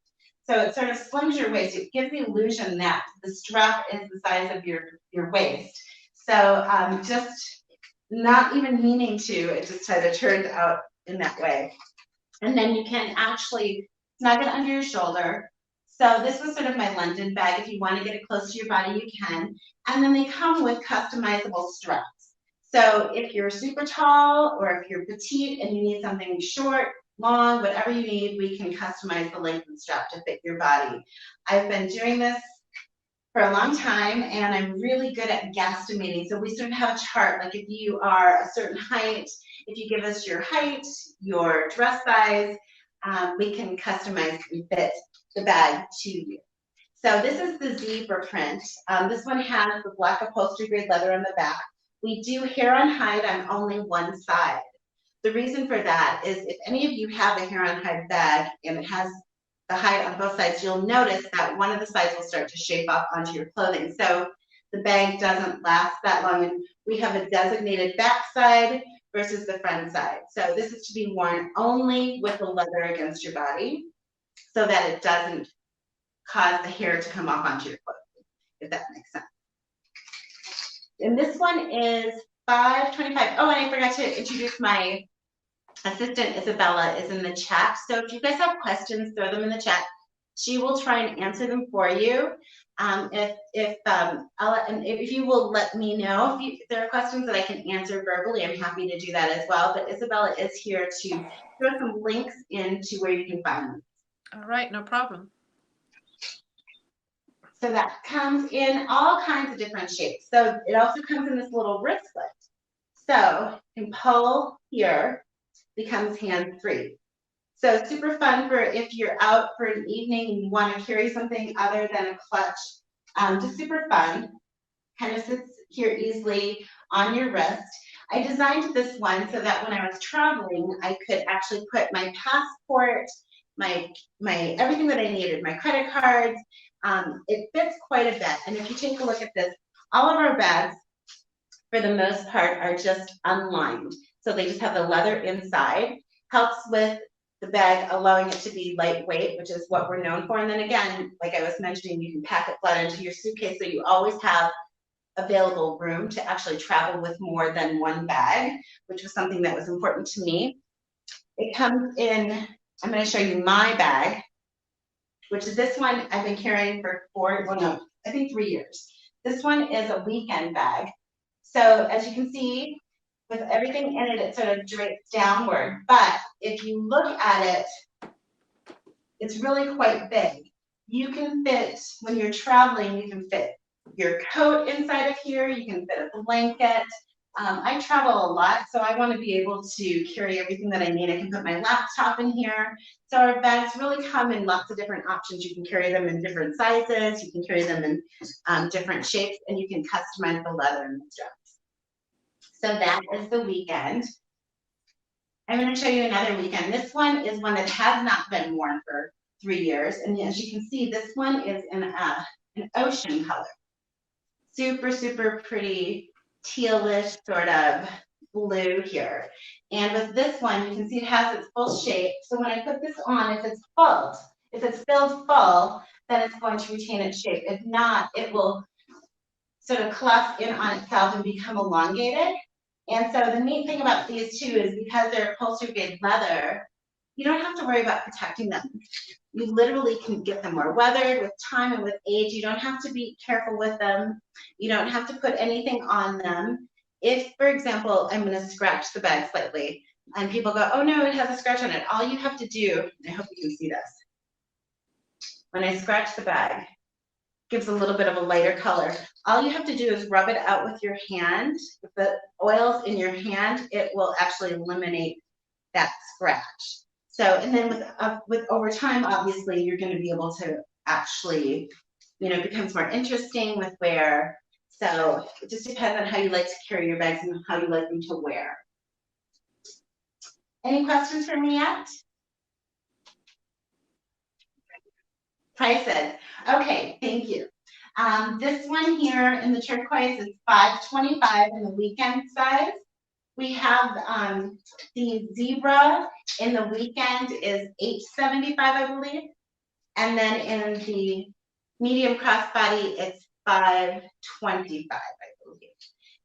So it sort of slims your waist. It gives the illusion that the strap is the size of your waist. So just not even meaning to, it just kind of turned out in that way. And then you can actually snug it under your shoulder. So this was sort of my London bag. If you want to get it close to your body, you can. And then they come with customizable straps. So if you're super tall or if you're petite and you need something short, long, whatever you need, we can customize the length of the strap to fit your body. I've been doing this for a long time and I'm really good at guesstimating. So we sort of have a chart, like if you are a certain height, if you give us your height, your dress size, we can customize and fit the bag to you. So this is the zebra print. This one has the black upholstery grade leather on the back. We do hair on hide on only one side. The reason for that is if any of you have a hair on hide bag and it has the hide on both sides, you'll notice that one of the sides will start to shape up onto your clothing. So the bag doesn't last that long, and we have a designated back side versus the front side. So this is to be worn only with the leather against your body so that it doesn't cause the hair to come off onto your clothing, if that makes sense. And this one is $5.25. Oh, and I forgot to introduce my assistant, Isabella, is in the chat. So if you guys have questions, throw them in the chat. She will try and answer them for you. If you will let me know if there are questions that I can answer verbally, I'm happy to do that as well. But Isabella is here to throw some links into where you can find them. All right, no problem. So that comes in all kinds of different shapes. So it also comes in this little wristlet. So you can pull here, becomes hands-free. So super fun for if you're out for an evening and you want to carry something other than a clutch. Just super fun. Kind of sits here easily on your wrist. I designed this one so that when I was traveling, I could actually put my passport, my everything that I needed, my credit cards. It fits quite a bit. And if you take a look at this, all of our bags, for the most part, are just unlined. So they just have the leather inside. Helps with the bag, allowing it to be lightweight, which is what we're known for. And then again, like I was mentioning, you can pack it flat into your suitcase, so you always have available room to actually travel with more than one bag, which was something that was important to me. It comes in, I'm going to show you my bag, which is this one I've been carrying for 3 years. This one is a weekend bag. So as you can see, with everything in it, it sort of drapes downward. But if you look at it, it's really quite big. You can fit, when you're traveling, you can fit your coat inside of here. You can fit a blanket. I travel a lot, so I want to be able to carry everything that I need. I can put my laptop in here. So our bags really come in lots of different options. You can carry them in different sizes. You can carry them in different shapes, and you can customize the leather and the straps. So that is the weekend. I'm going to show you another weekend. This one is one that has not been worn for 3 years. And as you can see, this one is in an ocean color. Super, super pretty tealish sort of blue here. And with this one, you can see it has its full shape. So when I put this on, if it's filled full, then it's going to retain its shape. If not, it will sort of collapse in on itself and become elongated. And so the neat thing about these two is because they're upholstery grade leather, you don't have to worry about protecting them. You literally can get them more weathered with time and with age. You don't have to be careful with them. You don't have to put anything on them. If, for example, I'm going to scratch the bag slightly and people go, oh no, it has a scratch on it. All you have to do, I hope you can see this. When I scratch the bag, gives a little bit of a lighter color. All you have to do is rub it out with your hand. With the oils in your hand, it will actually eliminate that scratch. So, and then with over time, obviously, you're going to be able to actually, it becomes more interesting with wear. So it just depends on how you like to carry your bags and how you like them to wear. Any questions for me yet? Prices. Okay, thank you. This one here in the turquoise is $5.25 in the weekend size. We have the zebra in the weekend is $8.75, I believe. And then in the medium crossbody, it's $5.25, I believe.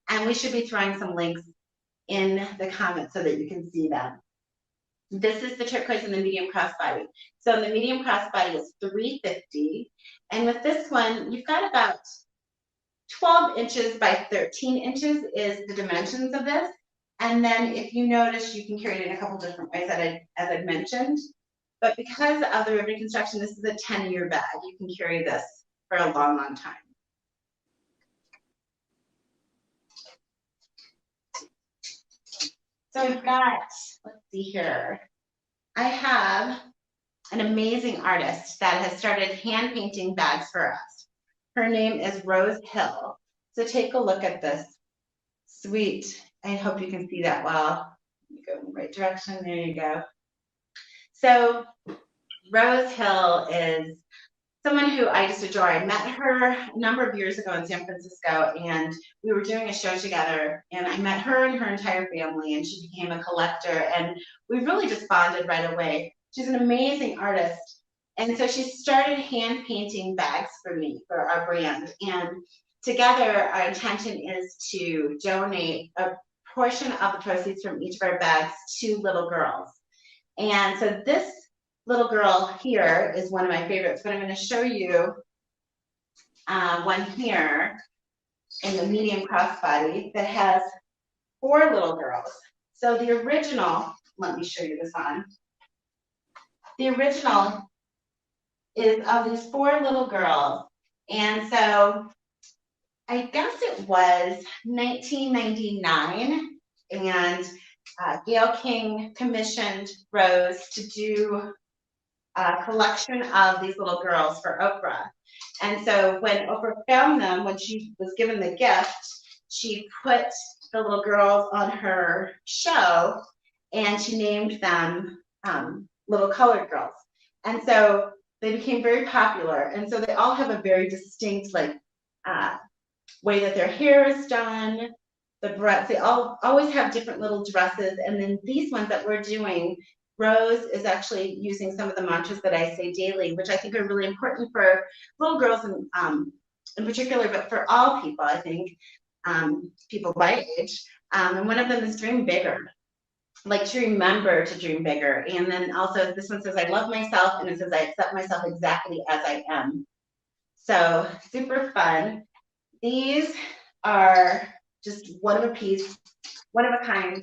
And we should be throwing some links in the comments so that you can see them. This is the turquoise in the medium crossbody. So the medium crossbody is $3.50. And with this one, you've got about 12 inches by 13 inches is the dimensions of this. And then if you notice, you can carry it in a couple different ways as I've mentioned. But because of the riveting construction, this is a 10-year bag. You can carry this for a long, long time. So we've got, let's see here. I have an amazing artist that has started hand painting bags for us. Her name is Rose Hill. So take a look at this. Sweet. I hope you can see that well. You go in the right direction. There you go. So Rose Hill is someone who I just adore. I met her a number of years ago in San Francisco, and we were doing a show together, and I met her and her entire family, and she became a collector, and we really just bonded right away. She's an amazing artist, and so she started hand painting bags for me, for our brand, and together our intention is to donate a portion of the proceeds from each of our bags to little girls. And so this little girl here is one of my favorites, but I'm going to show you one here in the medium crossbody that has 4 little girls. So the original, let me show you this on. The original is of these 4 little girls. And so I guess it was 1999, and Gail King commissioned Rose to do a collection of these little girls for Oprah. And so when Oprah found them, when she was given the gift, she put the little girls on her show, and she named them Little Colored Girls. And so they became very popular. And so they all have a very distinct way that their hair is done, the breadth, they all always have different little dresses. And then these ones that we're doing, Rose is actually using some of the mantras that I say daily, which I think are really important for little girls in particular, but for all people, I think, people my age. And one of them is dream bigger, like to remember to dream bigger. And then also this one says, I love myself, and it says, I accept myself exactly as I am. So super fun. These are just one of a kind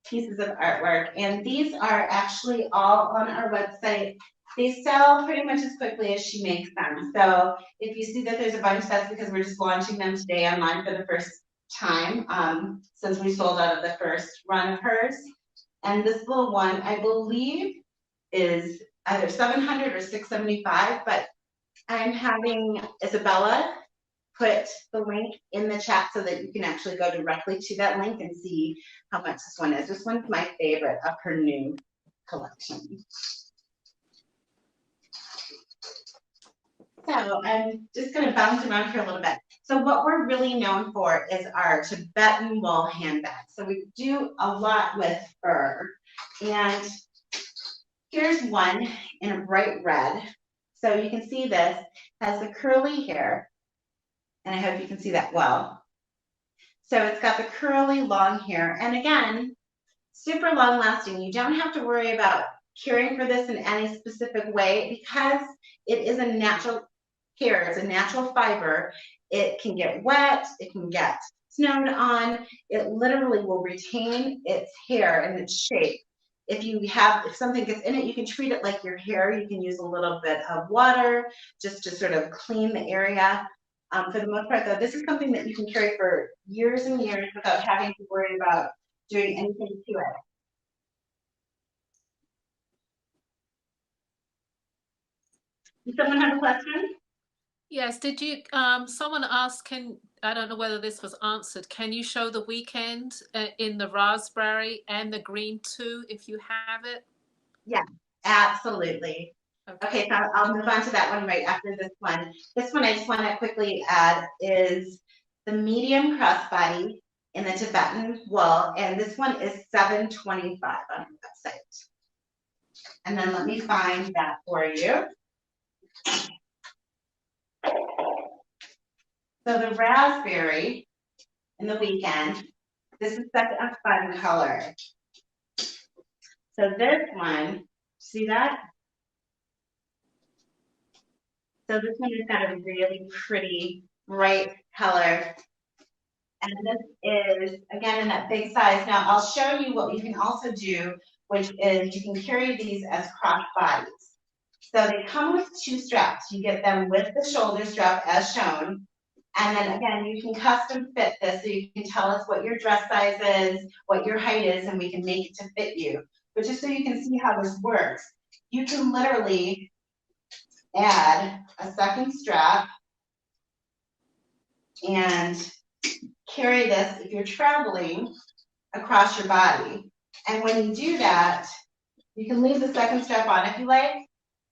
pieces of artwork, and these are actually all on our website. They sell pretty much as quickly as she makes them. So if you see that there's a bunch, that's because we're just launching them today online for the first time, since we sold out of the first run of hers. And this little one, I believe, is either 700 or 675, but I'm having Isabella put the link in the chat so that you can actually go directly to that link and see how much this one is. This one's my favorite of her new collection. So I'm just going to bounce around here a little bit. So what we're really known for is our Tibetan wool handbags. So we do a lot with fur. And here's one in a bright red. So you can see this has the curly hair. And I hope you can see that well. So it's got the curly long hair. And again, super long lasting. You don't have to worry about caring for this in any specific way because it is a natural hair. It's a natural fiber. It can get wet. It can get snowed on. It literally will retain its hair and its shape. If something gets in it, you can treat it like your hair. You can use a little bit of water just to sort of clean the area. For the most part, though, this is something that you can carry for years and years without having to worry about doing anything to it. Does someone have a question? Yes, did you, someone asked, I don't know whether this was answered, can you show the weekend in the raspberry and the green too, if you have it? Yeah, absolutely. Okay, so I'll move on to that one right after this one. This one I just want to quickly add is the medium crossbody in the Tibetan wool, and this one is $7.25 on the website. And then let me find that for you. So the raspberry in the weekend, this is such a fun color. So this one, see that? So this one has got a really pretty bright color. And this is, again, in that big size. Now, I'll show you what you can also do, which is you can carry these as cross bodies. So they come with 2 straps. You get them with the shoulder strap as shown. And then again, you can custom fit this. So you can tell us what your dress size is, what your height is, and we can make it to fit you. but just so you can see how this works, you can literally add a second strap and carry this if you're traveling across your body. And when you do that, you can leave the second strap on if you like,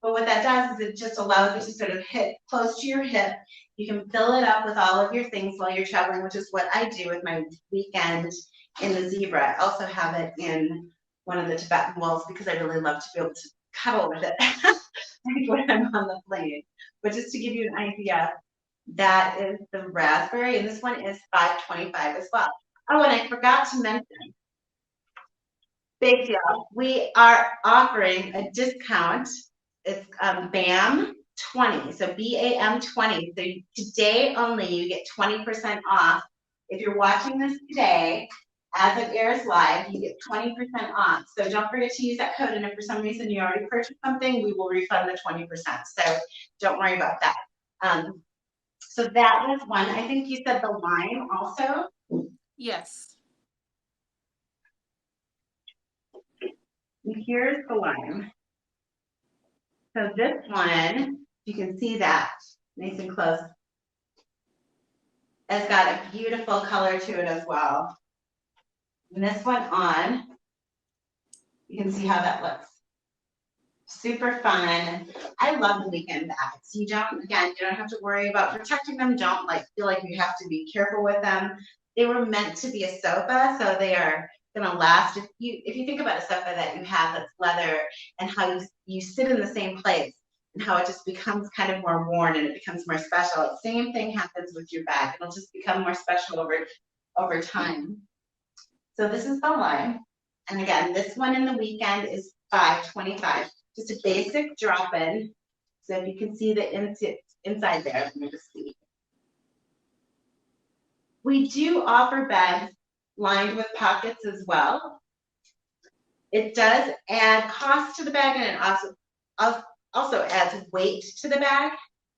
but what that does is it just allows it to sort of hit close to your hip. You can fill it up with all of your things while you're traveling, which is what I do with my weekend in the Zebra. I also have it in one of the Tibetan wools because I really love to be able to cuddle with it when I'm on the plane. But just to give you an idea, that is the raspberry, and this one is $5.25 as well. Oh, and I forgot to mention, big deal, we are offering a discount. It's BAM 20, so BAM 20. So today only you get 20% off. If you're watching this today, as it airs live, you get 20% off. So don't forget to use that code, and if for some reason you already purchased something, we will refund the 20%. So don't worry about that. So that was one. I think you said the lime also. Yes. And here's the lime. So this one, you can see that nice and close. It's got a beautiful color to it as well. And this one on, you can see how that looks. Super fun. I love the weekend bags. You don't have to worry about protecting them. Don't feel like you have to be careful with them. They were meant to be a sofa, so they are gonna last. If you think about a sofa that you have that's leather and how you sit in the same place and how it just becomes kind of more worn and it becomes more special. The same thing happens with your bag. It'll just become more special over time. So this is the lime. And again, this one in the weekend is $5.25. Just a basic drop-in. So if you can see the inside there, let me just see. We do offer bags lined with pockets as well. It does add cost to the bag, and it also adds weight to the bag.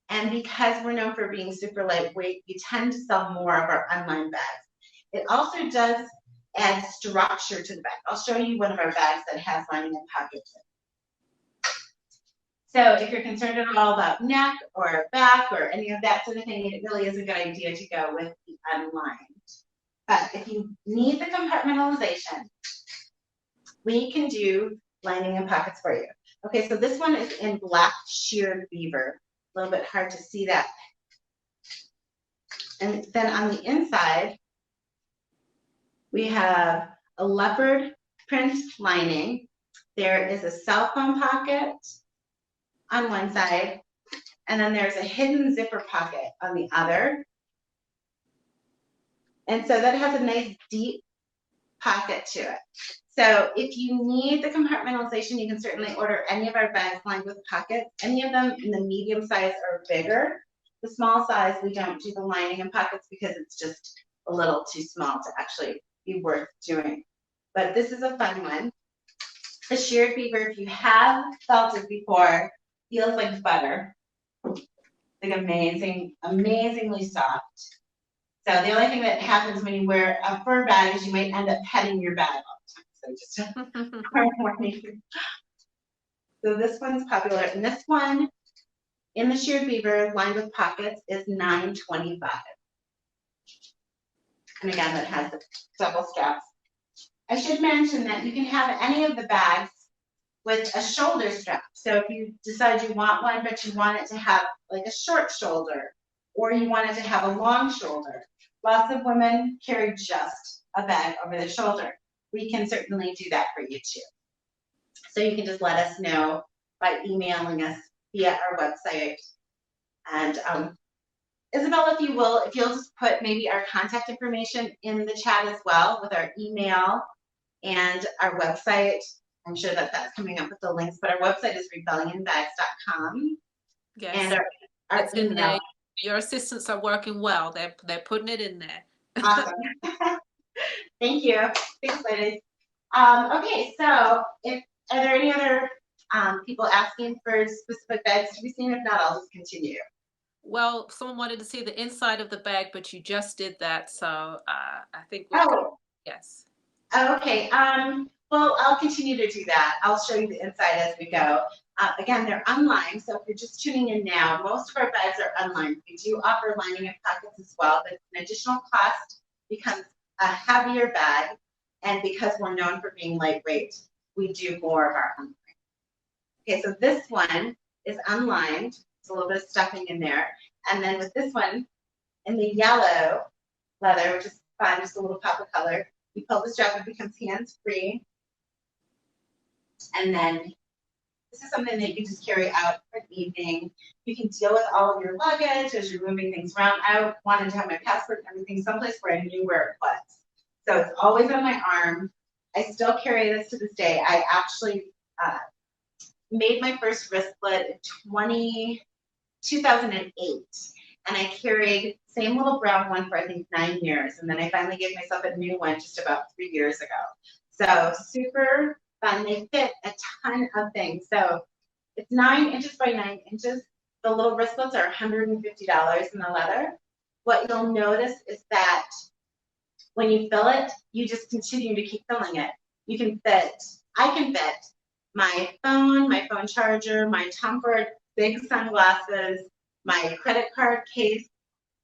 And because we're known for being super lightweight, we tend to sell more of our unlined bags. It also does add structure to the bag. I'll show you one of our bags that has lining and pockets in it. So if you're concerned at all about neck or back or any of that sort of thing, it really is a good idea to go with the unlined. But if you need the compartmentalization, we can do lining and pockets for you. Okay, so this one is in black sheared beaver. A little bit hard to see that. And then on the inside, we have a leopard print lining. There is a cell phone pocket on one side, and then there's a hidden zipper pocket on the other. And so that has a nice deep pocket to it. So if you need the compartmentalization, you can certainly order any of our bags lined with pockets. Any of them in the medium size or bigger. The small size, we don't do the lining and pockets because it's just a little too small to actually be worth doing. But this is a fun one. The sheared beaver, if you have felt it before, feels like butter. Like amazingly soft. So the only thing that happens when you wear a fur bag is you might end up petting your bag all the time. So just a warning. So this one's popular, and this one in the sheared beaver lined with pockets is $9.25. And again, that has double straps. I should mention that you can have any of the bags with a shoulder strap. So if you decide you want one, but you want it to have like a short shoulder, or you want it to have a long shoulder. Lots of women carry just a bag over their shoulder. We can certainly do that for you too. So you can just let us know by emailing us via our website. And Isabel, if you'll just put maybe our contact information in the chat as well with our email and our website. I'm sure that that's coming up with the links, but our website is rebellionbags.com. Yes. And our email. Your assistants are working well. They're putting it in there. Awesome. Thank you. Thanks, ladies. Okay, so are there any other people asking for specific bags to be seen? If not, I'll just continue. Well, someone wanted to see the inside of the bag, but you just did that, so I think. Oh. Yes. Oh, okay. Well, Well, I'll continue to do that. I'll show you the inside as we go. Again, they're unlined, so if you're just tuning in now, most of our bags are unlined. We do offer lining and pockets as well, but an additional cost becomes a heavier bag, and because we're known for being lightweight, we do more of our unlined. Okay, so this one is unlined. It's a little bit of stuffing in there. And then with this one, in the yellow leather, which is fun, just a little pop of color, you pull the strap, it becomes hands-free. And then this is something that you can just carry out for the evening. You can deal with all of your luggage as you're moving things around. I wanted to have my passport and everything someplace where I knew where it was. So it's always on my arm. I still carry this to this day. I actually made my first wristlet in 2008. And I carried same little brown one for I think 9 years. And then I finally gave myself a new one just about 3 years ago. So super fun. They fit a ton of things. So it's 9 inches by 9 inches. The little wristlets are $150 in the leather. What you'll notice is that when you fill it, you just continue to keep filling it. You can fit, I can fit my phone charger, my Tom big sunglasses, my credit card case,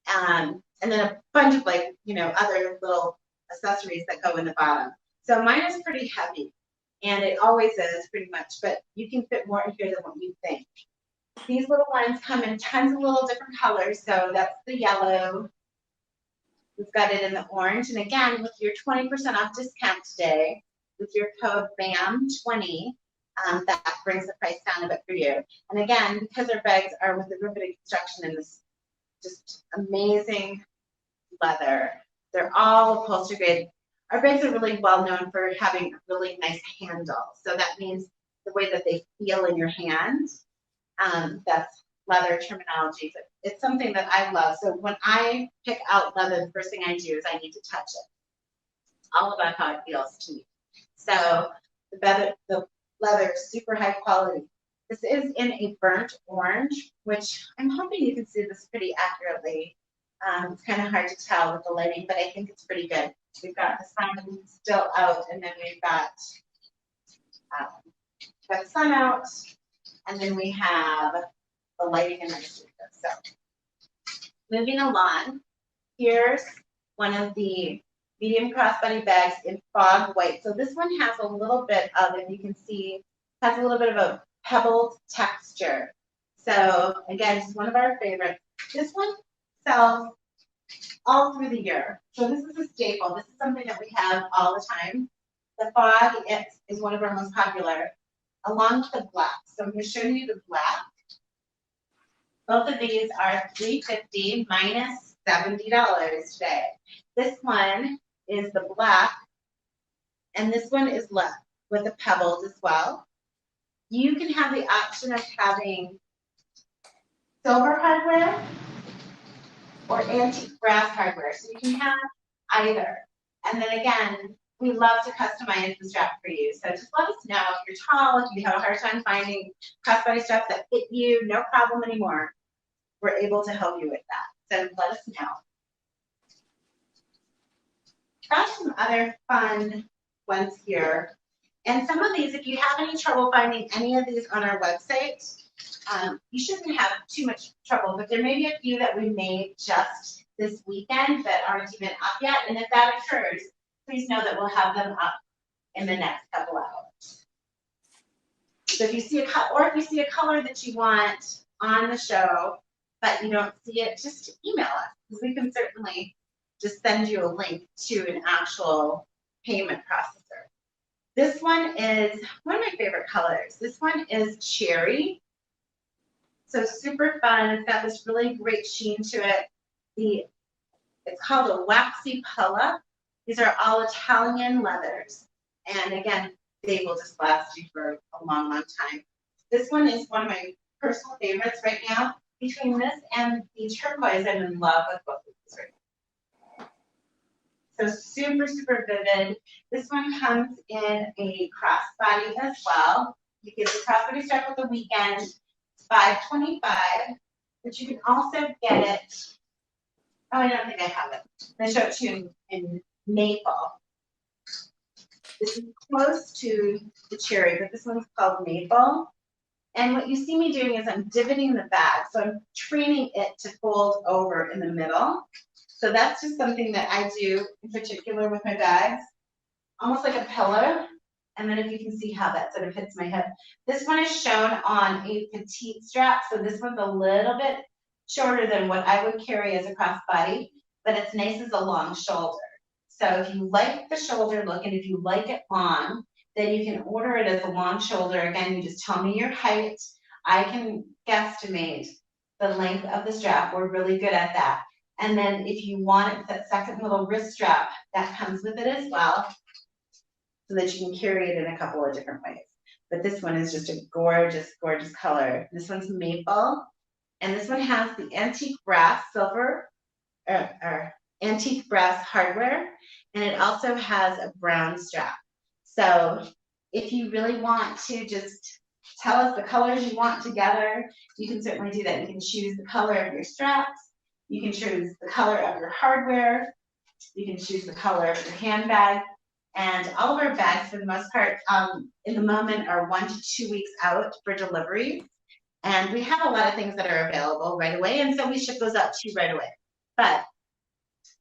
and then a bunch of other little accessories that go in the bottom. So mine is pretty heavy, and it always is pretty much, but you can fit more in here than what you think. These little ones come in tons of little different colors. So that's the yellow. We've got it in the orange. And again, with your 20% off discount today, with your code BAM20, that brings the price down a bit for you. And again, because our bags are with the riveted construction and this just amazing leather, they're all upholstery grade. Our bags are really well known for having a really nice handle. So that means the way that they feel in your hand. That's leather terminology, but it's something that I love. So when I pick out leather, the first thing I do is I need to touch it. It's all about how it feels to me. So the leather is super high quality. This is in a burnt orange, which I'm hoping you can see this pretty accurately. It's kind of hard to tell with the lighting, but I think it's pretty good. We've got the sun still out, and then we've got the sun out, and then we have the lighting in our studio. So moving along, here's one of the medium crossbody bags in fog white. So this one has a little bit of, if you can see, has a little bit of a pebbled texture. So again, it's one of our favorites. This one sells all through the year. So this is a staple. This is something that we have all the time. The fog is one of our most popular, along with the black. So I'm going to show you the black. Both of these are $350 minus $70 today. This one is the black, and this one is left with the pebbles as well. You can have the option of having silver hardware or antique brass hardware. So you can have either. And then again, we love to customize the strap for you. So just let us know if you're tall, if you have a hard time finding crossbody straps that fit you, no problem anymore. We're able to help you with that. So let us know. Got some other fun ones here. And some of these, if you have any trouble finding any of these on our website, you shouldn't have too much trouble, but there may be a few that we made just this weekend that aren't even up yet. And if that occurs, please know that we'll have them up in the next couple hours. So if you see if you see a color that you want on the show, but you don't see it, just email us, because we can certainly just send you a link to an actual payment processor. This one is one of my favorite colors. This one is cherry. So super fun. It's got this really great sheen to it. It's called a waxy pulla. These are all Italian leathers. And again, they will just last you for a long, long time. This one is one of my personal favorites right now. Between this and the turquoise, I'm in love with both of these right now. So super, super vivid. This one comes in a crossbody as well. You get the crossbody strap with the weekend. It's $525, but you can also get it. Oh, I don't think I have it. I'll show it to you in maple. This is close to the cherry, but this one's called maple. And what you see me doing is I'm divoting the bag. So I'm training it to fold over in the middle. So that's just something that I do in particular with my bags, almost like a pillow. And then if you can see how that sort of hits my hip. This one is shown on a petite strap. So this one's a little bit shorter than what I would carry as a crossbody, but it's nice as a long shoulder. So if you like the shoulder look and if you like it long, then you can order it as a long shoulder. Again, you just tell me your height. I can guesstimate the length of the strap. We're really good at that. And then if you want it, that second little wrist strap, that comes with it as well, so that you can carry it in a couple of different ways. But this one is just a gorgeous, gorgeous color. This one's maple, and this one has the antique brass silver, or antique brass hardware, and it also has a brown strap. So if you really want to just tell us the colors you want together, you can certainly do that. You can choose the color of your straps. You can choose the color of your hardware. You can choose the color of your handbag. And all of our bags, for the most part, in the moment are 1 to 2 weeks out for delivery. And we have a lot of things that are available right away, and so we ship those out to you right away. But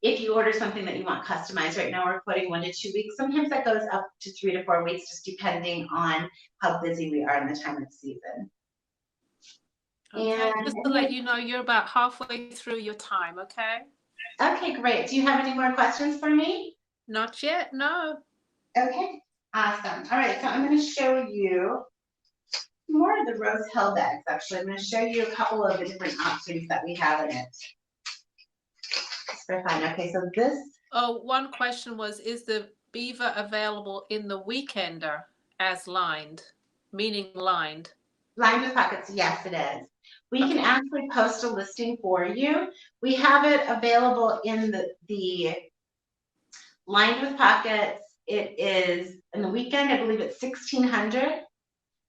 if you order something that you want customized, right now we're quoting 1 to 2 weeks. Sometimes that goes up to 3 to 4 weeks, just depending on how busy we are in the time of season. Okay, And just to let you know, you're about halfway through your time, okay? okay, great. Do you have any more questions for me? Not yet, no. Okay, awesome. All right, so I'm going to show you more of the Rose Hill bags, actually. I'm going to show you a couple of the different options that we have in it. For fun. Okay, so this. Oh, one question was, is the beaver available in the weekender as lined, meaning lined? Lined with pockets, yes, it is. We Okay. can actually post a listing for you. We have it available in the lined with pockets. It is in the weekend, I believe it's $1,600,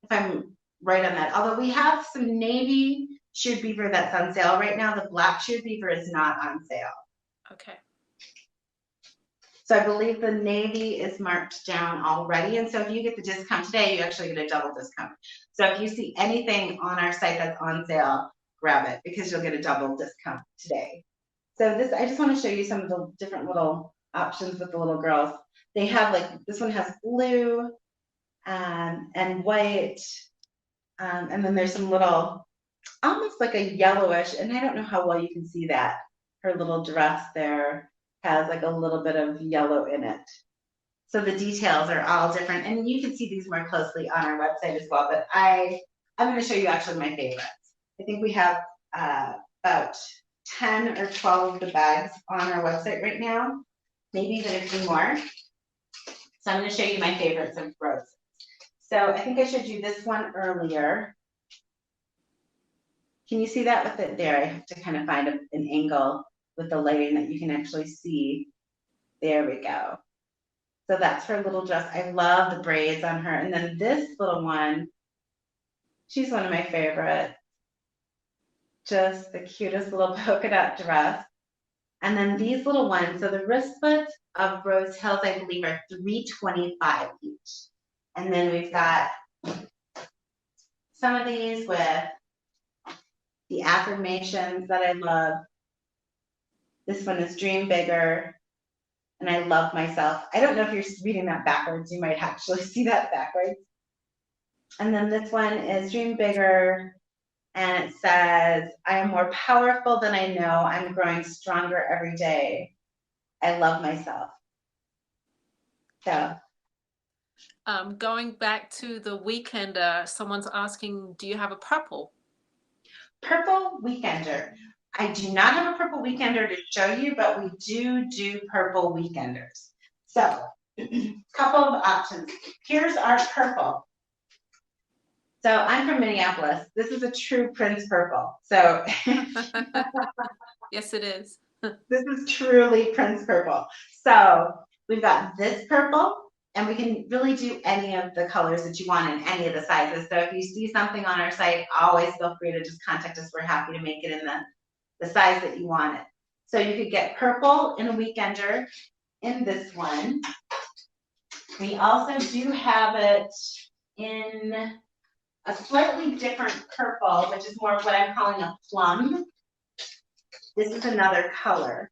if I'm right on that. Although we have some navy sheared beaver that's on sale right now. The black sheared beaver is not on sale. Okay. So I believe the navy is marked down already. And so if you get the discount today, you actually get a double discount. So if you see anything on our site that's on sale, grab it because you'll get a double discount today. So this, I just want to show you some of the different little options with the little girls. They have like, this one has blue and white. And then there's some little, almost like a yellowish, and I don't know how well you can see that. Her little dress there has like a little bit of yellow in it. So the details are all different, and you can see these more closely on our website as well, but I'm going to show you actually my favorites. I think we have about 10 or 12 of the bags on our website right now, maybe even a few more. So I'm going to show you my favorites of Rose. So I think I showed you this one earlier. Can you see that with it there? I have to kind of find an angle with the lighting that you can actually see. There we go. So that's her little dress. I love the braids on her. And then this little one, she's one of my favorites. Just the cutest little polka dot dress. And then these little ones, so the wristlets of Rose Hills, I believe, are $325 each. And then we've got some of these with the affirmations that I love. This one is Dream Bigger, and I love myself. I don't know if you're reading that backwards. You might actually see that backwards. And then this one is Dream Bigger, and it says, I am more powerful than I know. I'm growing stronger every day. I love myself. So. Going back to the weekender, someone's asking, do you have a purple? Purple weekender. I do not have a purple weekender to show you, but we do purple weekenders. So, couple of options. Here's our purple. So I'm from Minneapolis. This is a true Prince purple. So Yes, it is. this is truly Prince purple. So we've got this purple, and we can really do any of the colors that you want in any of the sizes. So if you see something on our site, always feel free to just contact us. We're happy to make it in the size that you want it. So you could get purple in a weekender in this one. We also do have it in a slightly different purple, which is more of what I'm calling a plum. This is another color.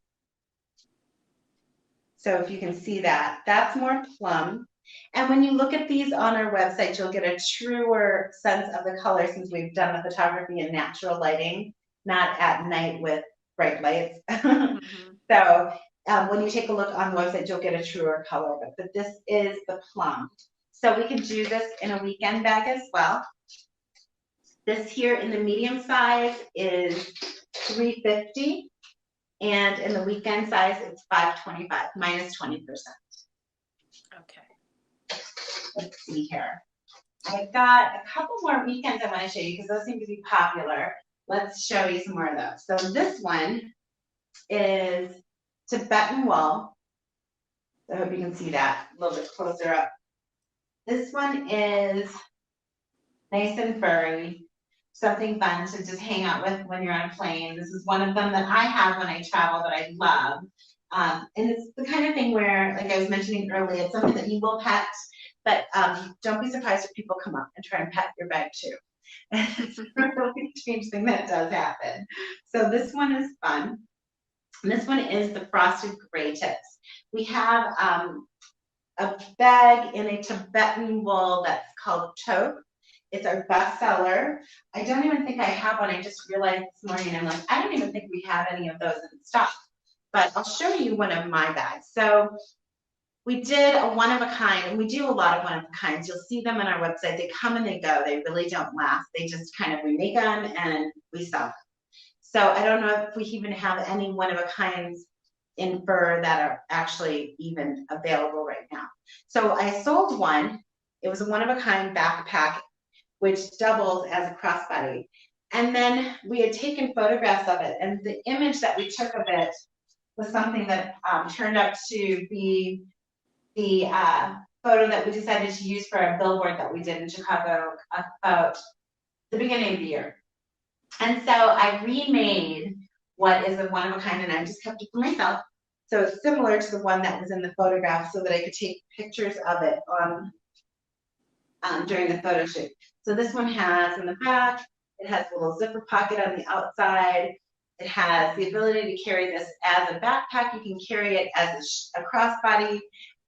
So if you can see that, that's more plum. And when you look at these on our website, you'll get a truer sense of the color since we've done the photography in natural lighting, not at night with bright lights. So when you take a look on the website, you'll get a truer color of it. But this is the plum. So we can do this in a weekend bag as well. This here in the medium size is $350. And in the weekend size, it's $525, minus 20%. Okay. Let's see here. I've got a couple more weekends I want to show you because those seem to be popular. Let's show you some more of those. So this one is Tibetan wool. I hope you can see that a little bit closer up. This one is nice and furry. Something fun to just hang out with when you're on a plane. This is one of them that I have when I travel that I love. And it's the kind of thing where, like I was mentioning earlier, it's something that you will pet, but don't be surprised if people come up and try and pet your bag too. It's a really strange thing that does happen. So this one is fun. And this one is the frosted gray tips. We have a bag in a Tibetan wool that's called taupe. It's our bestseller. I don't even think I have one. I just realized this morning, I'm like, I don't even think we have any of those in stock. But I'll show you one of my bags. So we did a one of a kind, and we do a lot of one of a kinds. You'll see them on our website. They come and they go. They really don't last. They just kind of, we make them and we sell them. So I don't know if we even have any one of a kinds in fur that are actually even available right now. So I sold one. It was a one of a kind backpack, which doubles as a crossbody. And then we had taken photographs of it, and the image that we took of it was something that turned out to be the photo that we decided to use for a billboard that we did in Chicago about the beginning of the year. And so I remade what is a one of a kind, and I just kept it for myself. So it's similar to the one that was in the photograph so that I could take pictures of it during the photo shoot. So this one has in the back, it has a little zipper pocket on the outside. It has the ability to carry this as a backpack. You can carry it as a crossbody,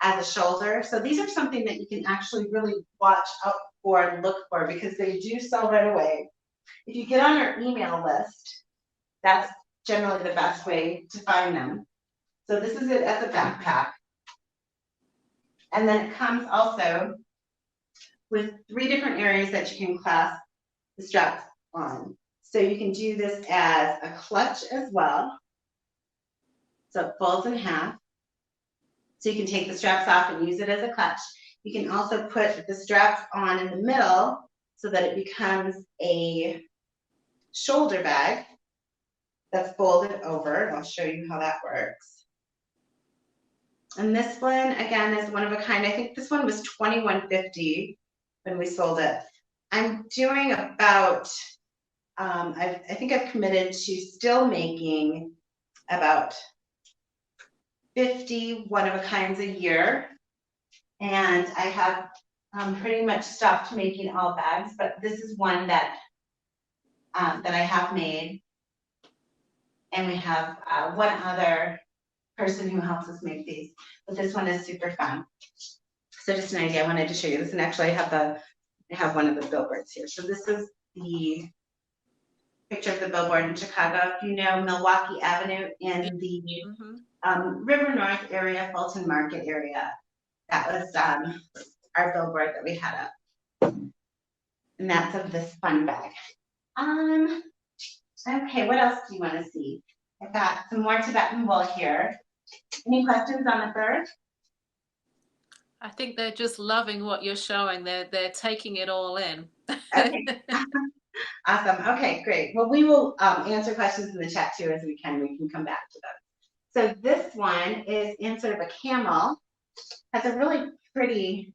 as a shoulder. So these are something that you can actually really watch out for and look for because they do sell right away. If you get on our email list, that's generally the best way to find them. So this is it as a backpack. And then it comes also with 3 different areas that you can clasp the straps on. So you can do this as a clutch as well. So it folds in half. So you can take the straps off and use it as a clutch. You can also put the straps on in the middle so that it becomes a shoulder bag that's folded over. I'll show you how that works. And this one, again, is one of a kind. I think this one was $21.50 when we sold it. I'm doing about, I think I've committed to still making about 50 one-of-a-kinds a year. And I have pretty much stopped making all bags, but this is one that I have made. And we have one other person who helps us make these, but this one is super fun. So just an idea, I wanted to show you this, and actually I have one of the billboards here. So this is the picture of the billboard in Chicago. If you know Milwaukee Avenue in the River North area, Fulton Market area, that was our billboard that we had up. And that's of this fun bag. Okay, what else do you want to see? I've got some more Tibetan wool here. Any questions on the fur? I think they're just loving what you're showing. They're taking it all in. Okay. Awesome. Okay, great. Well, we will answer questions in the chat too as we can. We can come back to them. So this one is in sort of a camel. Has a really pretty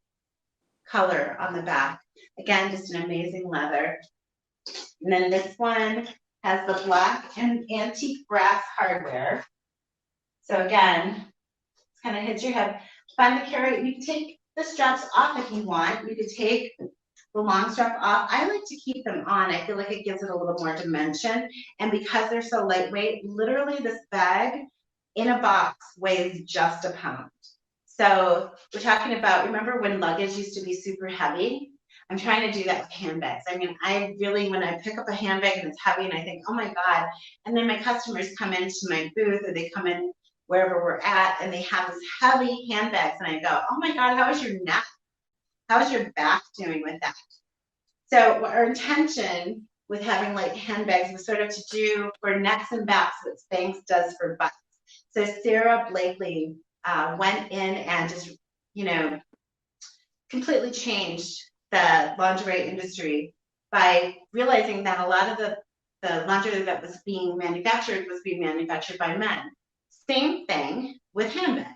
color on the back. Again, just an amazing leather. And then this one has the black and antique brass hardware. So again, it's kind of hits your head. Fun to carry. You can take the straps off if you want. You could take the long strap off. I like to keep them on. I feel like it gives it a little more dimension. And because they're so lightweight, literally this bag in a box weighs just a pound. So we're talking about, remember when luggage used to be super heavy? I'm trying to do that with handbags. I mean, I really, when I pick up a handbag and it's heavy and I think, oh my God, and then my customers come into my booth or they come in wherever we're at and they have this heavy handbags and I go, oh my God, how is your neck? How is your back doing with that? So our intention with having light handbags was sort of to do for necks and backs what Spanx does for butts. So Sarah Blakely went in and just, you know, completely changed the lingerie industry by realizing that a lot of the lingerie that was being manufactured by men. Same thing with handbags.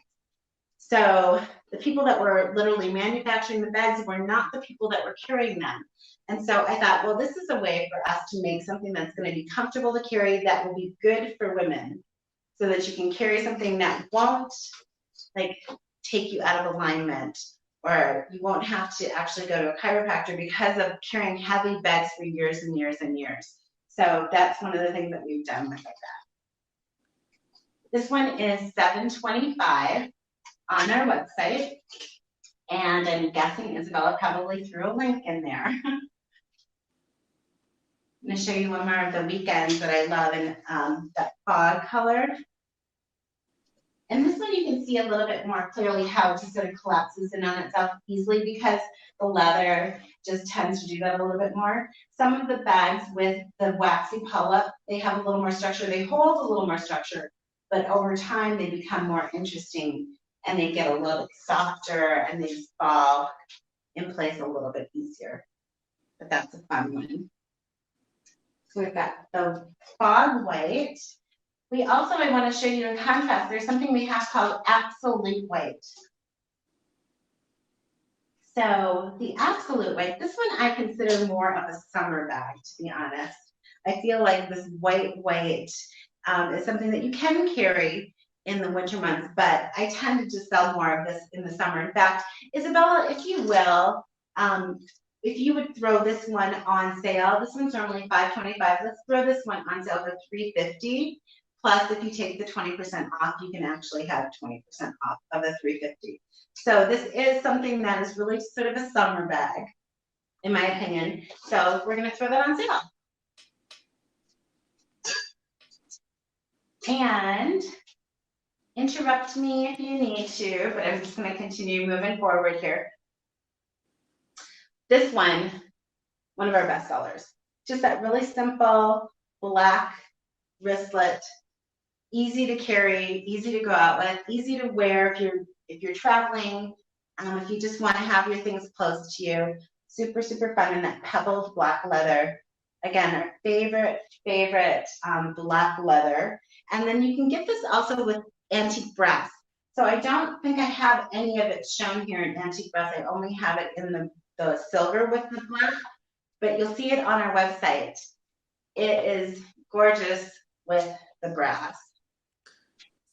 So the people that were literally manufacturing the bags were not the people that were carrying them. And so I thought, well, this is a way for us to make something that's going to be comfortable to carry, that will be good for women, so that you can carry something that won't like take you out of alignment, or you won't have to actually go to a chiropractor because of carrying heavy bags for years and years and years. So that's one of the things that we've done with that. This one is $7.25 on our website, and I'm guessing Isabella probably threw a link in there. I'm going to show you one more of the weekends that I love in that fog color. And this one you can see a little bit more clearly how it just sort of collapses in on itself easily because the leather just tends to do that a little bit more. Some of the bags with the waxy pull-up, they have a little more structure. They hold a little more structure, but over time they become more interesting and they get a little bit softer and they just fall in place a little bit easier. But that's a fun one. So we've got the fog white. We also, I want to show you in contrast, there's something we have called absolute white. So the absolute white, this one I consider more of a summer bag, to be honest. I feel like this white is something that you can carry in the winter months, but I tend to just sell more of this in the summer. In fact, Isabella, if you will, if you would throw this one on sale, this one's normally $5.25. Let's throw this one on sale for $3.50. Plus, if you take the 20% off, you can actually have 20% off of the $3.50. So this is something that is really sort of a summer bag, in my opinion. So we're going to throw that on sale. And interrupt me if you need to, but I'm just going to continue moving forward here. This one of our best sellers. Just that really simple black wristlet, easy to carry, easy to go out with, easy to wear if you're traveling, if you just want to have your things close to you. Super, super fun in that pebbled black leather. Again, our favorite black leather. And then you can get this also with antique brass. So I don't think I have any of it shown here in antique brass. I only have it in the silver with the black, but you'll see it on our website. It is gorgeous with the brass.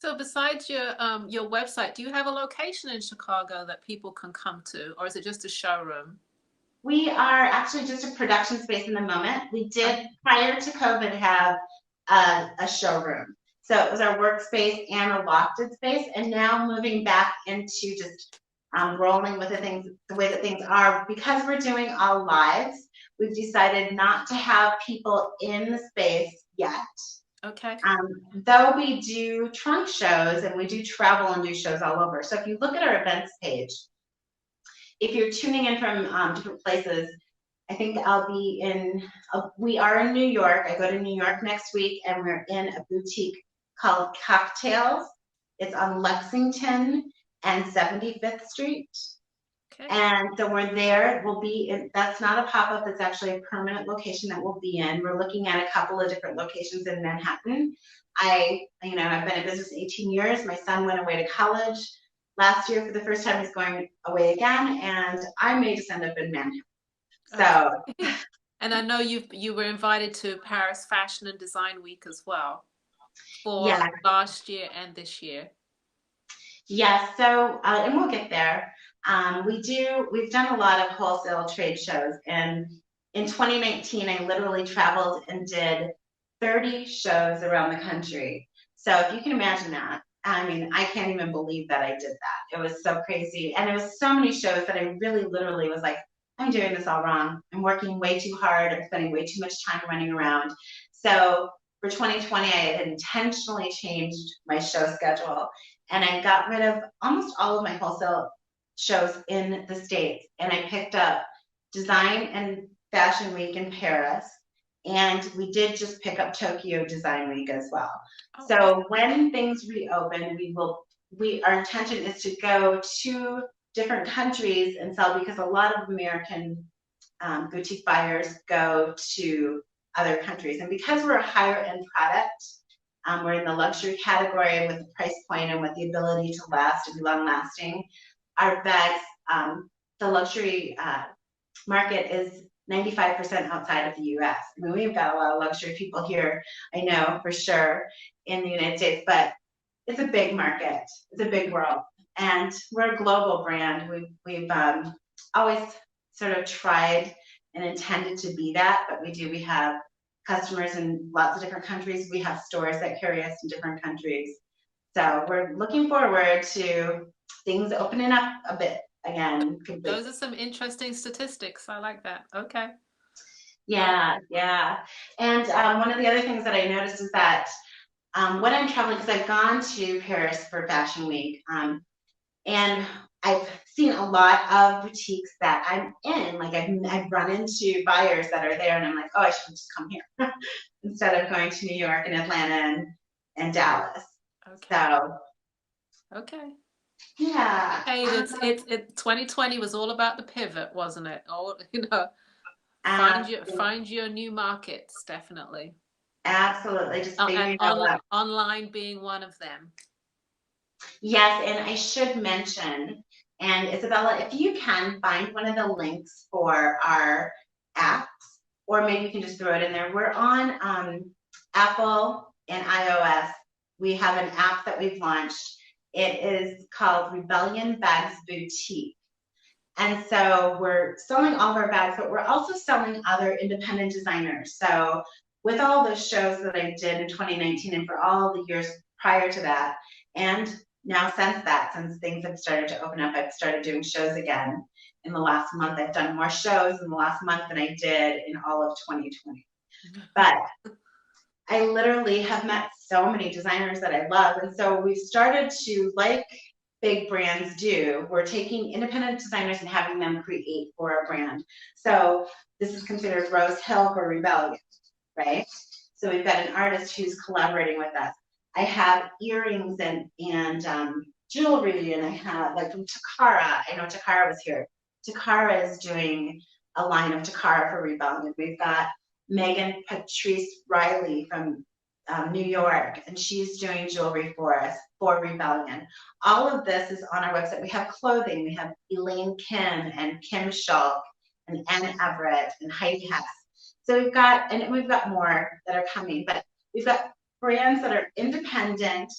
So besides your website, do you have a location in Chicago that people can come to, or is it just a showroom? We are actually just a production space in the moment. We did, prior to COVID, have a showroom. So it was our workspace and a lofted space, and now moving back into just rolling with the way that things are. Because we're doing all lives, we've decided not to have people in the space yet. Okay. Though we do trunk shows and we do travel and do shows all over. So if you look at our events page, if you're tuning in from different places, I think I'll be we are in New York. I go to New York next week, and we're in a boutique called Cocktails. It's on Lexington and 75th Street. Okay. And so we're there. We'll be in, that's not a pop-up, it's actually a permanent location that we'll be in. We're looking at a couple of different locations in Manhattan. I've been in business 18 years. My son went away to college last year for the first time. He's going away again, and I may just end up in Manhattan. So. Okay. And I know you were invited to Paris Fashion and Design Week as well for last year and this year. Yes, so, and we'll get there. We've done a lot of wholesale trade shows, and in 2019, I literally traveled and did 30 shows around the country. So if you can imagine that, I mean, I can't even believe that I did that. It was so crazy. And it was so many shows that I really literally was like, I'm doing this all wrong. I'm working way too hard. I'm spending way too much time running around. So for 2020, I had intentionally changed my show schedule, and I got rid of almost all of my wholesale shows in the States. And I picked up Design and Fashion Week in Paris. And we did just pick up Tokyo Design Week as well. Oh, So when things reopen, our intention is to go to different countries and sell, because a lot of American boutique buyers go to other countries. And because we're a higher end product, we're in the luxury category with the price point and with the ability to last and be long lasting. Our bags, the luxury market is 95% outside of the US. I mean, we've got a lot of luxury people here, I know for sure, in the United States, but it's a big market. It's a big world. And we're a global brand. We've always sort of tried and intended to be that, but we have customers in lots of different countries. We have stores that carry us in different countries. So we're looking forward to things opening up a bit again. Completely. those are some interesting statistics. I like that. Okay. Yeah. And one of the other things that I noticed is that when I'm traveling, because I've gone to Paris for Fashion Week, and I've seen a lot of boutiques that I'm in. Like I've run into buyers that are there, and I'm like, oh, I should just come here instead of going to New York and Atlanta and Dallas. Okay. So. Okay. Yeah. Hey, it's 2020 was all about the pivot, wasn't it? All, find your new markets, definitely. Absolutely. Just figuring out online being one of them. Yes, and I should mention, and Isabella, if you can find one of the links for our apps, or maybe you can just throw it in there. We're on Apple and iOS. We have an app that we've launched. It is called Rebellion Bags Boutique. And so we're selling all of our bags, but we're also selling other independent designers. So with all those shows that I did in 2019 and for all the years prior to that, and now since things have started to open up, I've started doing shows again. In the last month, I've done more shows in the last month than I did in all of 2020. But I literally have met so many designers that I love. And so we've started to, like big brands do, we're taking independent designers and having them create for our brand. So this is considered Rose Hill for Rebellion, right? So we've got an artist who's collaborating with us. I have earrings and jewelry, and I have, like, from Takara. I know Takara was here. Takara is doing a line of Takara for Rebellion. We've got Megan Patrice Riley from New York, and she's doing jewelry for us for Rebellion. All of this is on our website. We have clothing. We have Elaine Kim and Kim Schulk and Anne Everett and Heidi Hess. So we've got more that are coming, but we've got brands that are independent,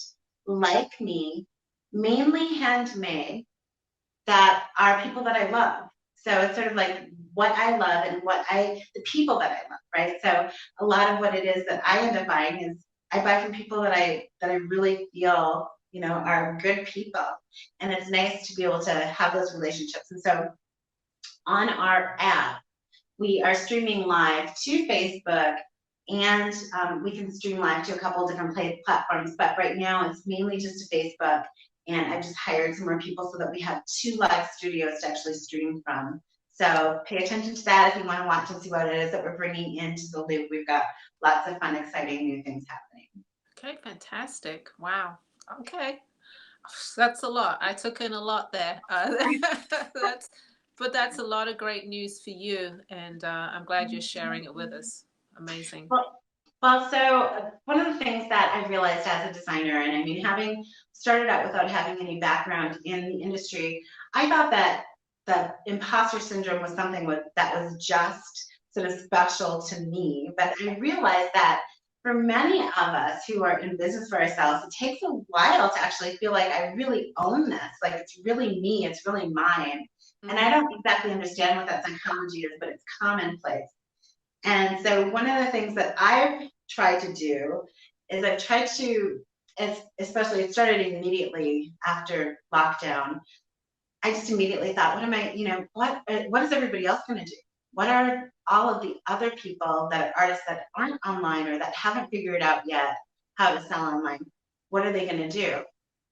like me, mainly handmade, that are people that I love. So it's sort of like what I love and the people that I love, right? So a lot of what it is that I end up buying is I buy from people that I really feel, are good people. And it's nice to be able to have those relationships. And so on our app, we are streaming live to Facebook, and we can stream live to a couple of different platforms. But right now it's mainly just to Facebook. And I've just hired some more people so that we have 2 live studios to actually stream from. So pay attention to that if you want to watch and see what it is that we're bringing into the loop. We've got lots of fun, exciting new things happening. Okay, fantastic. Wow. Okay. That's a lot. I took in a lot there. But that's a lot of great news for you. And I'm glad you're sharing it with us. Amazing. Well, so one of the things that I realized as a designer, and I mean, having started out without having any background in the industry, I thought that the imposter syndrome was something that was just sort of special to me. But I realized that for many of us who are in business for ourselves, it takes a while to actually feel like I really own this. Like it's really me, it's really mine. And I don't exactly understand what that psychology is, but it's commonplace. And so one of the things that I've tried to do is I've tried to, especially it started immediately after lockdown. I just immediately thought, what am I, what is everybody else going to do? What are all of the other people that are artists that aren't online or that haven't figured out yet how to sell online? What are they going to do?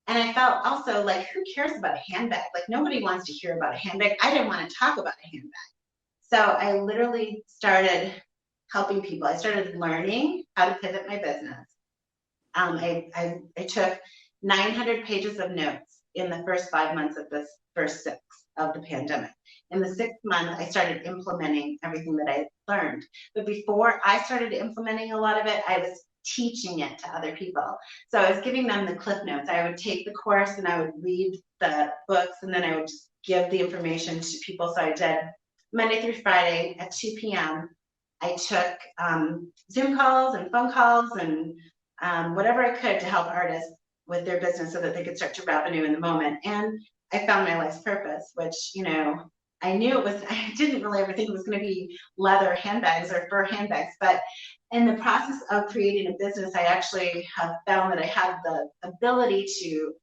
And I felt also like, who cares about a handbag? Like nobody wants to hear about a handbag. I didn't want to talk about a handbag. So I literally started helping people. I started learning how to pivot my business. I took 900 pages of notes in the first 5 months of this first 6 of the pandemic. In the 6th month, I started implementing everything that I learned. But before I started implementing a lot of it, I was teaching it to other people. So I was giving them the cliff notes. I would take the course and I would read the books and then I would just give the information to people. So I did Monday through Friday at 2 p.m. I took Zoom calls and phone calls and whatever I could to help artists with their business so that they could start to revenue in the moment. And I found my life's purpose, which, I knew it was, I didn't really ever think it was going to be leather handbags or fur handbags, but in the process of creating a business, I actually have found that I have the ability to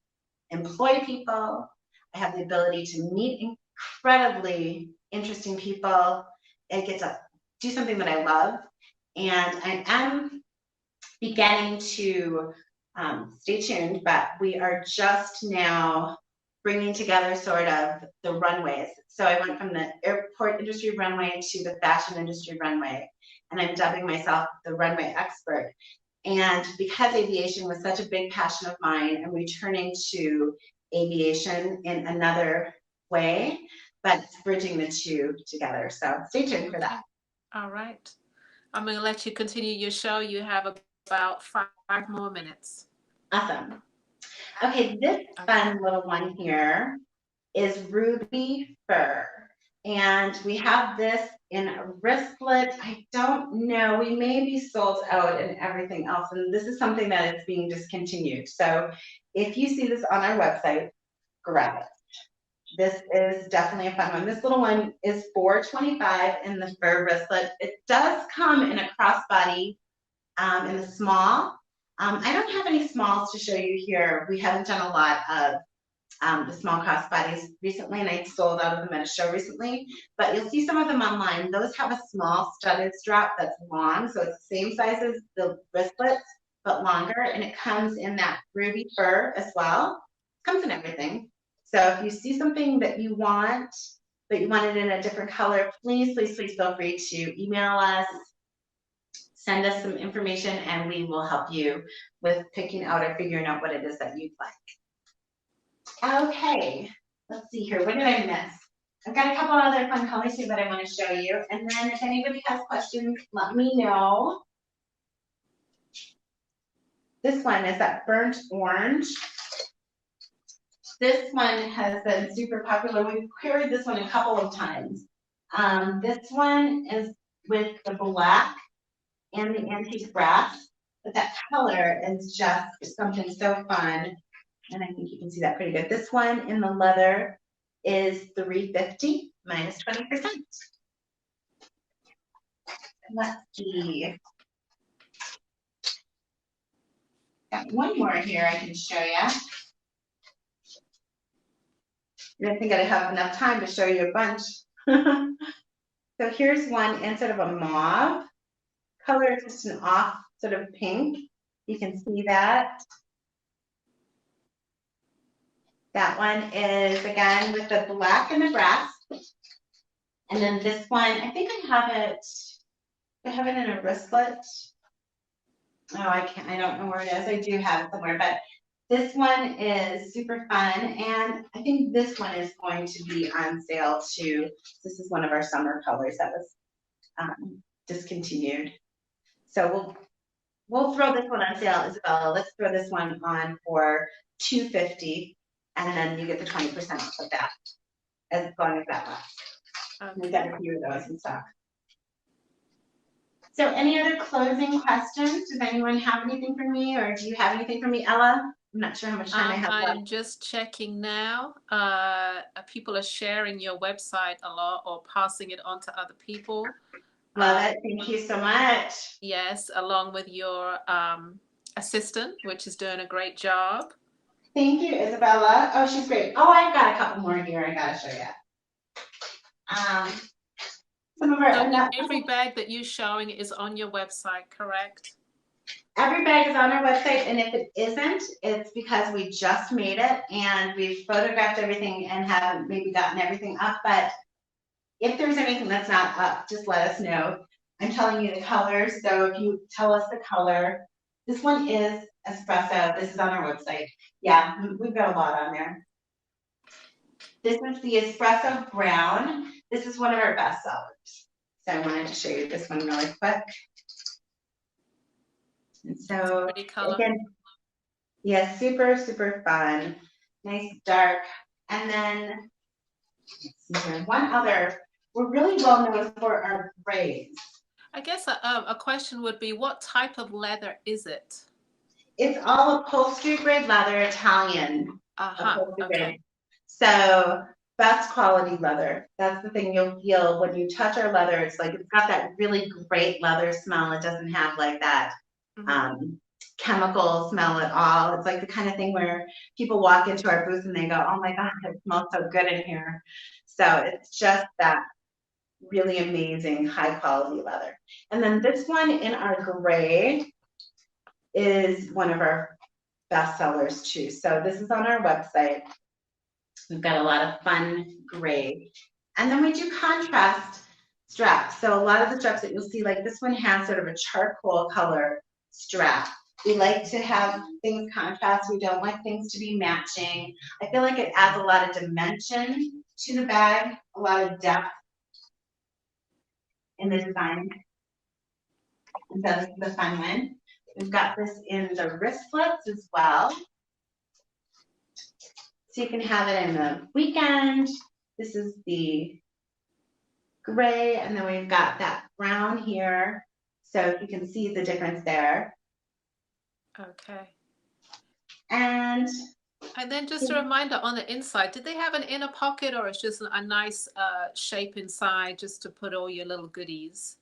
employ people. I have the ability to meet incredibly interesting people. I get to do something that I love. And I am beginning to, stay tuned, but we are just now bringing together sort of the runways. So I went from the airport industry runway to the fashion industry runway, and I'm dubbing myself the runway expert. And because aviation was such a big passion of mine, I'm returning to aviation in another way, but it's bridging the two together. So stay tuned for that. All right. I'm going to let you continue your show. You have about 5 more minutes. Awesome. Okay, this fun little one here is ruby fur. And we have this in a wristlet. I don't know, we may be sold out and everything else. And this is something that is being discontinued. So if you see this on our website, grab it. This is definitely a fun one. This little one is $4.25 in the fur wristlet. It does come in a crossbody in the small. I don't have any smalls to show you here. We haven't done a lot of the small crossbodies recently, and I sold out of them at a show recently, but you'll see some of them online. Those have a small studded strap that's long, so it's the same size as the wristlets, but longer, and it comes in that ruby fur as well. It comes in everything. So if you see something that you want, but you want it in a different color, please, please, please feel free to email us, send us some information, and we will help you with picking out or figuring out what it is that you'd like. Okay, let's see here. What did I miss? I've got a couple other fun colors here that I want to show you. And then if anybody has questions, let me know. This one is that burnt orange. This one has been super popular. We've queried this one a couple of times. This one is with the black and the antique brass, but that color is just something so fun. And I think you can see that pretty good. This one in the leather is $350 minus 20%. Let's see. Got one more here I can show you. I don't think I have enough time to show you a bunch. So here's one instead of a mauve color, it's just an off sort of pink. You can see that. That one is again with the black and the brass. And then this one, I think I have it in a wristlet. Oh, I don't know where it is. I do have it somewhere, but this one is super fun. And I think this one is going to be on sale too. This is one of our summer colors that was discontinued. So we'll throw this one on sale, Isabella. Let's throw this one on for $250. And then you get the 20% off of that, as long as that lasts. Okay. We've got a few of those in stock. So any other closing questions? Does anyone have anything for me, or do you have anything for me, Ella? I'm not sure how much time I have left. I'm just checking now. People are sharing your website a lot or passing it on to other people. Love it. Thank you so much. Yes, along with your assistant, which is doing a great job. Thank you, Isabella. Oh, she's great. Oh, I've got a couple more here I gotta show you. Some of our So every bag that you're showing is on your website, correct? every bag is on our website, and if it isn't, it's because we just made it and we've photographed everything and haven't maybe gotten everything up. But if there's anything that's not up, just let us know. I'm telling you the colors, so if you tell us the color, this one is espresso. This is on our website. Yeah, we've got a lot on there. This is the espresso brown. This is one of our best sellers. So I wanted to show you this one really quick. And so Pretty color. again, yeah, super, super fun. Nice dark. And then let's see here, one other, we're really well known for our grays. I guess a question would be, what type of leather is it? It's all upholstery grade leather, Italian. Upholstery Okay. grade. So best quality leather. That's the thing you'll feel when you touch our leather. It's like it's got that really great leather smell. It doesn't have like that chemical smell at all. It's like the kind of thing where people walk into our booth and they go, "Oh my God, it smells so good in here." So it's just that really amazing high quality leather. And then this one in our gray is one of our best sellers too. So this is on our website. We've got a lot of fun gray. And then we do contrast straps. So a lot of the straps that you'll see, like this one has sort of a charcoal color strap. We like to have things contrast. We don't like things to be matching. I feel like it adds a lot of dimension to the bag, a lot of depth in the design. And so this is the fun one. We've got this in the wristlets as well. So you can have it in the weekend. This is the gray, and then we've got that brown here. So you can see the difference there. Okay. And then just a reminder on the inside, did they have an inner pocket, or it's just a nice shape inside just to put all your little goodies?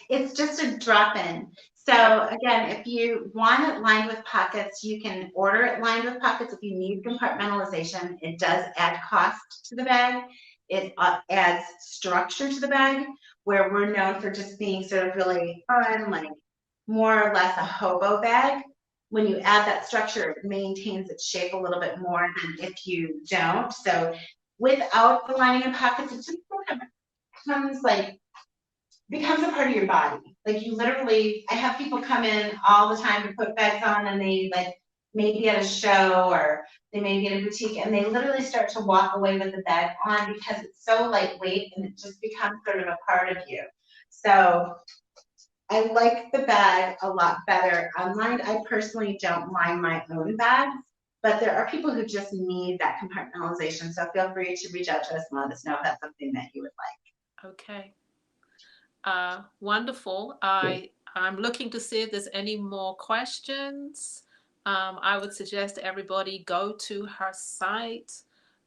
it's just a drop-in. So again, if you want it lined with pockets, you can order it lined with pockets if you need compartmentalization. It does add cost to the bag. It adds structure to the bag, where we're known for just being sort of really fun, like more or less a hobo bag. When you add that structure, it maintains its shape a little bit more than if you don't. So without the lining and pockets, it just becomes a part of your body. Like you literally, I have people come in all the time to put bags on, and they like maybe at a show or they may be in a boutique, and they literally start to walk away with the bag on because it's so lightweight and it just becomes sort of a part of you. So I like the bag a lot better unlined. I personally don't line my own bags, but there are people who just need that compartmentalization. So feel free to reach out to us and let us know if that's something that you would like. Okay. Wonderful. I'm looking to see if there's any more questions. I would suggest everybody go to her site.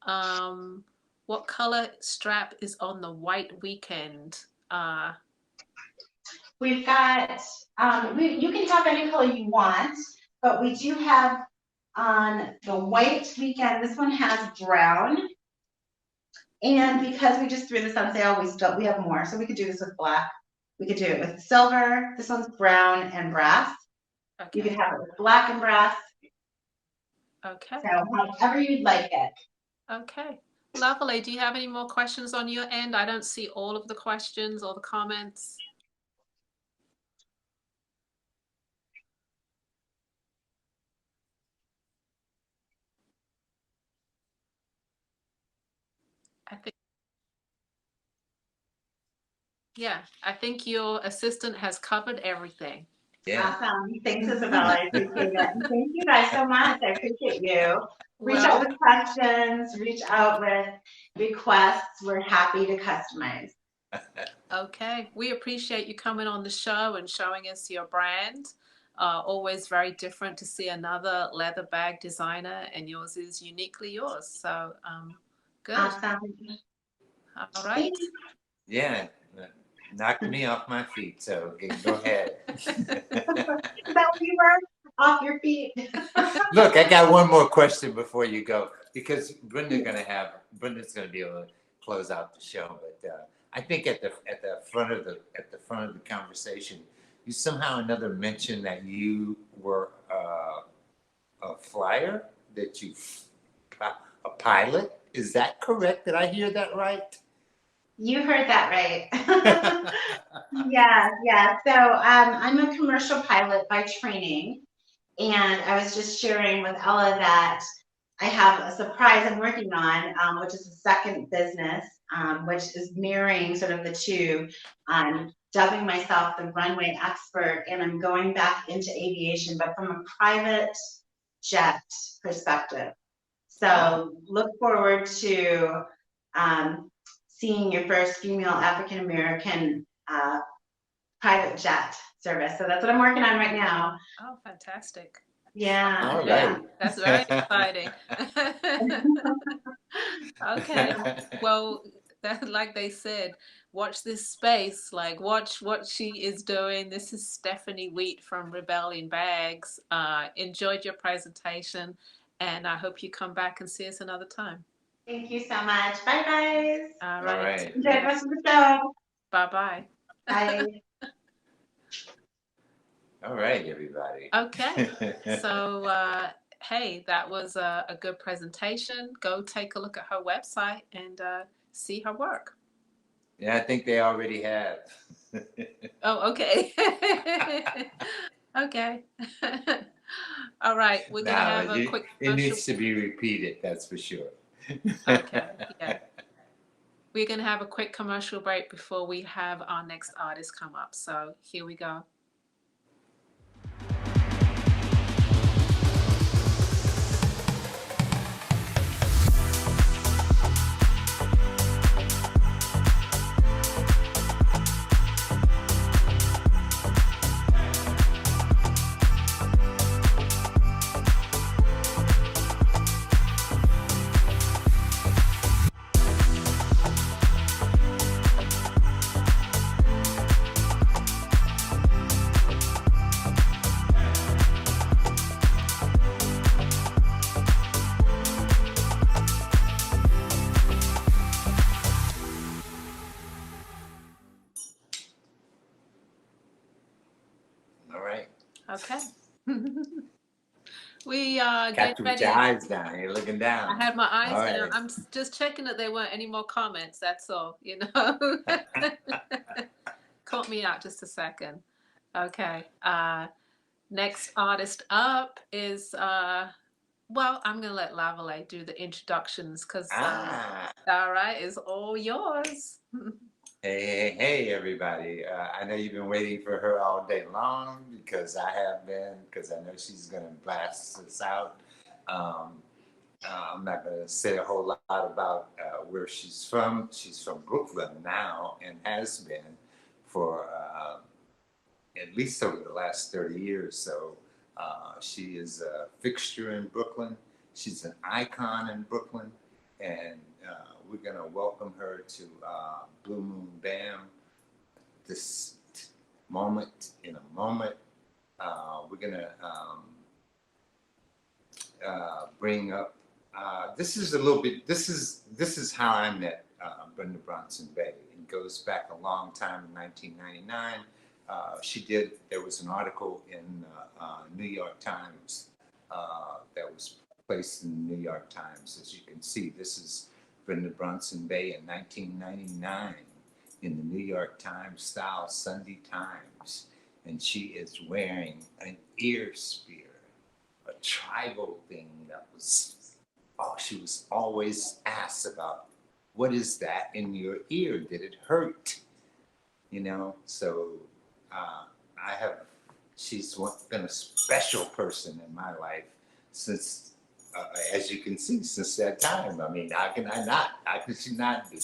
What color strap is on the white weekend? We've got, you can have any color you want, but we do have on the white weekend, this one has brown. And because we just threw this on sale, we have more. So we could do this with black. We could do it with silver. This one's brown and brass. Okay. You could have it with black and brass. Okay. So however you'd like it. Okay. Lavalais, do you have any more questions on your end? I don't see all of the questions or the comments. I think your assistant has covered everything. Yeah. Awesome. Thanks, Isabella. I appreciate it. And thank you guys so much. I appreciate you. Reach out with questions, reach out with requests. We're happy to customize. Okay, we appreciate you coming on the show and showing us your brand. Always very different to see another leather bag designer, and yours is uniquely yours. So, good. Awesome. All right. Yeah, knocked me off my feet, so go ahead. Is that where you were? Off your feet? Look, I got one more question before you go, because Brenda's gonna be able to close out the show. But I think at the front of the conversation, you somehow or another mentioned that you were a flyer, that a pilot. Is that correct? Did I hear that right? You heard that right. Yeah. So I'm a commercial pilot by training. And I was just sharing with Ella that I have a surprise I'm working on, which is a second business, which is mirroring sort of the two. I'm dubbing myself the runway expert, and I'm going back into aviation, but from a private jet perspective. So look forward to seeing your first female African American private jet service. So that's what I'm working on right now. Oh, fantastic. Yeah. All Yeah, right. that's very exciting. Okay. Well, that, like they said, watch this space. Like, watch what she is doing. This is Stephanie Wheat from Rebellion Bags. Enjoyed your presentation, and I hope you come back and see us another time. Thank you so much. Bye, guys. All All right. right. Enjoy the rest of the show. Bye-bye. Bye. All right, everybody. Okay. So, hey, that was a good presentation. Go take a look at her website and see her work. Yeah, I think they already have. Oh, okay. Okay. All right, we're gonna have a quick it commercial. needs to be repeated, that's for sure. Okay, yeah. We're gonna have a quick commercial break before we have our next artist come up. So here we go. All right. Okay. We are Got getting you with ready. your eyes down. You're looking down. I had my eyes All down. right. I'm just checking that there weren't any more comments. That's all, you know. Caught me out just a second. Okay. Next artist up is well, I'm gonna let Lavalais do the introductions because Ah. all right, it's all yours. Hey, everybody. I know you've been waiting for her all day long, because I have been, because I know she's going to blast us out. I'm not going to say a whole lot about where she's from. She's from Brooklyn now, and has been for at least over the last 30 years. So she is a fixture in Brooklyn. She's an icon in Brooklyn. And we're going to welcome her to Blue Moon Bam this moment. In a moment, we're going to bring up, this is a little bit, this is how I met Brenda Bronson Bay. It goes back a long time, in 1999. There was an article in New York Times that was placed in the New York Times. As you can see, this is Brenda Bronson Bay in 1999 in the New York Times style Sunday Times. And she is wearing an ear spear, a tribal thing that was, she was always asked about, what is that in your ear? Did it hurt? You know, so she's been a special person in my life since, as you can see, since that time. I mean, how can I not? How could she not be?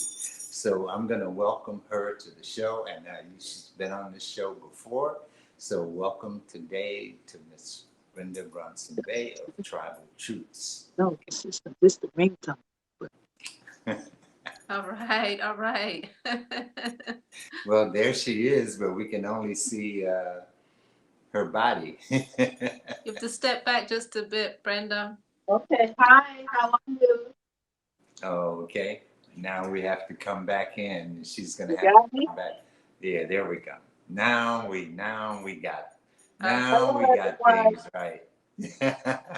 So I'm going to welcome her to the show, and she's been on this show before. So welcome today to Miss Brenda Bronson Bay of Tribal Truths. No, this the ringtone. All right, all right. Well, there she is, but we can only see her body. You have to step back just a bit, Brenda. Okay, hi, how are you? Okay. Now we have to come back in. She's gonna You have got to me? come back. Yeah, there we go. Now we got Hello, everyone. things right.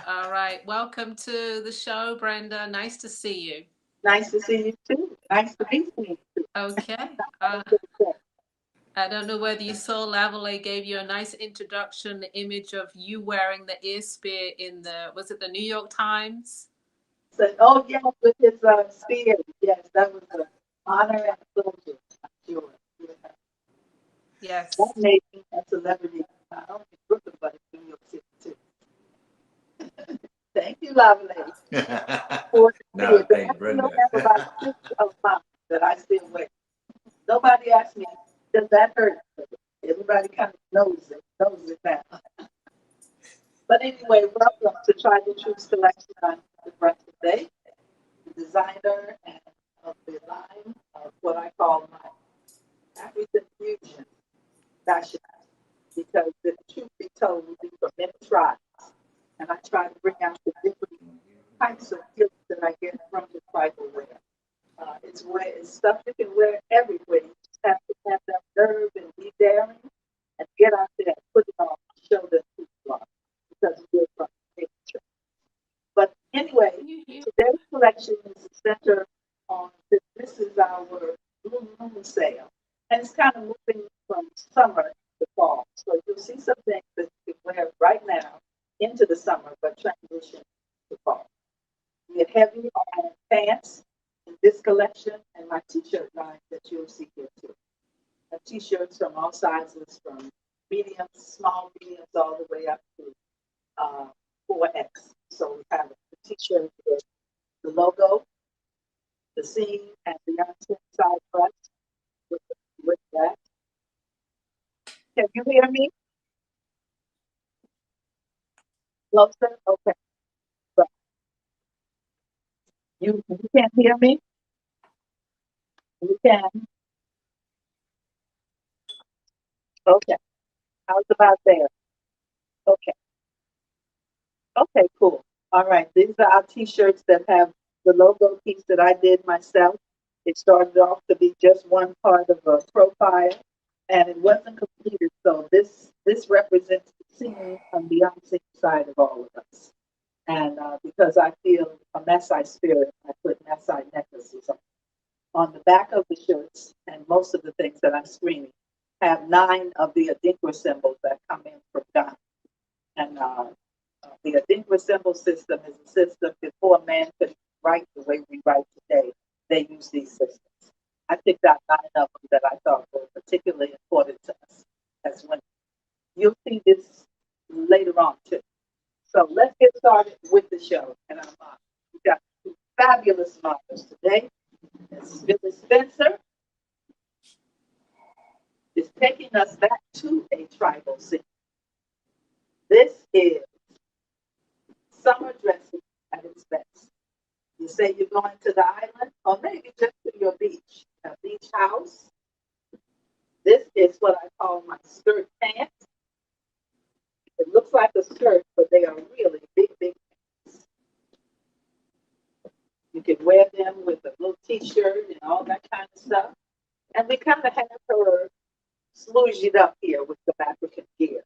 All right, welcome to the show, Brenda. Nice to see you. Nice to see you too. Nice to be with you. Okay. I don't know whether you saw Lavalais gave you a nice introduction, the image of you wearing the ear spear in was it the New York Times? So, oh yes, with his spear. Yes, that was an honor and a pleasure. I'm sure. Yeah. Yes. That made me a celebrity, not only in Brooklyn, but in New York City too. Thank you, Lavalais. No, thank Brenda. I have about 6 of mine that I still wear. Nobody asked me, does that hurt? Everybody kind of knows it now. But anyway, welcome to Try the Truth Selection on the Brunson Bay, the designer and of the line of what I call my African fusion fashion. Because the truth be told, we from many tribes. And I try to bring out the different types of gifts that I get from the tribal wear. It's stuff you can wear everywhere. You just have to have that nerve and be daring and get out there and put it on and show them who you are because you're from nature. But anyway, today's collection is centered on this is our Blue Moon sale. And it's kind of moving from summer to fall. So you'll see some things that you can wear right now into the summer, but transition to fall. We have heavy on pants in this collection and my t-shirt line that you'll see here too. T-shirts from all sizes, from mediums, small mediums, all the way up to 4X. So we have the t-shirt with the logo, the seam, and the side front with that. Can you hear me? Closer? Okay. So you can't hear me? You can. Okay. How's about there? Okay. Okay, cool. All right. These are our t-shirts that have the logo piece that I did myself. It started off to be just one part of a profile and it wasn't completed. So this represents the seen and the unseen side of all of us. And because I feel a Maasai spirit, I put Maasai necklaces on. On the back of the shirts, and most of the things that I'm screening, have 9 of the Adinkra symbols that come in from Ghana. And the Adinkra symbol system is a system before man could write the way we write today. They use these systems. I picked out 9 of them that I thought were particularly important to us as women. You'll see this later on too. So let's get started with the show. And we've got 2 fabulous models today. Billy Spencer is taking us back to a tribal scene. This is summer dressing at its best. You say you're going to the island, or maybe just to your beach, a beach house. This is what I call my skirt pants. It looks like a skirt, but they are really big pants. You can wear them with a little t-shirt and all that kind of stuff. And we kind of have her slooshed up here with some African gear.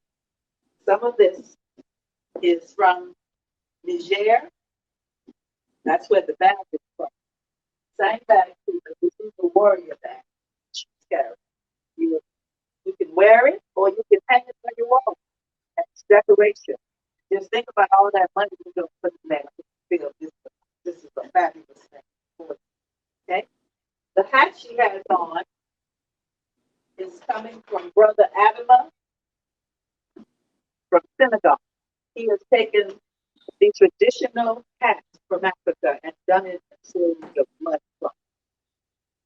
Some of this is from Niger. That's where the bag is from. Same bag, this is the warrior bag she's carrying. You can wear it or you can hang it on your wall as decoration. Just think about all that money you're going to put in there. Feel this is a fabulous thing for you. Okay? The hat she has on is coming from Brother Adama from Senegal. He has taken the traditional hat from Africa and done it into the mud.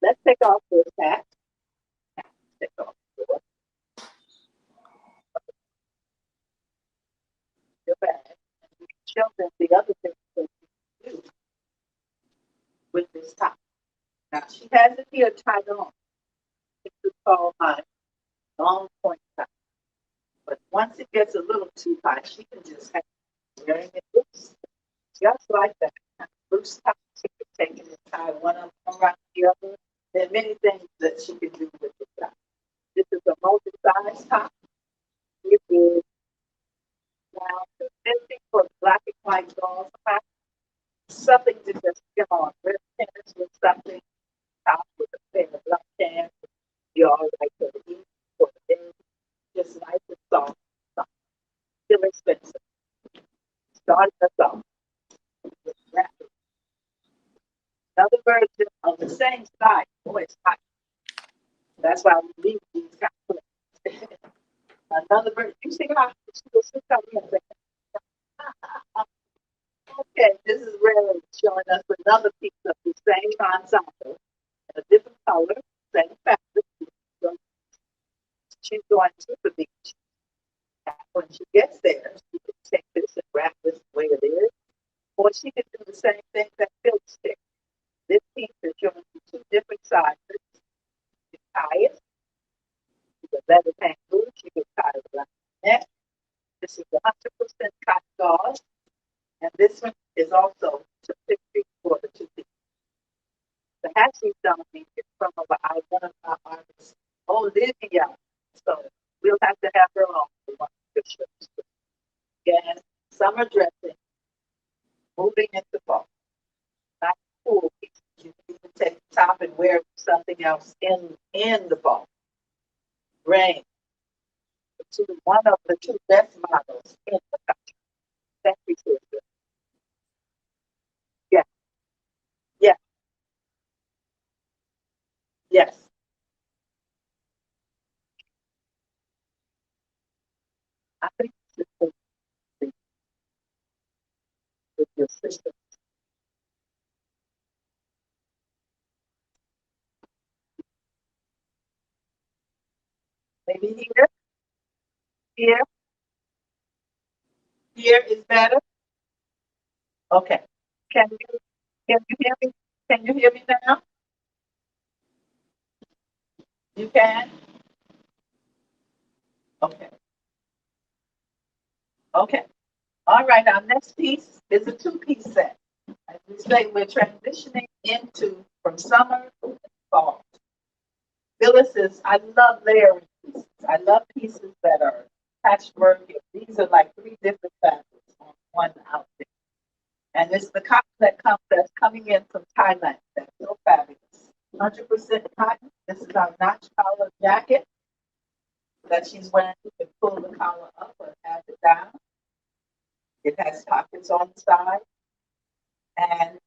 Let's take off those hats. Take off your bag. And you can show them the other things that you can do with this top. Now she has it here tied on. This is called my long point top. But once it gets a little too high, she can just have it wearing it loose. Just like that. Loose top, she can take it and tie one of them around the other. There are many things that she can do with the top. This is a multi-size top. It is now $250 for black and white dolls. Something to just get on. Red pants with something top with a pair of black pants. You all like for the eat for the day. Just nice and soft. Still expensive. Starting us off. With that. Another version of the same size. Boy, it's hot. That's why we leave these kind of things. Another version. You see how she will sit up here and say, okay, this is really showing us another piece of the same ensemble in a different color, same fabric. She's going to the beach. And when she gets there, she can take this and wrap this the way it is. Or she can do the same thing that Phil stick. This piece is showing you two different sizes. You can tie it. You can leather bamboo. You can tie it around the neck. This is 100% cotton gauze. And this one is also $250 for the two pieces. The hat she's done me is from one of our artists, Olivia. So we'll have to have her on for one of the shows. Again, summer dressing, moving into fall. Not cool pieces. You can even take the top and wear something else in the fall. Rain. One of the two best models in the country. Thank you, sister. Yeah. Yeah. Yes. I think this is with your sister. Maybe here, here is better. Okay. Can you hear me? Can you hear me now? You can? Okay. Okay. All right. Our next piece is a two-piece set. As we say, we're transitioning into from summer to fall. Phyllis is, I love layering pieces. I love pieces that are patchwork. These are like three different fabrics on one outfit. And it's the cotton that's coming in from Thailand. That's so fabulous. 100% cotton. This is our notch collar jacket that she's wearing. You can pull the collar up or have it down. It has pockets on the side. And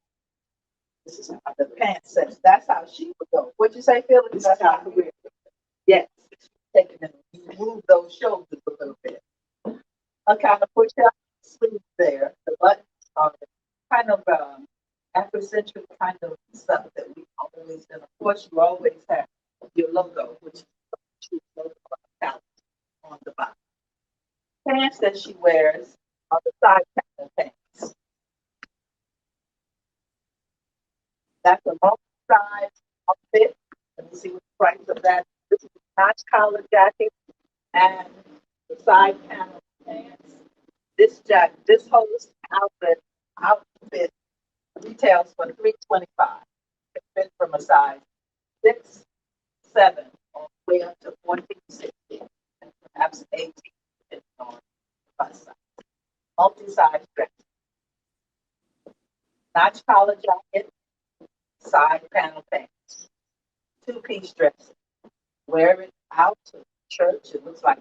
this is how the pants says. That's how she would go. What'd you say, Phyllis? That's how I wear it. Yes. Taking them. You move those shoulders a little bit. I kind of push out the sleeves there. The buttons are kind of Afrocentric kind of stuff that we've always done. Of course, you always have your logo, which is the logo on the bottom. Pants that she wears are the side pattern pants. That's a multi-size outfit. Let me see what the price of that. This is a notch collar jacket and the side panel pants. This whole outfit retails for $325. It fits from a size 6, 7, all the way up to 14, 16, and perhaps 18, depending on the bust size. Multi-size dress. Notch collar jacket, side panel pants. Two-piece dress. Wear it out to church. It looks like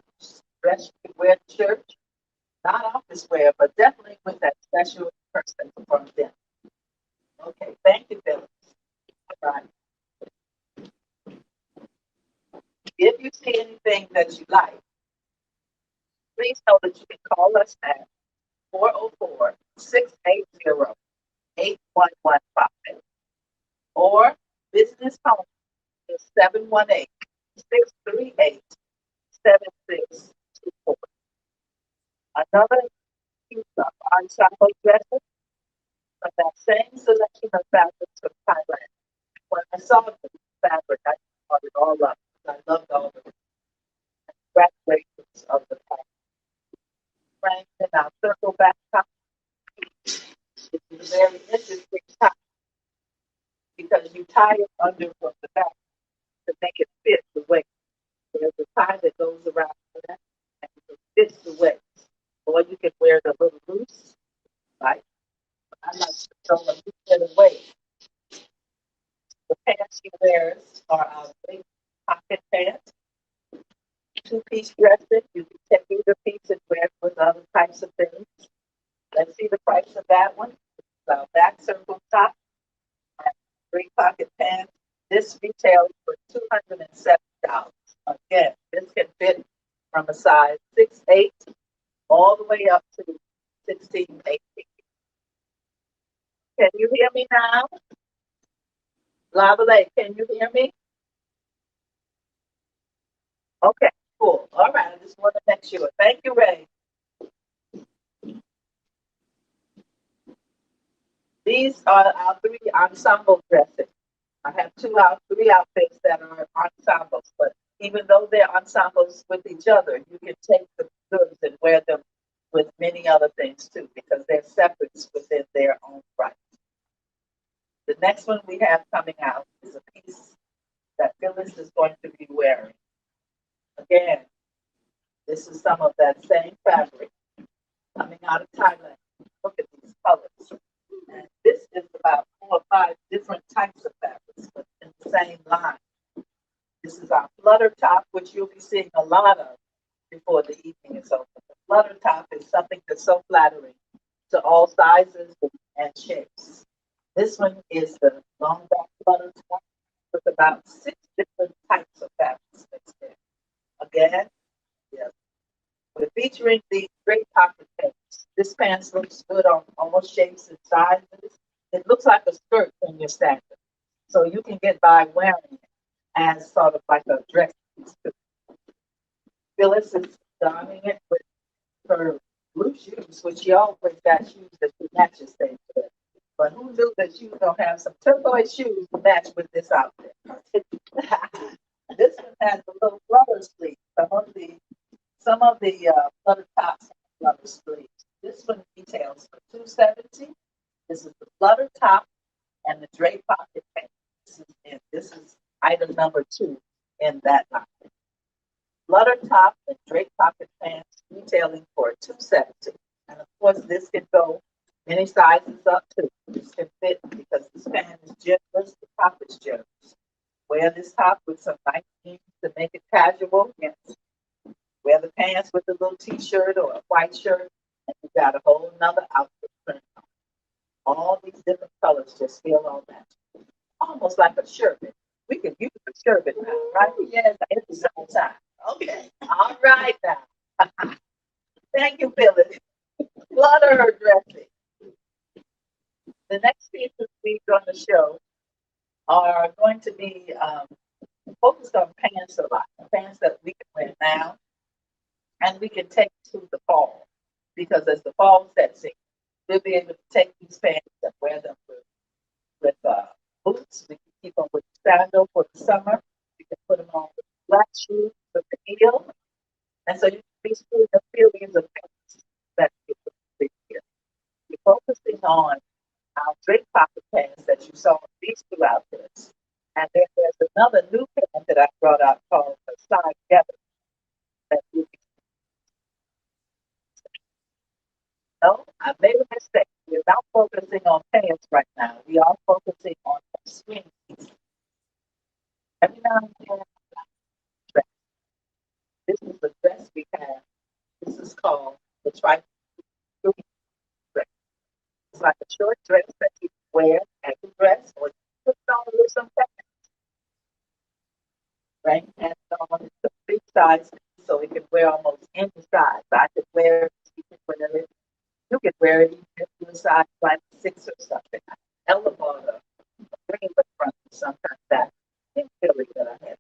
dress you can wear to church. Not office wear, but definitely with that special person from them. Okay, thank you, Phyllis. All right. If you see anything that you like, please know that you can call us at 404-680-8115 or visit us home 718-638-7624. Another piece of ensemble dresses from that same selection of fabrics from Thailand. When I saw the fabric, I bought it all up. I loved all the graduations of the fabric. Frank and our circle back top. It's a very interesting top because you tie it under from the back to make it fit the waist. There's a tie that goes around that and it fits the waist. Or you can wear it a little loose, right? I like to show a loose in the waist. The pants she wears are our big pocket pants, two-piece dresses. You can take either piece and wear it with other types of things. Let's see the price of that one. It's our back circle top and three pocket pants. This retails for $270. Again, this can fit from a size 6'8" all the way up to 16, 18. Can you hear me now? Lavalais, can you hear me? Okay, cool. All right, I just want to make sure. Thank you, Ray. These are our three ensemble dresses. I have three outfits that are ensembles, but even though they're ensembles with each other, you can take the goods and wear them with many other things too, because they're separates within their own right. The next one we have coming out is a piece that Phyllis is going to be wearing. Again, this is some of that same fabric coming out of Thailand. Look at these colors. And this is about 4 or 5 different types of fabrics, but in the same line. This is our flutter top, which you'll be seeing a lot of before the evening is over. The flutter top is something that's so flattering to all sizes and shapes. This one is the long back flutter top with about 6 different types of fabrics mixed in. Again, yeah, we're featuring these great pocket pants. This pants looks good on almost shapes and sizes. It looks like a skirt when you're standing. So you can get by wearing it as sort of like a dress piece. Phyllis is donning it with her blue shoes, which she always got shoes that she matches things with. But who knew that she was going to have some turquoise shoes to match with this outfit? This one has a little flutter sleeve. Some of the flutter tops have flutter sleeves. This one retails for $270. This is the flutter top and the drape pocket pants. This is item number 2 in that line. Flutter top and drape pocket pants retailing for $270. And of course, this can go many sizes up too. This can fit because this pant is generous, the top is generous. Wear this top with some nice jeans to make it casual. Yes. Wear the pants with a little t-shirt or a white shirt, and you got a whole nother outfit print on. All these different colors just feel all that. Almost like a sherbet. We could use a sherbet now, right? Yes, at the same time. Okay. All right now. Thank you, Phyllis. Flutter dressing. The next pieces we're going to show are going to be focused on pants a lot. Pants that we can wear now and we can take to the fall. Because as the fall sets in, we'll be able to take these pants and wear them with boots. We can keep them with sandal for the summer. We can put them on with black shoes with the heel. And so you can be seeing the feelings of pants that you put here. We're focusing on our drape pocket pants that you saw in these 2 outfits. And then there's another new pant that I brought out called the side together. That you can No, I made a mistake. We're not focusing on pants right now. We are focusing on swing pieces. Every now and then, dress. This is the dress we have. This is called the trifle dress. It's like a short dress that you wear as a dress, or you put it on with some pants. Right? And it's a big size, so it can wear almost any size. I could wear it, you can wear it. You can wear it even if you size like 6 or something. Ella bought a green with front sometimes that pink Philly that I had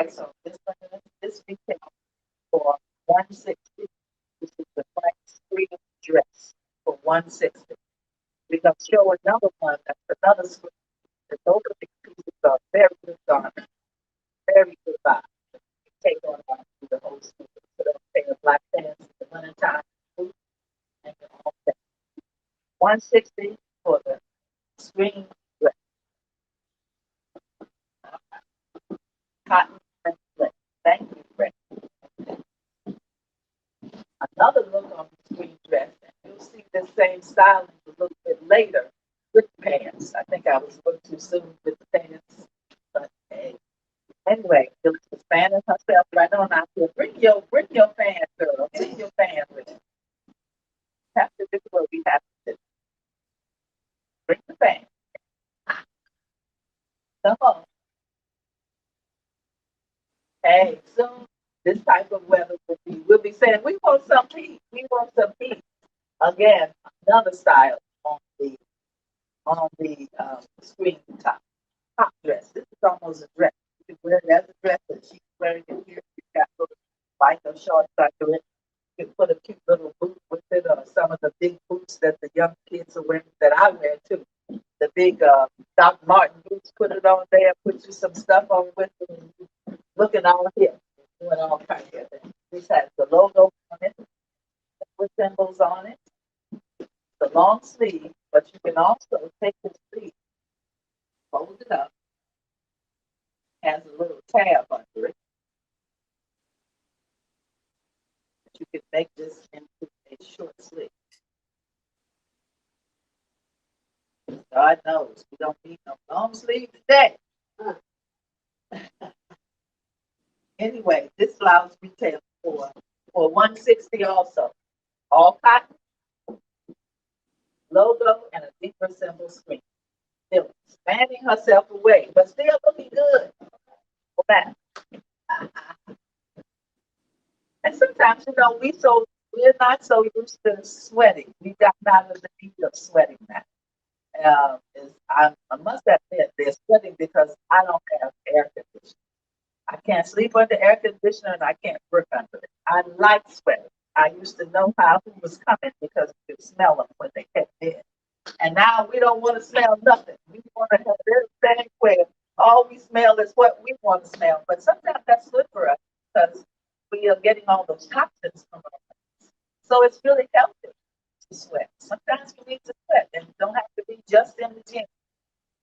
so this retail for 160. This is the white screen dress for 160. We're gonna show another one. That's another screen. The both of these pieces are very good garments, very good buy. Take on the whole school. Put on a pair of black pants in the wintertime, boots, and all that. 160 for the screen dress. Cotton and flint. Thank you, Brett. Another look on the screen dress, and you'll see the same styling a little bit later with the pants. I think I was a little too soon with the pants, but hey. Anyway, she was fanning herself right on out here. Bring your fan, girl. Bring your fan with you. Have to do what we have to do. Bring the fan. Come on. Hey, soon this type of weather we'll be saying we want some heat. We want some heat. Again, another style on the screen top dress. This is almost a dress. You can wear it as a dress that she's wearing it here. You've got little white or short under it. You can put a cute little boot with it, or some of the big boots that the young kids are wearing that I wear too. The big Doc Martin boots, put it on there, put you some stuff on with it, and looking all here, doing all kinds of things. This has the logo on it, with symbols on it, the long sleeve, but you can also take the sleeve, fold it up, has a little tab under it. You can make this into a short sleeve. God knows we don't need no long sleeve today. Anyway, this blouse retail for 160 also. All cotton, logo, and a deeper symbol screen. Still fanning herself away, but still looking good. For that. And sometimes, we're not so used to sweating. We got out of the need of sweating now. I must admit, they're sweating because I don't have air conditioning. I can't sleep under air conditioner and I can't work under it. I like sweating. I used to know how who was coming because you could smell them when they came in. And now we don't want to smell nothing. We want to have everything where all we smell is what we want to smell. But sometimes that's good for us because we are getting all those toxins from our bodies. So it's really healthy to sweat. Sometimes we need to sweat, and it don't have to be just in the gym.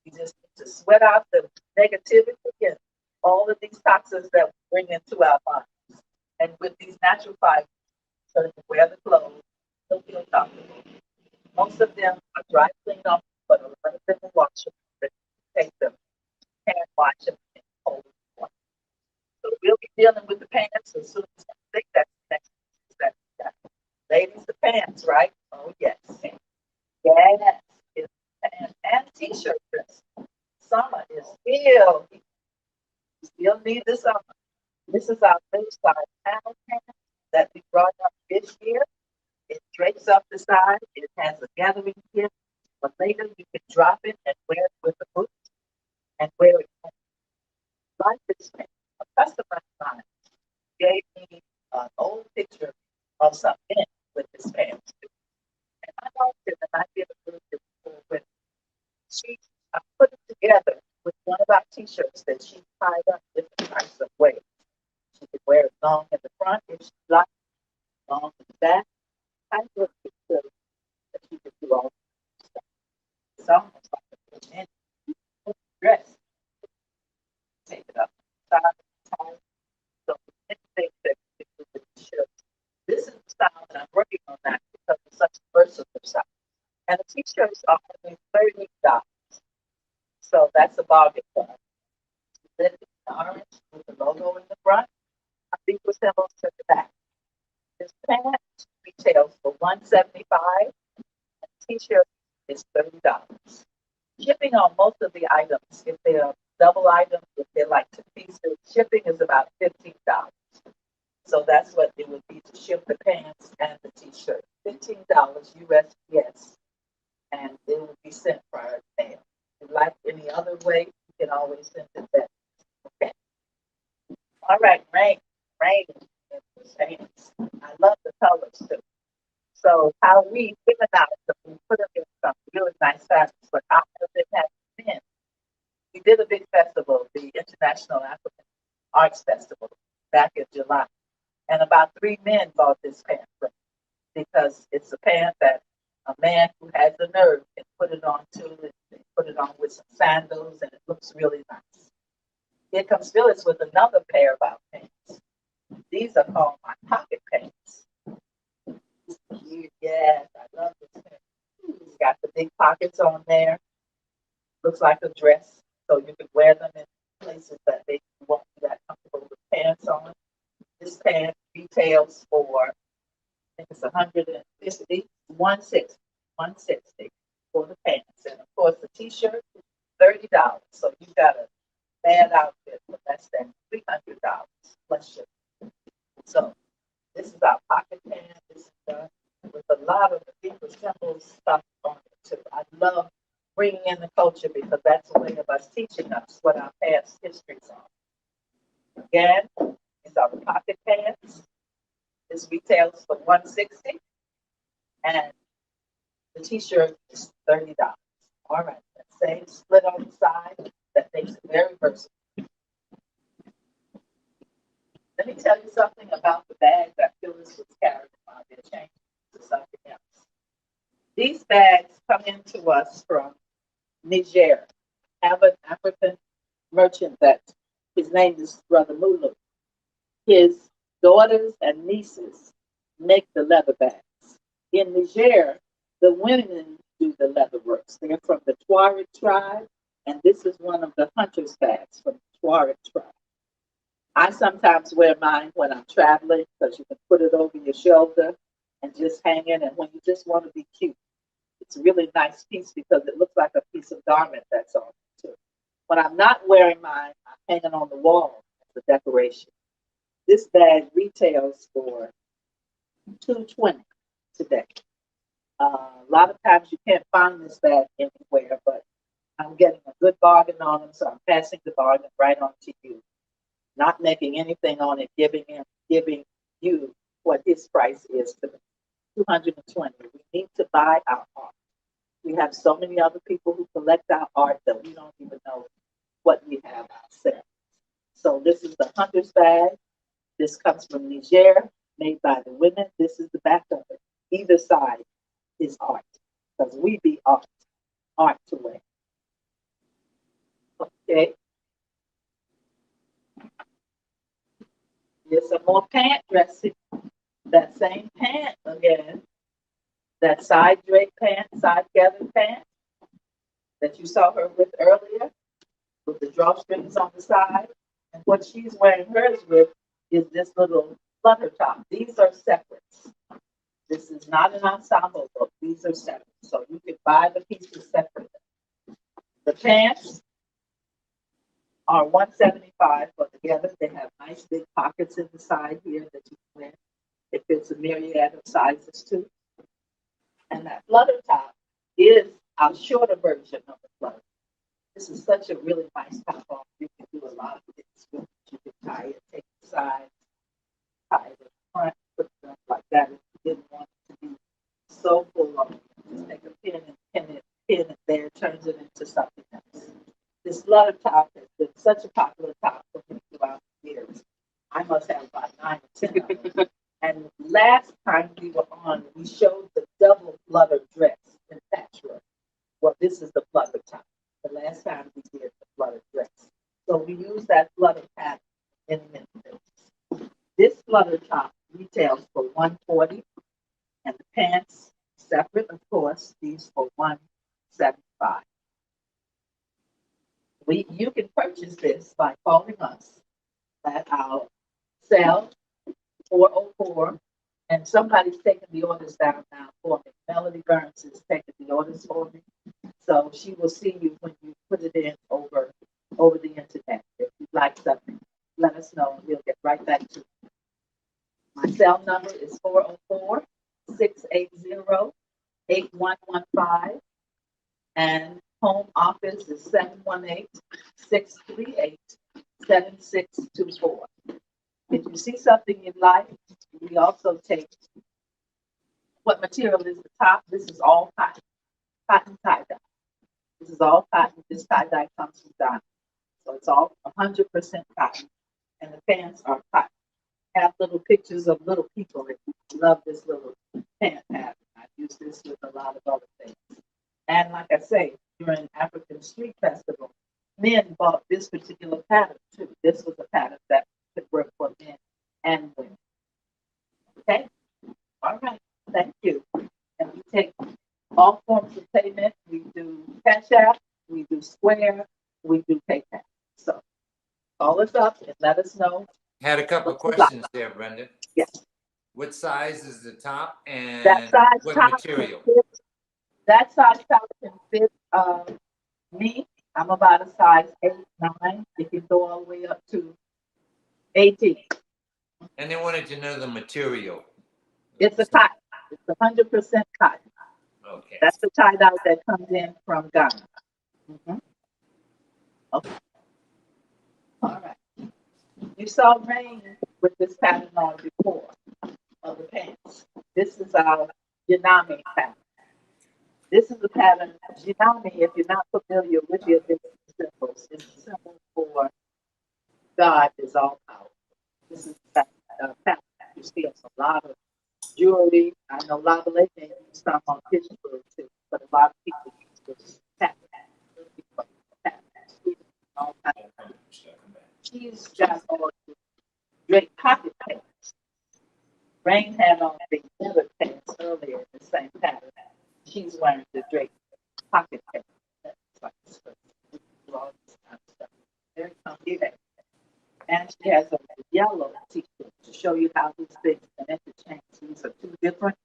We just need to sweat out the negativity and all of these toxins that we bring into our bodies. And with these natural fibers, so you wear the clothes, they'll feel comfortable. Most of them are dry clean off, but a lot of them are washable. Take them, hand wash them in cold water. So we'll be dealing with the pants as soon as I think that's the next piece that we got. Ladies, the pants, right? Oh yes. Yes. It's pants and t-shirt dress. Summer is still, you still need the summer. This is our new size panel pants that we brought up this year. It drapes up the side. It has a gathering here, but later you can drop it and wear it with the boots and wear it. Like this pants, a customer of mine gave me an old picture of some men with this pants. And I liked it, and I did a little bit with it. She put it together with one of our t-shirts that she tied up different types of ways. She could wear it long in the front if she liked, long in the back. I just picture that she could do all this stuff. It's almost like a man dress. Take it up, side, tie. So anything that you can do with the shirt. This is the style that I'm working on that because it's such a versatile style. And the t-shirts are only $30. So that's a bargain for us. Then it's orange with the logo in the front. I think we're symbols to the back. This pant retails for $175 and t-shirt is $30. Shipping on most of the items, if they're double items, if they're like two pieces, shipping is about $15. So that's what it would be to ship the pants and the t-shirt. $15 USPS, and it will be sent prior to mail. If you like any other way, you can always send it back. Okay. All right, rain. I love the colors too. So how we given out them, we put them in some really nice fabrics, but I didn't have men. We did a big festival, the International African Arts Festival, back in July, and about 3 men bought this pant from me because it's a pant that a man who has the nerve can put it on too, and they put it on with some sandals, and it looks really nice. Here comes Phyllis with another pair of our pants. These are called my pocket pants. Yes, I love this pant. It's got the big pockets on there. Looks like a dress, so you can wear them in places that they won't be that comfortable with pants on. This pant retails for, I think it's 150, 160, 160 for the pants. And of course, the t-shirt, $30. So you got a bad outfit for less than $300 plus shipping. So this is our pocket pant. This is done with a lot of the people simple stuff on it too. I love bringing in the culture because that's a way of us teaching us what our past histories are. Again, it's our pocket pants. This retails for $160, and the t-shirt is $30. All right, that same split on the side that makes it very versatile. Let me tell you something about the bag that Phyllis was carrying while they're changing to something else. These bags come into us from Niger. I have an African merchant that his name is Brother Mulu. His daughters and nieces make the leather bags. In Niger, the women do the leather works. They're from the Tuareg tribe, and this is one of the hunter's bags from the Tuareg tribe. I sometimes wear mine when I'm traveling because you can put it over your shoulder and just hang it. And when you just want to be cute, it's a really nice piece because it looks like a piece of garment that's on it too. When I'm not wearing mine, I'm hanging on the wall as a decoration. This bag retails for $220 today. A lot of times you can't find this bag anywhere, but I'm getting a good bargain on them, so I'm passing the bargain right on to you. Not making anything on it, giving you what his price is to me. $220. We need to buy our art. We have so many other people who collect our art that we don't even know what we have ourselves. So this is the hunter's bag. This comes from Niger, made by the women. This is the back of it. Either side is art, because we be art to wear. Okay. Here's some more pant dressing. That same pant again. That side drape pant, side gathered pant that you saw her with earlier, with the drawstrings on the side. And what she's wearing hers with is this little flutter top. These are separates. This is not an ensemble look. These are separate. So you can buy the pieces separately. The pants are $175 for together. They have nice big pockets in the side here that you can wear. It fits a myriad of sizes too. And that flutter top is our shorter version of the flutter. This is such a really nice top on. You can do a lot of things with it. You can tie it, take the sides, tie it in front, put it up like that. If you didn't want it to be so full of it, just take a pin and pin it there, turns it into something else. This flutter top has been such a popular top for me throughout the years. I must have about 9 or 10 of them. And last time we were on, we showed the double flutter dress in patchwork. Well, this is the flutter top. The last time we did the flutter dress. So we use that flutter pattern in many things. This flutter top retails for $140, and the pants separate, of course, these for $175. You can purchase this by calling us at our cell 404, and somebody's taking the orders down now for me. Melody Burns is taking the orders for me, so she will see you when you put it in over the internet. If you'd like something, let us know, and we'll get right back to you. My cell number is 404-680-8115, and home office is 718-638-7624. If you see something you like, we also take what material is the top. This is all cotton, cotton tie-dye. This is all cotton. This tie-dye comes from Ghana. So it's all 100% cotton. And the pants are cotton. Have little pictures of little people. If you love this little pant pattern, I've used this with a lot of other things. And like I say, during African Street Festival, men bought this particular pattern too. This was a pattern that could work for men and women. Okay? All right. Thank you. And we take all forms of payment. We do Cash App, we do Square, we do PayPal. So call us up and let us know. Had a couple of What's questions there, Brenda. Yes. What size is the top and That size what top material? can fit, that size top can fit me. I'm about a size 8, 9. It can go all the way up to 18. And they wanted to know the material. It's a cotton. It's 100% cotton. Okay. That's the tie-dye that comes in from Ghana. Okay. All right. You saw Rain with this pattern on before of the pants. This is our Yanami pattern. This is the pattern. Yanami, if you're not familiar with the Egyptian symbols, is a symbol for God is all powerful. This is the pattern you see on a lot of jewelry. I know Lavalais use some on Pittsburgh too, but a lot of people use this pattern. She's got on great pocket pants. Rain had on the other pants earlier in the same pattern. She's wearing the draped pocket pants. Like all this kind of stuff. Very comfy. And she has a yellow t-shirt to show you how these things can interchange. These are two different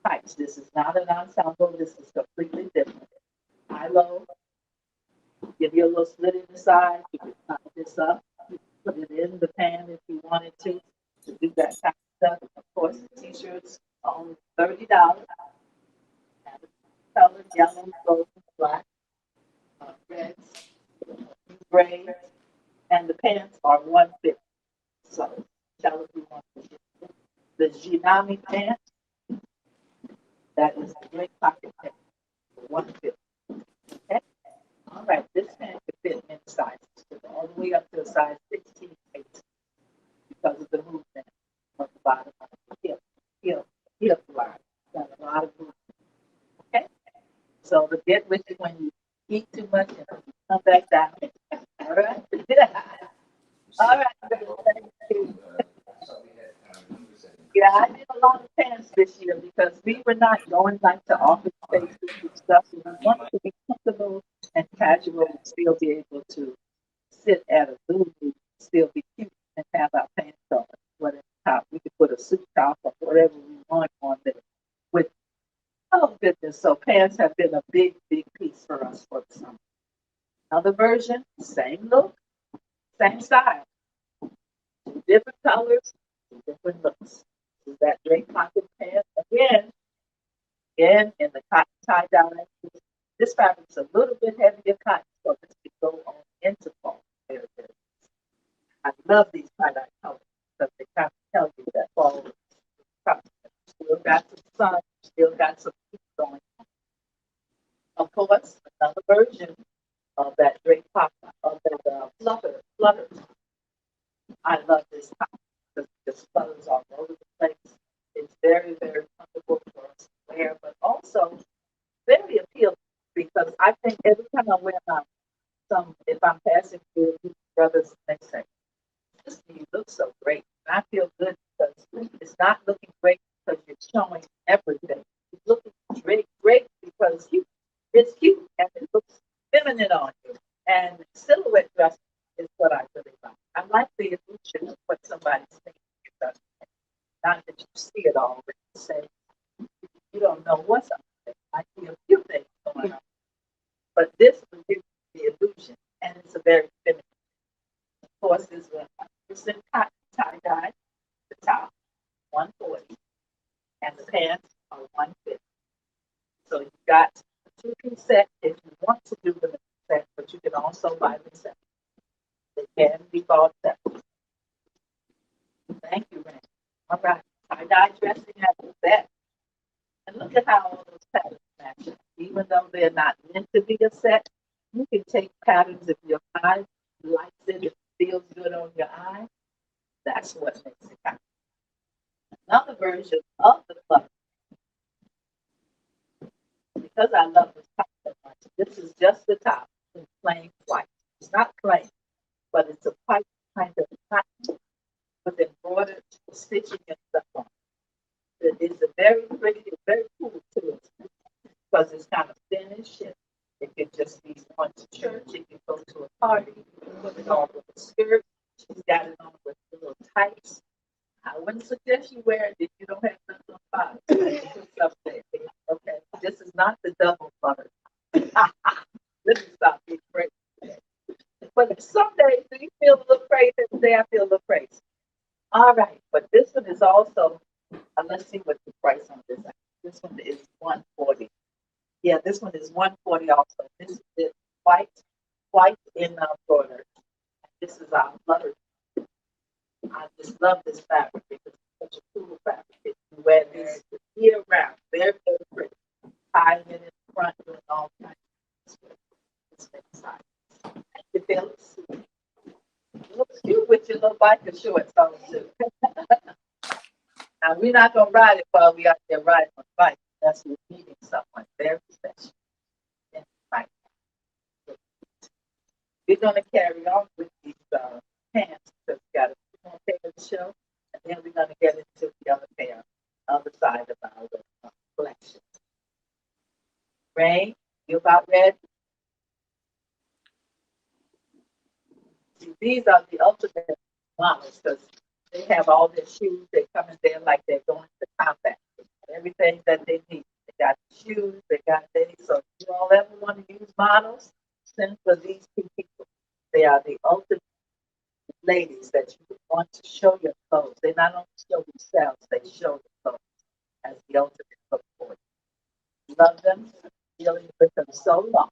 types. This is not an ensemble. This is completely different. High low. Give you a little slit in the side. You can tie this up. Put it in the pan if you wanted to do that kind of stuff. Of course, the t-shirts are only $30. Color yellow, gold, black, reds, gray, and the pants are 150. So tell if you want to get the Jinami pants. That is the great pocket pant for 150. Okay. All right. This pant can fit many sizes, all the way up to a size 16, 18, because of the movement of the bottom of the hip line. Got a lot of movement. Okay. So to get with it when you eat too much and come back down. All right. All right. Thank you. Yeah, I did a lot of pants this year because we were not going like to office spaces and stuff. So we wanted to be comfortable and casual and still be able to sit at a movie, still be cute and have our pants on. Whatever top, we could put a suit top or whatever we want on there. With oh goodness, so pants have been a big, big piece for us for the summer. Another version, same look, same style, different colors, different looks. Is that draped pocket pants again in the cotton tie-dye. This fabric's a little bit heavier cotton, so this could go on into fall. Very, very nice. I love these tie-dye colors because they kind of tell you that fall is coming. Still got some sun, still got some heat going on. Of course, another version of that draped pocket, of that flutter. I love this top because it just flutters all over the place. It's very, very comfortable for us to wear, but also very appealing because I think every time I wear if I'm passing through brothers, they say, "This you look so great." And I feel good because it's not looking great because you're showing everything. It's looking great because it's cute and it looks feminine on you. And silhouette dress is what I really like. I like the illusion of what somebody's thinking. Not that you see it all, but you say you don't know what's up there. I see a few things going on. But this will give you the illusion, and it's a very feminine. Of course, it's 100% cotton tie-dye, the top, 140, and the pants are 150. So you've got a two-piece set if you want to do the set, but you can also buy them separate. They can be bought separately. Thank you, Randy. All right. Tie-dye dressing at the best. And look at how all those patterns match up. Even though they're not meant to be a set, you can take patterns if your eye likes it, if it feels good on your eye. That's what makes it happen. Another version of the club, because I love this top so much, this is just the top in plain white. It's not plain, but it's a white kind of cotton with embroidered stitching and stuff on it. It's a very pretty, it's very cool too, because it's kind of finished. And it could just be going to church, it could go to a party, you can put it on with a skirt. She's got it on with little tights. I wouldn't suggest you wear it if you don't have nothing on bottom. Put stuff there. Okay, this is not the double butter. Let me stop being crazy. But some days, do you feel a little crazy? Today I feel a little crazy. All right, but this one is also, let's see what the price on this is. This one is 140. Yeah, this one is 140 also. This is white in border. This is our butter. I just love this fabric because it's such a cool fabric. You wear this year round. Very, very pretty. Tying it in the front, doing all kinds of stuff. It's inside. And you feel it. It looks cute with your little biker shorts on too. Now we're not gonna ride it while we out there riding on the bike. That's we're meeting someone very special. Yeah, right. We're gonna carry on with these pants because we got a few more pair of the show, and then we're gonna get into the other pair, other side of our collection. Ray, you about ready? See, these are the ultimate models because they have all their shoes. They come in there like they're going to combat. Everything that they need. They got shoes, they got things. So if you all ever want to use models, send for these two people. They are the ultimate ladies that you would want to show your clothes. They not only show themselves, they show the clothes as the ultimate look for you. Love them, dealing with them so long.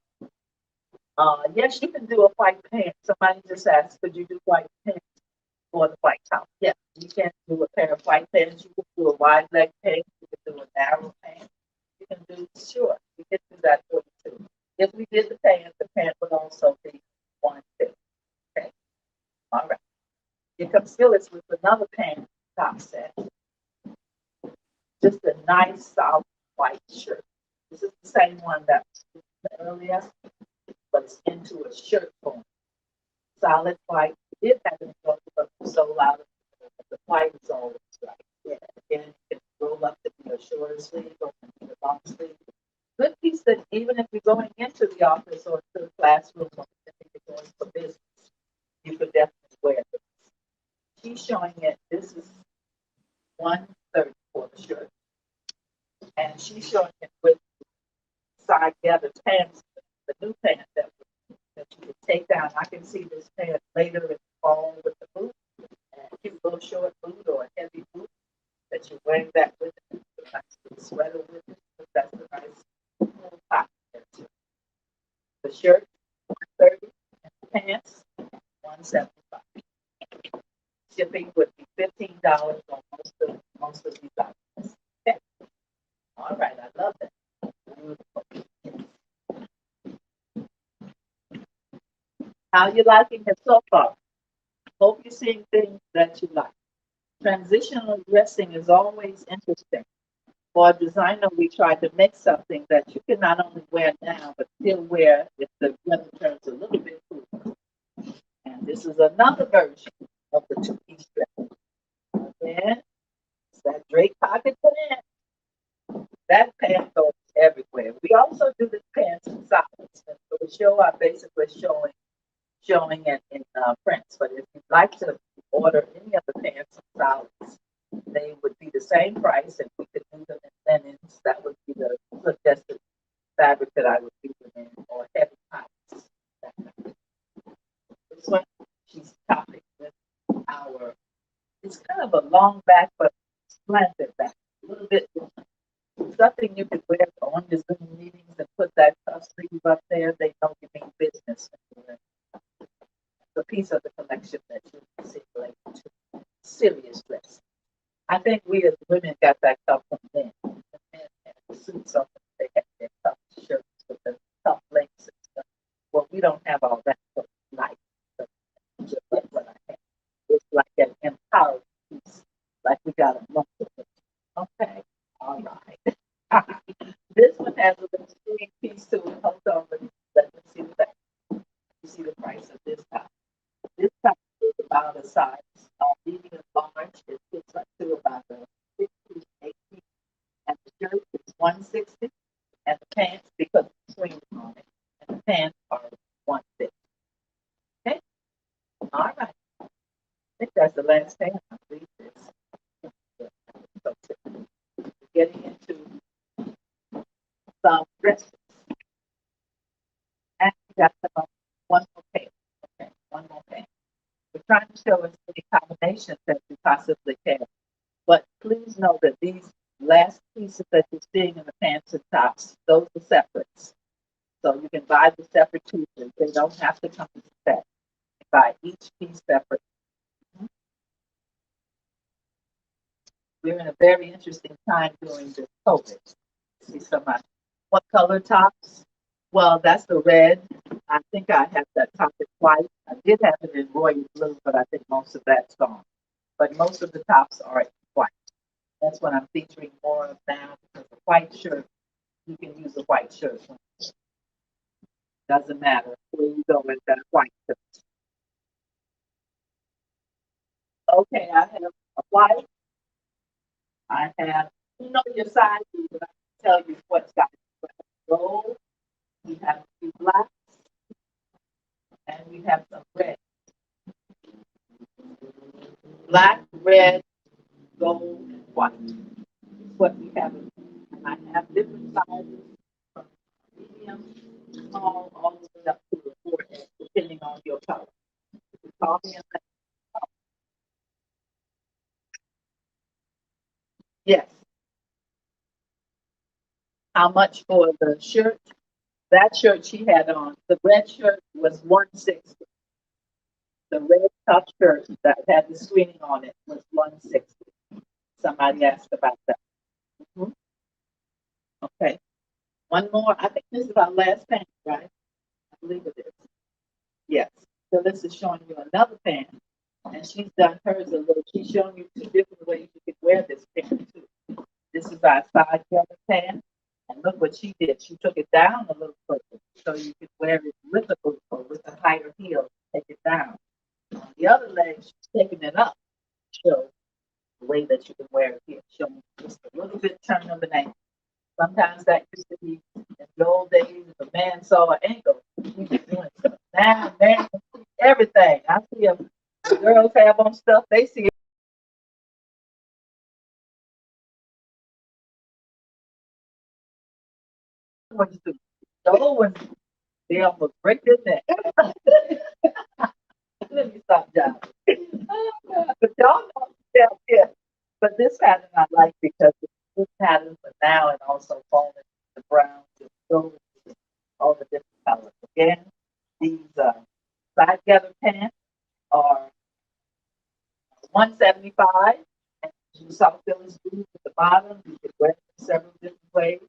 Yes, you can do a white pant. Somebody just asked, could you do white pants for the white top? Yes, you can do a pair of white pants. You can do a wide leg pant. You can do a narrow pant. You can do, sure, you can do that for you too. If we did the pant would also be one fit. Okay, all right. Here comes Phyllis with another pant top set. Just a nice, soft white shirt. This is the same one that was earlier, but it's into a shirt form. Solid white. We did have it but so loud. The white is always right. Yeah, again, it can roll up to be a shorter sleeve or a long sleeve. Good piece that even if you're going into the office or to the classroom or if you're going for business, you could definitely wear this. She's showing it. This is 130 for the shirt. And she's showing it with side gathered pants, the new pants that you can take down. I can see this pant later in the fall with the boot, and a cute little short boot or a heavy boot that you're wearing that with it. A nice little sweater with it. That's a nice cool top there too. The shirt, 130, and the pants, 175. Shipping would be $15 on most of these items. Okay. All right, I love that. Beautiful. How you liking it so far? Hope you're seeing things that you like. Transitional dressing is always interesting. For a designer, we try to make something that you can not only wear now, but still wear if the weather turns a little bit cooler. And this is another version of the two-piece dress. Again, it's that Drake pocket pant. That pant goes everywhere. We also do the pants in solids. And for the show, I'm basically showing it in prints. But if you'd like to order any of the pants in solids, they would be the same price, and we could do them in linens. That would be the suggested fabric that I would do them in, or heavy pockets. This one, she's topping with our. It's kind of a long back, but slanted back, a little bit different. Something you could wear on your Zoom meetings and put that cuff sleeve up there. They know you mean business. It's a piece of the collection that you can see later too. serious dress. I think we as women got that stuff from men. The men had the suits on, they had their tough shirts with the tough laces and stuff. Well, we don't have all that for life. So just like what I have. It's like an empowered piece, like we got a month of it. Okay, all right. This one has a little string piece to it. Hold on, let me see the back. You see the price of this top. This top is about a size medium large. It fits up to about a 15, 18. And the shirt is 160. And the pants, because it's swing on it, and the pants are 150. Okay? All right. I think that's the last thing I believe this. So, getting into some dresses. And we got one more page. Okay, one more page. We're trying to show as many combinations that we possibly can. But please know that these last pieces that you're seeing in the pants and tops, those are separates. So you can buy the separate pieces. They don't have to come in a set. You buy each piece separate. We're in a very interesting time during this COVID. See somebody. What color tops? Well, that's the red. I think I have that top in white. I did have it in royal blue, but I think most of that's gone. But most of the tops are in white. That's what I'm featuring more of now because the white shirt, you can use a white shirt. Doesn't matter where you go with that white shirt. Okay, I have a white. I have, you know your size, but I can tell you what size. Gold, we have a few blacks, and we have some red. Black, red, gold, and white is what we have. And I have different sizes from medium, small, all the way up to the 4X, depending on your color. You call me and let me know. Yes. How much for the shirt? That shirt she had on, the red shirt was 160. The red top shirt that had the screening on it was 160. Somebody asked about that. Mhm. Okay. One more. I think this is our last pant, right? I believe it is. Yes. So this is showing you another pant. And she's done hers a little. She's showing you two different ways you can wear this pant too. This is our side cover pant. And look what she did. She took it down a little further so you could wear it with a boot or with a higher heel. Take it down. On the other leg, she's taking it up. Show the way that you can wear it here. Show just a little bit turn of an ankle. Sometimes that used to be in the old days. If a man saw an ankle, he was doing stuff. Now, man, everything. I see them. Girls have on stuff. They see it. The old ones, they almost break their neck. Let me stop, John. But y'all know, yeah, yeah. But this pattern I like because it's this pattern, but now and also falling the browns and golds and all the different colors. Again, these side gather pants are 175, and you saw Phyllis boots at the bottom. You can wear them several different ways.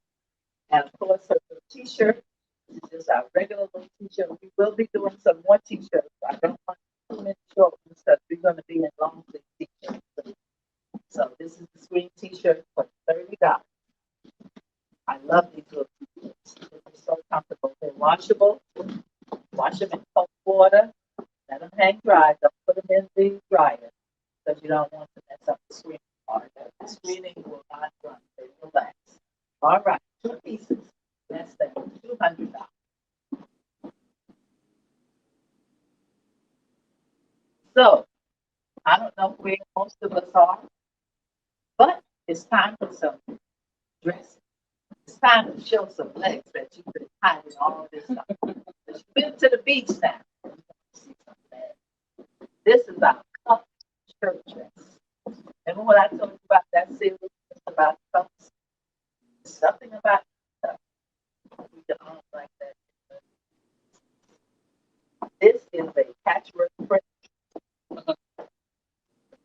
And of course, her little t-shirt is just our regular little t-shirt. We will be doing some more t-shirts. I don't want too many short ones because we're going to be in long sleeve t-shirts. So this is the screen t-shirt for $30. I love these little t-shirts. They're so comfortable. They're washable. Wash them in cold water. Let them hang dry. Don't put them in the dryer because you don't want to mess up the screen part. The screening will not run. They will last. All right, two pieces, less than $200. So I don't know where most of us are, but it's time for some dressing. It's time to show some legs that you've been hiding all this stuff. You've been to the beach now. This is our cuff shirt dress. Remember what I told you about that series about cuffs? Something about cuffs. We can arm like that. This is a patchwork print.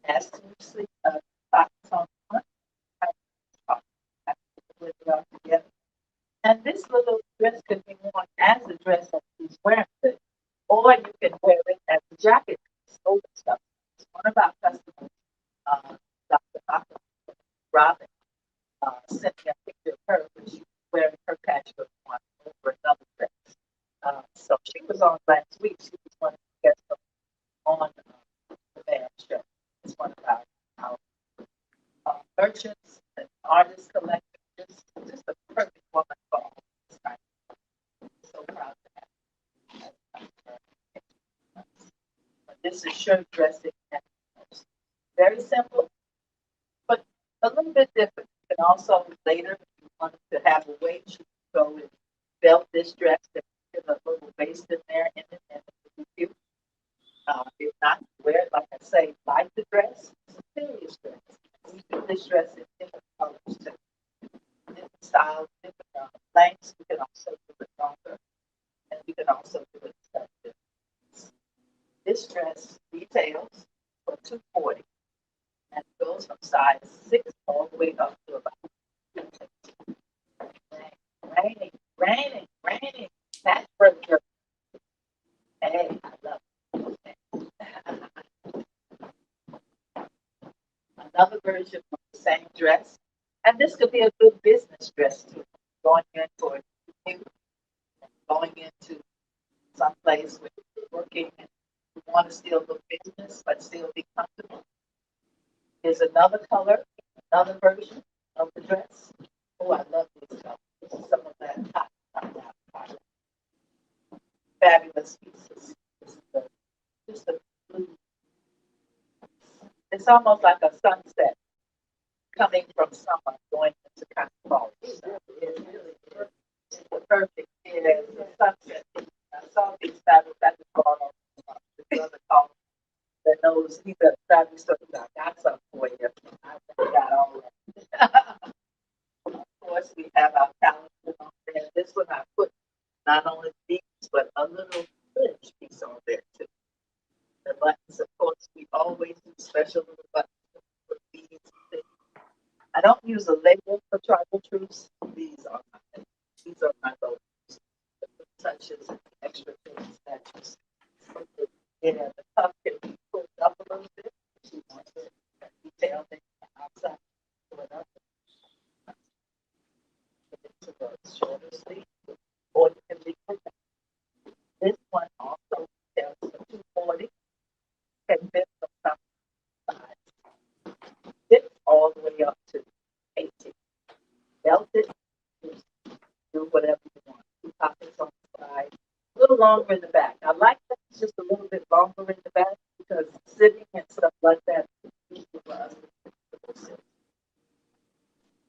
has two sleeve pockets on the front. With it all together. And this little dress could be worn as a dress that he's wearing it, or you can wear it as a jacket. Over stuff. One of our customers, Dr. Hocker, Robin, sent me a picture of her when she was wearing her patchwork one over another dress. So she was on last week. She was one of the guests on the band show. It's one of our merchants and artists collectors. Just a perfect woman for all this time. So proud to have her. But this is shirt dressing. Very simple, but a little bit different. You can also later, if you wanted to have a weight, you can go and belt this dress and get a little waist in there and it would be cute. If not, wear it, like I say, like the dress. It's a serious dress. We do this dress in different colors too. Different styles, different lengths. We can also do it longer, and we can also do it extended. This dress retails for $240, and it goes from size 6 all the way up to about 15. Raining. That's furniture. Hey, I love it. Another version of the same dress, and this could be a good business dress too. Going in for you, going into some place where you're working and you want to still look business but still be comfortable. Here's another color, another version of the dress. Oh, I love this color. This is some of that hot. Fabulous pieces. Just a blue. It's almost like a sunset coming from summer going into kind of fall. It's perfect. Yeah, it's a sunset. I saw these fabrics that was going on the other color that knows he's a fabric store. I got something for you. I got all that. Of course, we have our calendar on there. This one I put not only these, but a little fringe piece on there too. The buttons, of course, we always do special little buttons for beads and things. I don't use a label for tribal truths. These are my logos. The touches and the extra things that just yeah, the cuff can be pulled up a little bit. She wants it detailed thing outside. Pull it up. Into the shoulder sleeve, or you can leave it. This one also tells the 240 can fit from some size. Fit all the way up to 18. Belt it, do whatever you want. 2 pockets on the side, a little longer in the back. I like that it's just a little bit longer in the back because sitting and stuff like that is easy for us to sit.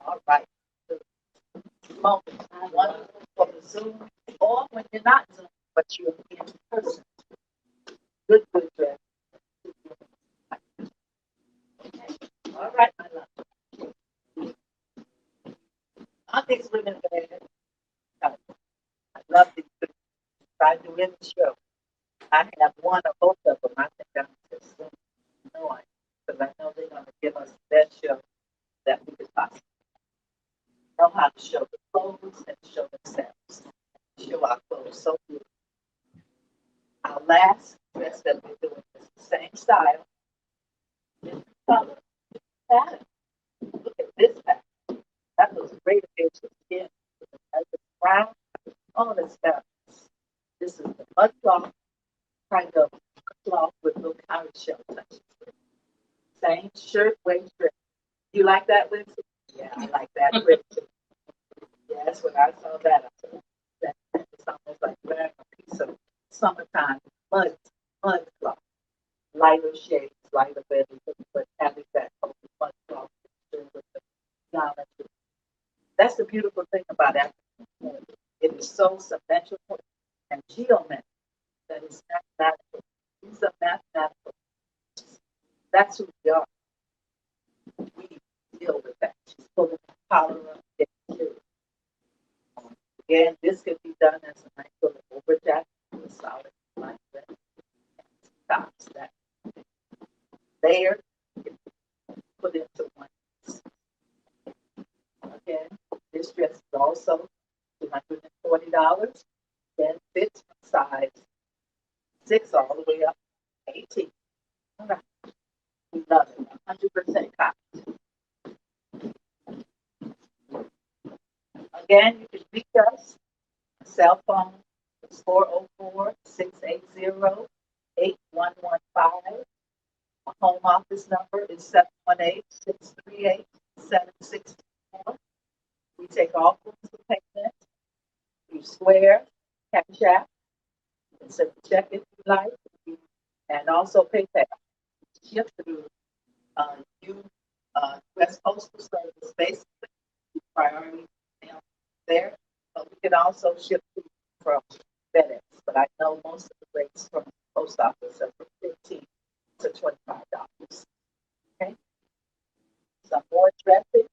All right. Moment. One for the Zoom, or when you're not Zoom, but you're in person. Good dress. Okay. All right, my love. I think women bad. I love these things. I do in the show. I have one or both of them. I think I'm just no idea, because I know they're going to give us the best show that we could possibly know how to show the clothes and show themselves. Show our clothes so beautiful. Our last dress that we're doing is the same style, different color, different pattern. Look at this pattern. That was great against the skin. That's brown. Oh, that's fabulous. This is the mud cloth, kind of cloth with little cowrie shell touches. Same shirt, waist, dress. You like that, Lindsay? Yeah, I like that. Yes, when I saw that, I said, it's almost like wearing a piece of summertime mud cloth. Lighter shades, lighter bedding, but having that mud cloth with the geometry. That's the beautiful thing about African. It is so symmetrical and geometric that is mathematical. These are mathematical. That's who we are. We deal with that. She's pulling the collar up. Again, this could be done as a nice little over jacket with a solid like that. Tops that layer. You can also $240. Then fits from size 6 all the way up to 18. All right. We love it. 100% cotton. Again, you can reach us. Cell phone is 404-680-8115. My home office number is 718-638-7624. We take all forms of payment through Square, Cash App, and send a check if you like, and also PayPal. Ship through U.S. Postal Service, basically priority mail there. But we can also ship from FedEx. But I know most of the rates from the post office are from $15 to $25. Okay. Some more dressing.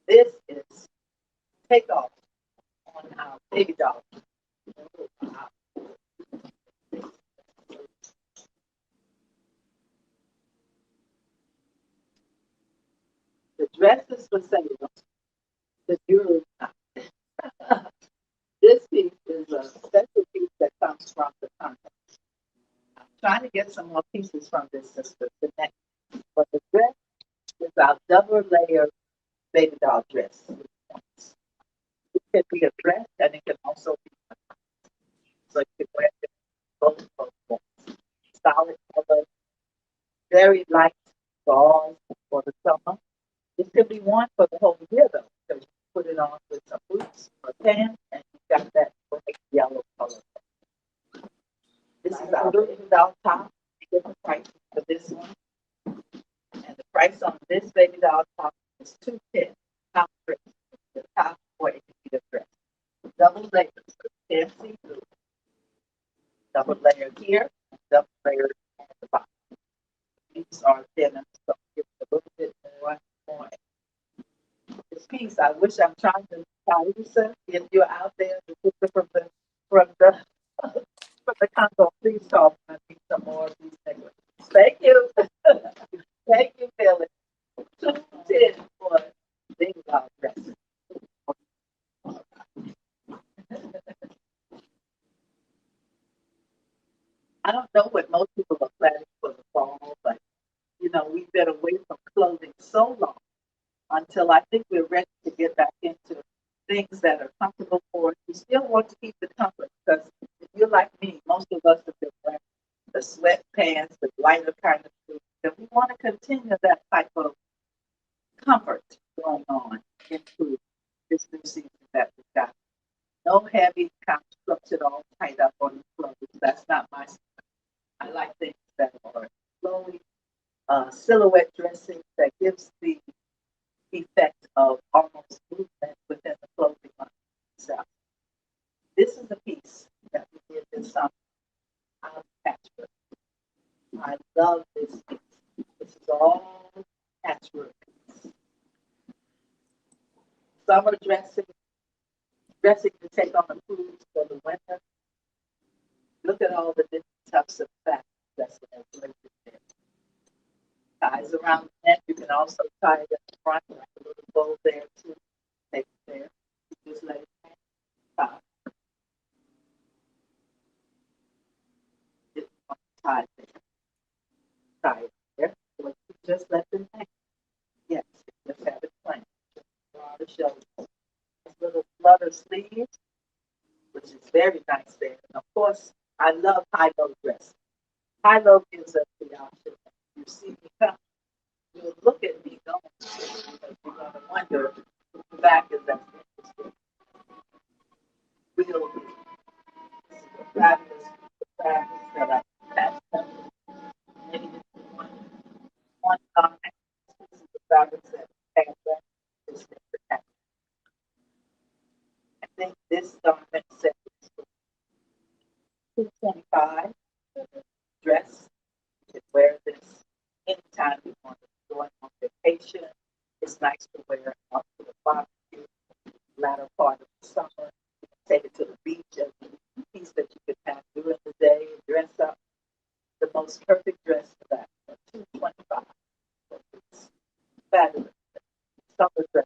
This is takeoff on our baby doll. The dresses for sale. The jewelry. This piece is a special piece that comes from the context. I'm trying to get some more pieces from this sister connect. But the dress is our double layer baby doll dress. It can be a dress and it can also be a top. So you can wear it both forms. Solid color, very light gauze for the summer. This could be worn for the whole year though, because you put it on with some boots or pants and you got that bright yellow color. This is our baby doll top. Different price for this one. And the price on this baby doll top is $210. Top dress. The top for a dress. Double layers. Can't see through. Double layer here. Double layer at the bottom. These are thinner, so give it a little bit more. This piece, I wish I'm trying to tell you, sir, if you're out there, the picture from the from the console, please talk. I need some more of these things. Thank you. Thank you, Billy. 210 for big dog dress. I don't know what most people are planning for the fall, but you know, we've been away from clothing so long until I think we're ready to get back into things that are comfortable for us. We still want to keep the comfort because if you're like me, most of us have been wearing the sweatpants, the lighter kind of food, and we want to continue that type of comfort going on into this new season that we've got. No heavy, constructed, all tied up on the clothes. That's not my style. I like things that are flowy, silhouette dressing that gives the effect of almost movement within the clothing line itself. This is a piece that we did this summer out of patchwork. I love this piece. This is all patchwork piece. Summer dressing to take on the cruise for the winter. Look at all the different types of fabric that's in there. Ties around the neck. You can also tie it at the front, like a little bow there too. Take it there. Just let it hang. Tie. Just tie it there. Tie it there. Or you just let them hang. Yes, just have it plain. Just the shoulders. Little flutter sleeves, which is very nice there. And of course, I love high-low dress. High-low gives us the option. You see me come, you'll look at me going, because you're going to wonder if the back is that interesting. Will be. This is a fabulous fabric that I patched up. Maybe one garment. This is the fabric that I have done. This is the fabric. I think this garment set is $225 dress. You can wear this anytime you want to go on vacation. It's nice to wear it out to the barbecue, latter part of the summer. You can take it to the beach as a piece that you can have during the day and dress up. The most perfect dress for that. $225. It's fabulous. Summer dress.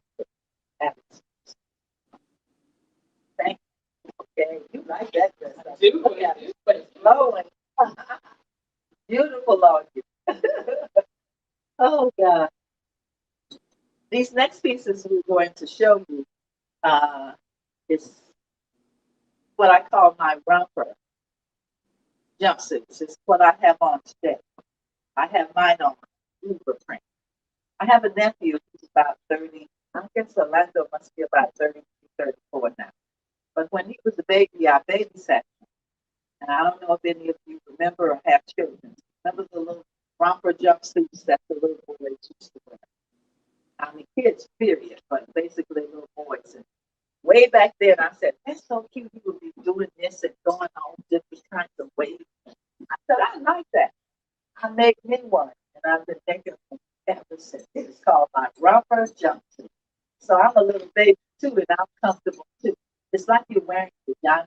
Oh God. These next pieces we're going to show you is what I call my romper jumpsuits. It's what I have on today. I have mine on Uber print. I have a nephew who's about 30. I guess Orlando must be about 30, 34 now. But when he was a baby, I babysat him. And I don't know if any of you remember or have children. Remember the little romper jumpsuits that the little boys used to wear? I mean, kids, period, but basically little boys. And way back then, I said, that's so cute. You would be doing this and going on different kinds of ways. I said, I like that. I made me one, and I've been thinking of it ever since. It's called my romper jumpsuit. So I'm a little baby too, and I'm comfortable too. It's like you're wearing pajamas,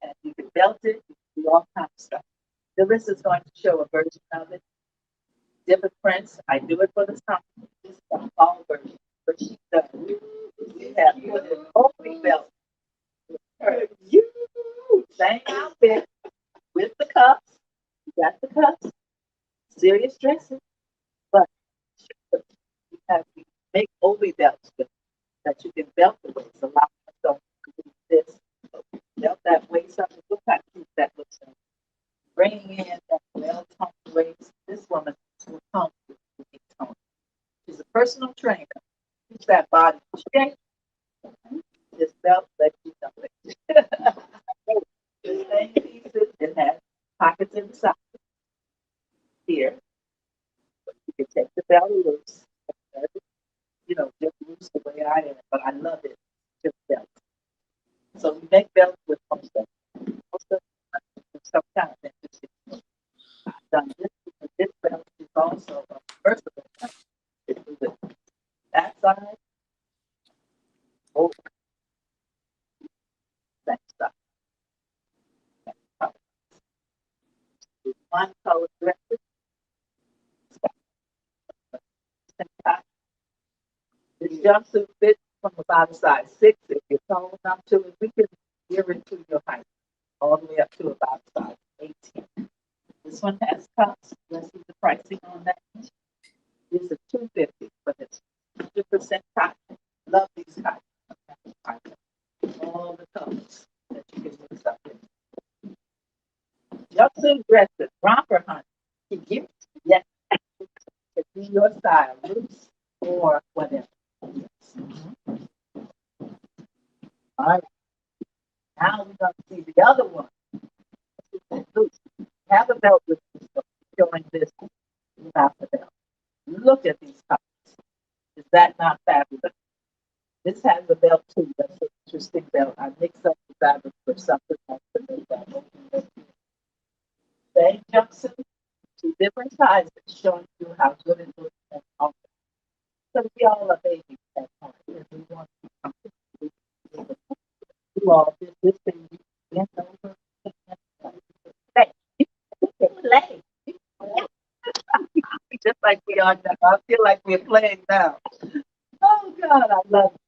and you can belt it, you can do all kinds of stuff. Phyllis is going to show a version of it, different prints. I do it for the summer. This is a fall version, but she does. You have put an opening belt with her. You same outfit with the cuffs. You got the cuffs. Serious dressing, but you have to make obi belts with that you can belt the waist. A lot of us don't do this. Belt that waist up and look how cute that looks. Bringing in that well-toned waist. This woman will come with tone. She's a personal trainer. Keeps that body straight. This belt lets you know it. The same pieces, it has pockets inside. Here, you can take the belt loose. You know, just loose the way I am, but I love it. Just belt. So we make belts with most of them. Most of them some kind of interesting. I've done this with this belt is also a versatile belt. It's with that side, over that side. With one color dresses, this jumpsuit fits from about a size 6 if you're tall enough to it. We can gear it to your height, all the way up to about size 18. This one has cuffs. Let's see the pricing on that. This is $250, but it's 100% cotton. Love these cotton. All the colors that you can mix up in. Jumpsuit dresses, romper hunt. You give it, yes, to be your style, loose or whatever. Yes. All right. Now we're going to see the other one. Loose. Have a belt with you, so showing this without the belt. Look at these colors. Is that not fabulous? This has a belt too. That's an interesting belt. I mix up the fabric for something else to make that look. Same jumpsuit, two different sizes, showing you how good it looks and all. So we all are babies at home, and we want to be comfortable. You all did this thing. You bent over. Hey, you can play. Just like we are now. I feel like we're playing now. Oh God, I love it.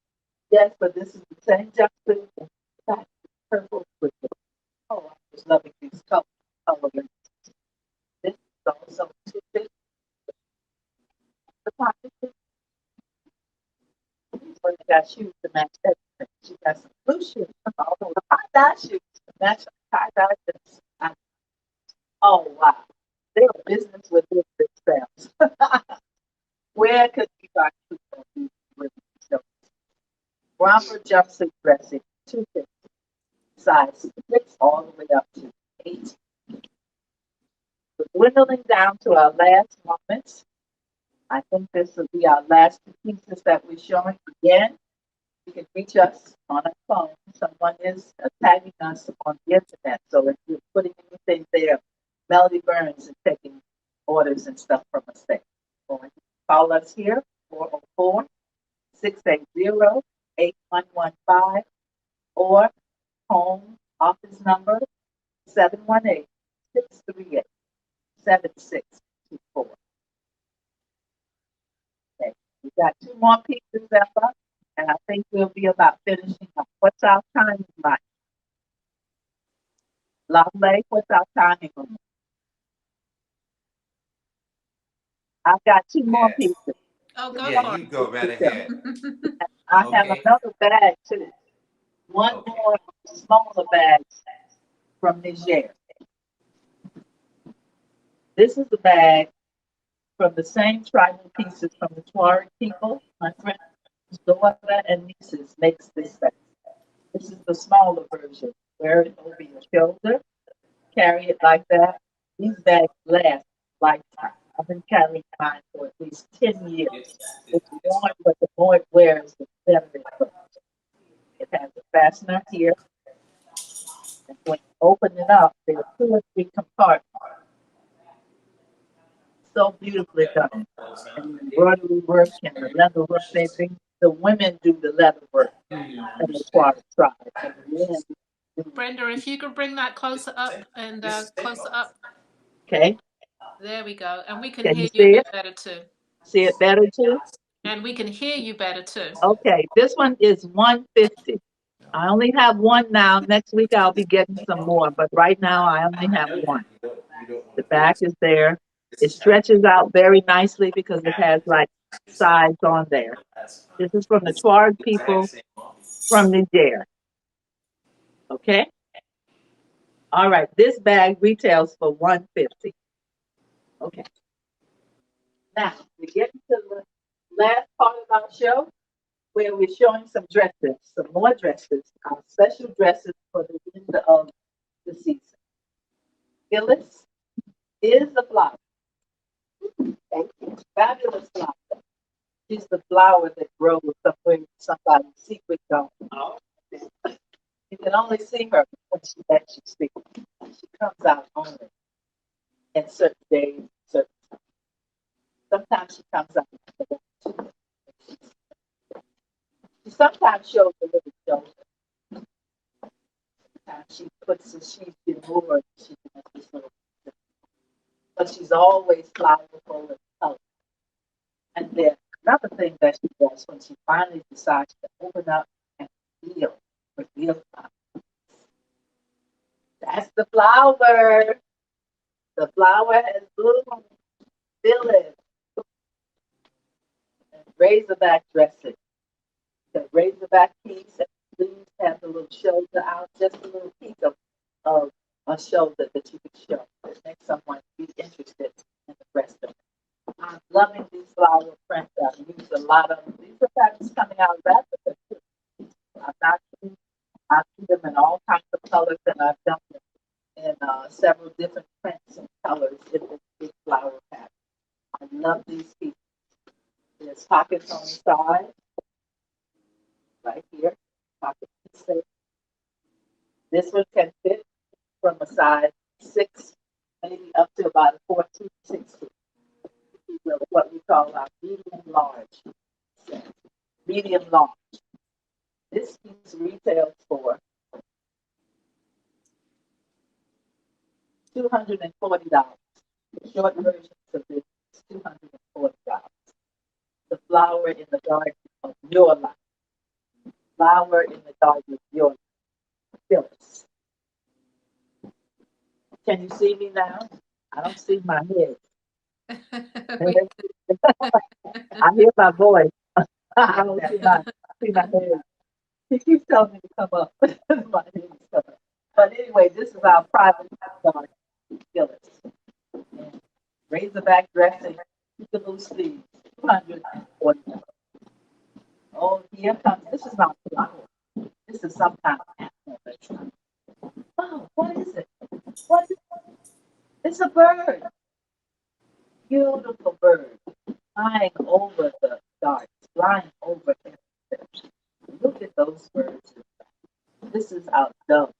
Yes, but this is the same jumpsuit. That purple with the, oh, I was loving these colors. This is also too big. The pocket. When you got shoes to match everything. She got some blue shoes. Also the tie-dye shoes to match tie-dye this. Oh wow. They're a business with this themselves. Where could you find people with themselves? Romper jumpsuit dressing, 250, size 6 all the way up to 8. We're dwindling down to our last moments. I think this will be our last two pieces that we're showing again. You can reach us on our phone. Someone is tagging us on the internet. So if you're putting anything there, Melody Burns is taking orders and stuff from us there. Or you can call us here, 404-680-8115, or home office number 718-638-7624. Okay. We got 2 more pieces left up, and I think we'll be about finishing up. What's our timing like? Lavalais, what's our timing on? I've got two more Yeah. pieces. Oh, go Yeah, for you go right So ahead. I have Okay. another bag too. One Okay. more smaller bag from Niger. This is the bag from the same tribal pieces from the Tuareg people. My friend daughter and nieces makes this bag. This is the smaller version. Wear it over your shoulder, carry it like that. These bags last lifetime. I've been carrying mine for at least 10 years. It's worn, but the more it wears, the better it looks. It has a fastener here, and when you open it up, there are two or three compartments. So beautifully done. And the embroidery work and the leather work, they bring the women do the leather work in the Tuareg tribe, and the men do. Brenda, if you could bring that closer up and closer up. Okay, There we go. And we can can you hear you a see bit it? better too. See it better too? And we can hear you better too. Okay, this one is 150. I only have one now. Next week I'll be getting some more, but right now I only have one. The back is there. It stretches out very nicely because it has like sides on there. This is from the Tuareg people from Niger. Okay? All right, this bag retails for 150. Okay. Now we get into the last part of our show where we're showing some dresses, some more dresses, our special dresses for the end of the season. Phyllis is the flower. Thank you. Fabulous flower. She's the flower that grows somewhere in somebody's secret garden. You can only see her when she lets you see. She comes out only in certain days, certain times. Sometimes she comes out. She sometimes shows a little shoulder. Sometimes she puts the she's been more. She has this little, but she's always flowerful and colorful. And then another thing that she does when she finally decides to open up and reveal flowers. That's the flower. The flower has bloomed. Feel it. And razorback dressing. The razorback piece and sleeves have a little shoulder out, just a little piece of a shoulder that you can show that makes someone be interested in the rest of it. I'm loving these flower prints. I've used a lot of them. These are patterns coming out of Africa too. I see them in all kinds of colors, and I've done them in several different prints and colors in this big flower pattern. I love these pieces. There's pockets on the side, right here. Pockets inside. This one can fit from a size 6, maybe up to about a 14, 16. What we call our medium large. Medium large. This piece retails for $240. The short version of this is $240. The flower in the garden of your life. Flower in the garden of your life. Phyllis. Can you see me now? I don't see my head. I hear my voice. I don't see my head. He keeps telling me to come up. My head is coming up. But anyway, this is our private garden. Phyllis. And razorback dressing, peekaboo sleeves, $240. Oh, here comes. This is not flower. This is some kind of animal. Oh, what is it? What is it? It's a bird. Beautiful bird. Flying over the darts, flying over everything. Look at those birds. This is our dove.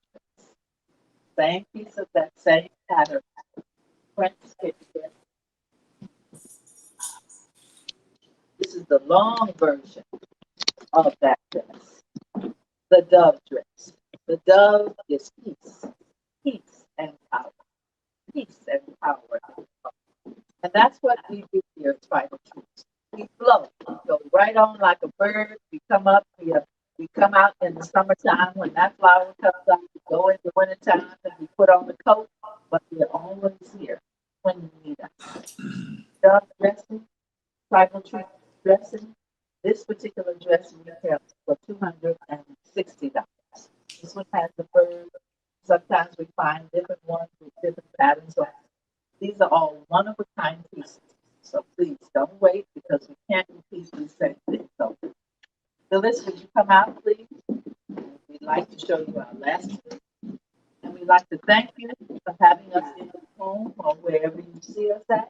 Same piece of that same pattern. French picture. This is the long version of that dress. The dove dress. The dove is peace. Peace and power. Peace and power. And that's what we do here at Tribal Troops. We flow. We go right on like a bird. We come up. We come out in the summertime when that flower comes up. We go in the wintertime and we put on the coat. But we're always here when you need us. Dove dressing. tribal treat dressing. This particular dressing retails for $260. This one has the bird. Sometimes we find different ones with different patterns on. These are all one of a kind pieces. So please don't wait because we can't repeat these same things. So Phyllis, would you come out, please? We'd like to show you our last piece. And we'd like to thank you for having us in the room or wherever you see us at.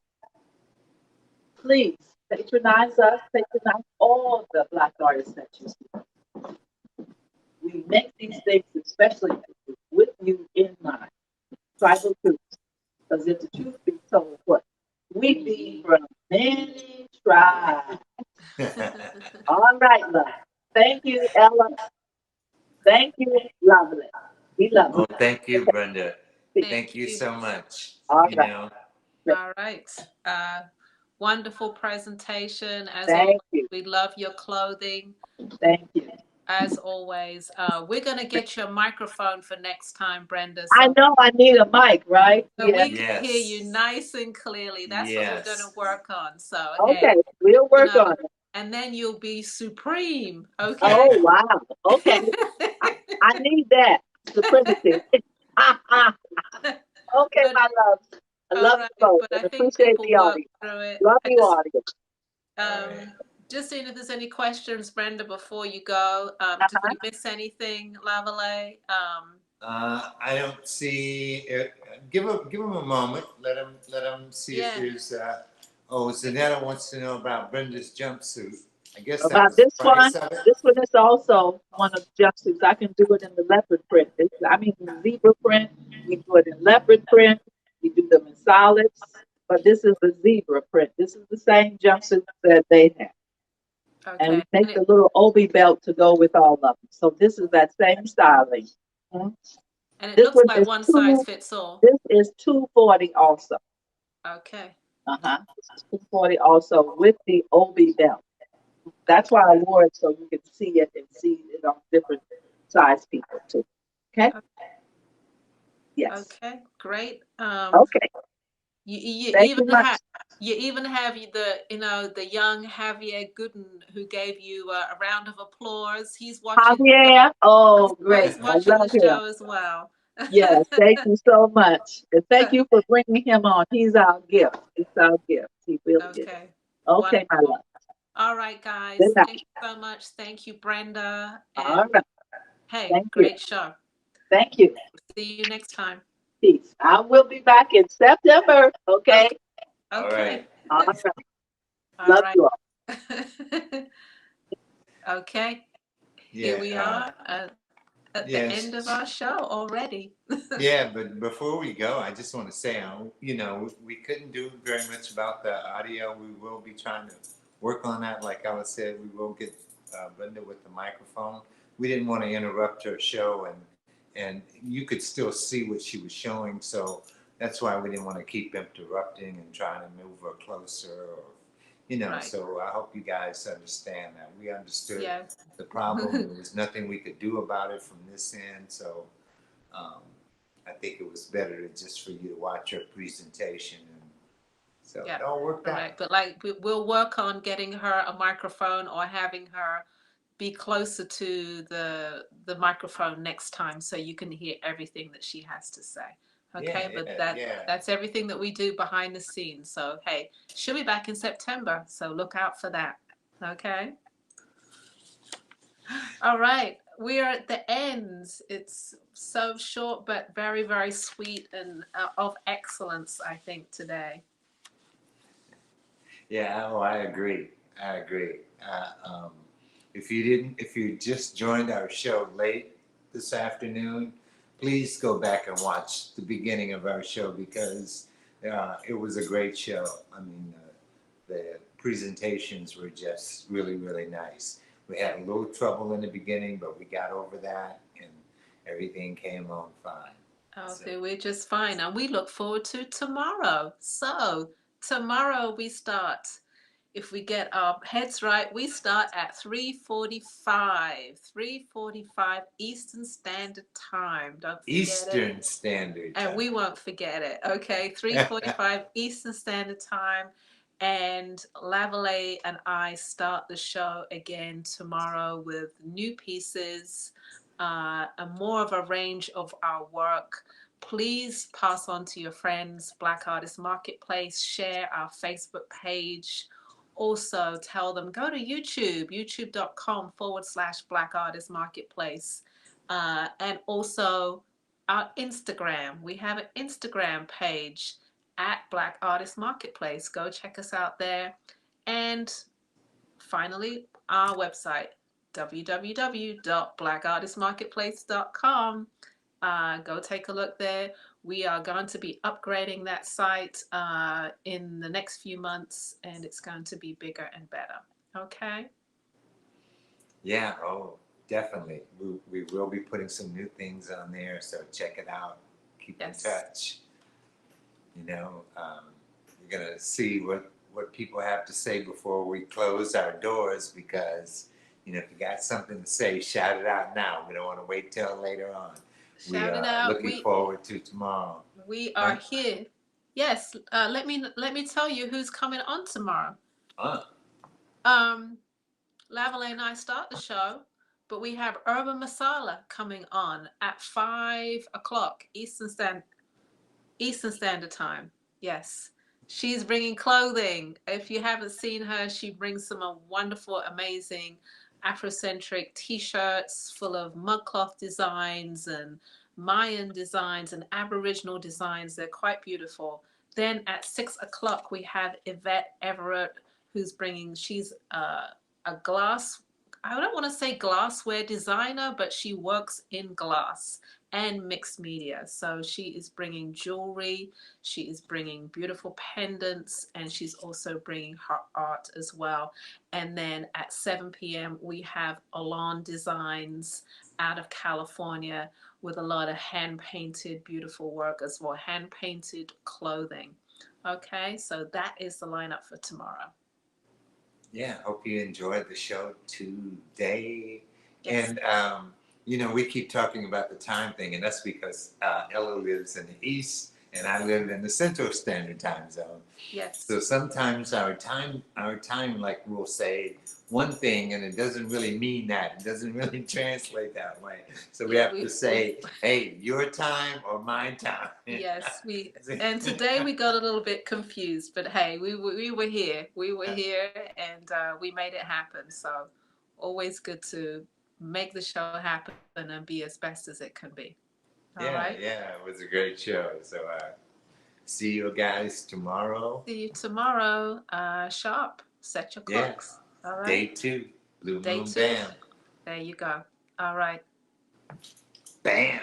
Please patronize us, patronize all the Black artists that you see. We make these things especially with you in mind. Tribal truths. Because if the truth be told, what? We be from many tribes. All right, love. Thank you, Ella. Thank you, Lavalais. We love Oh, you. thank you, Okay. Brenda. Thank Thank you you. so much. All You right. know, All right. Wonderful presentation. As Thank always, you. we love your clothing. Thank you. As always, we're going to get you a microphone for next time, Brenda. I So, know I need a mic, right? so Yeah. we can hear you yes. nice and clearly. That's what we're going Yes. to work on. So, Okay. hey, We'll you work know, on it. and then you'll be supreme. Okay. Oh, wow. Okay. I need that. Supremacy. Okay, But my love. I all love right, you both but and I think appreciate people the work audience. through it. Love I you, audience. just seeing if there's any questions, Brenda, before you go. Did we miss anything, Lavalais? I don't see it. Give him a moment. Let him see if Yeah. there's. Oh, Zanetta wants to know about Brenda's jumpsuit. I guess that About was the this price one, of it. this one is also one of the jumpsuits. I can do it in the leopard print. I mean, zebra print. We do it in leopard print. We do them in solids. But this is the zebra print. This is the same jumpsuit that they have. And we Okay. make the little obi belt to go with all of them. So this is that same styling. Mhm. And it This looks one like is one size two. fits all. This is 240 also. Okay. This is 240 also with the obi belt. That's why I wore it so you can see it and see it on different size people too. Okay. Yes. Okay. Great. Okay. You Thank even you much, have the young Javier Gooden who gave you a round of applause. He's watching. Javier. Oh, great. He's I watching love the him. show as well. Yes. Thank you so much. And thank you for bringing him on. He's our gift. He's our gift. He really is. Okay. Okay, my Wonderful. love. All right, guys. Good night. Thank you so much. Thank you, Brenda. All And right. hey, Thank you. great show. Thank you. See you next time. Peace. I will be back in September. Okay. All Okay. right. All right. All Love right. you all. Okay. Here we Yeah. are at the Yes. end of our show already. Yeah, but before we go, I just want to say, we couldn't do very much about the audio. We will be trying to work on that. Like I said, we will get Brenda with the microphone. We didn't want to interrupt her show, and you could still see what she was showing. So that's why we didn't want to keep interrupting and trying to move her closer, or Right. So I hope you guys understand that we understood Yeah. the problem. There was nothing we could do about it from this end. So. I think it was better just for you to watch her presentation, and so Yeah, it all worked out. correct. But like we'll work on getting her a microphone or having her be closer to the microphone next time so you can hear everything that she has to say. Okay, but that's everything that we do behind the scenes. So hey, she'll be back in September, so look out for that. Okay. All right, we are at the end. It's so short, but very, very sweet and of excellence, I think, today. Yeah, oh, I agree. I agree. If you just joined our show late this afternoon, please go back and watch the beginning of our show because it was a great show. I mean, the presentations were just really, really nice. We had a little trouble in the beginning, but we got over that and everything came on fine. Okay, we're just fine. And we look forward to tomorrow. So, tomorrow we start, if we get our heads right, we start at 3:45 Eastern Standard Time. Don't forget it. Eastern Standard Time. And we won't forget it. Okay, 3:45 Eastern Standard Time. And Lavalais and I start the show again tomorrow with new pieces and more of a range of our work. Please pass on to your friends, Black Artist Marketplace, share our Facebook page. Also tell them, go to YouTube, youtube.com/Black Artist Marketplace. And also our Instagram. We have an Instagram page at Black Artist Marketplace. Go check us out there. And finally, our website, www.blackartistmarketplace.com. Go take a look there. We are going to be upgrading that site in the next few months, and it's going to be bigger and better. Okay? Yeah, oh, definitely. We will be putting some new things on there, so check it out. Keep Yes. in touch. You know, we're gonna see what people have to say before we close our doors, because you know, if you got something to say, shout it out now. We don't want to wait till later on. Shout We it are out. looking forward to tomorrow. We are here. Yes. Let me tell you who's coming on tomorrow. Lavalais and I start the show, but we have Urban Masala coming on at 5 o'clock Eastern Standard Time. Yes. She's bringing clothing. If you haven't seen her, she brings some wonderful, amazing Afrocentric t-shirts full of mudcloth designs and Mayan designs and Aboriginal designs. They're quite beautiful. Then at 6 o'clock, we have Yvette Everett, who's bringing, she's a glass, I don't want to say glassware designer, but she works in glass and mixed media. So she is bringing jewelry, she is bringing beautiful pendants, and she's also bringing her art as well. And then at 7 p.m. we have Alon Designs out of California with a lot of hand-painted beautiful work as well, hand-painted clothing. Okay, so that is the lineup for tomorrow. Yeah, hope you enjoyed the show today. Yes. And you know, we keep talking about the time thing, and that's because Ella lives in the East and I live in the Central Standard Time Zone. Yes. So sometimes our time, like we'll say one thing and it doesn't really mean that. It doesn't really translate that way. So we have to say, hey, your time or my time. Yes, and today we got a little bit confused, but hey, we were here. We were here and we made it happen. So always good to make the show happen and be as best as it can be. All right? Yeah, it was a great show. So see you guys tomorrow. See you tomorrow, sharp. Set your clocks. All right. Day 2, Blue Moon Bam. There you go. All right. Bam.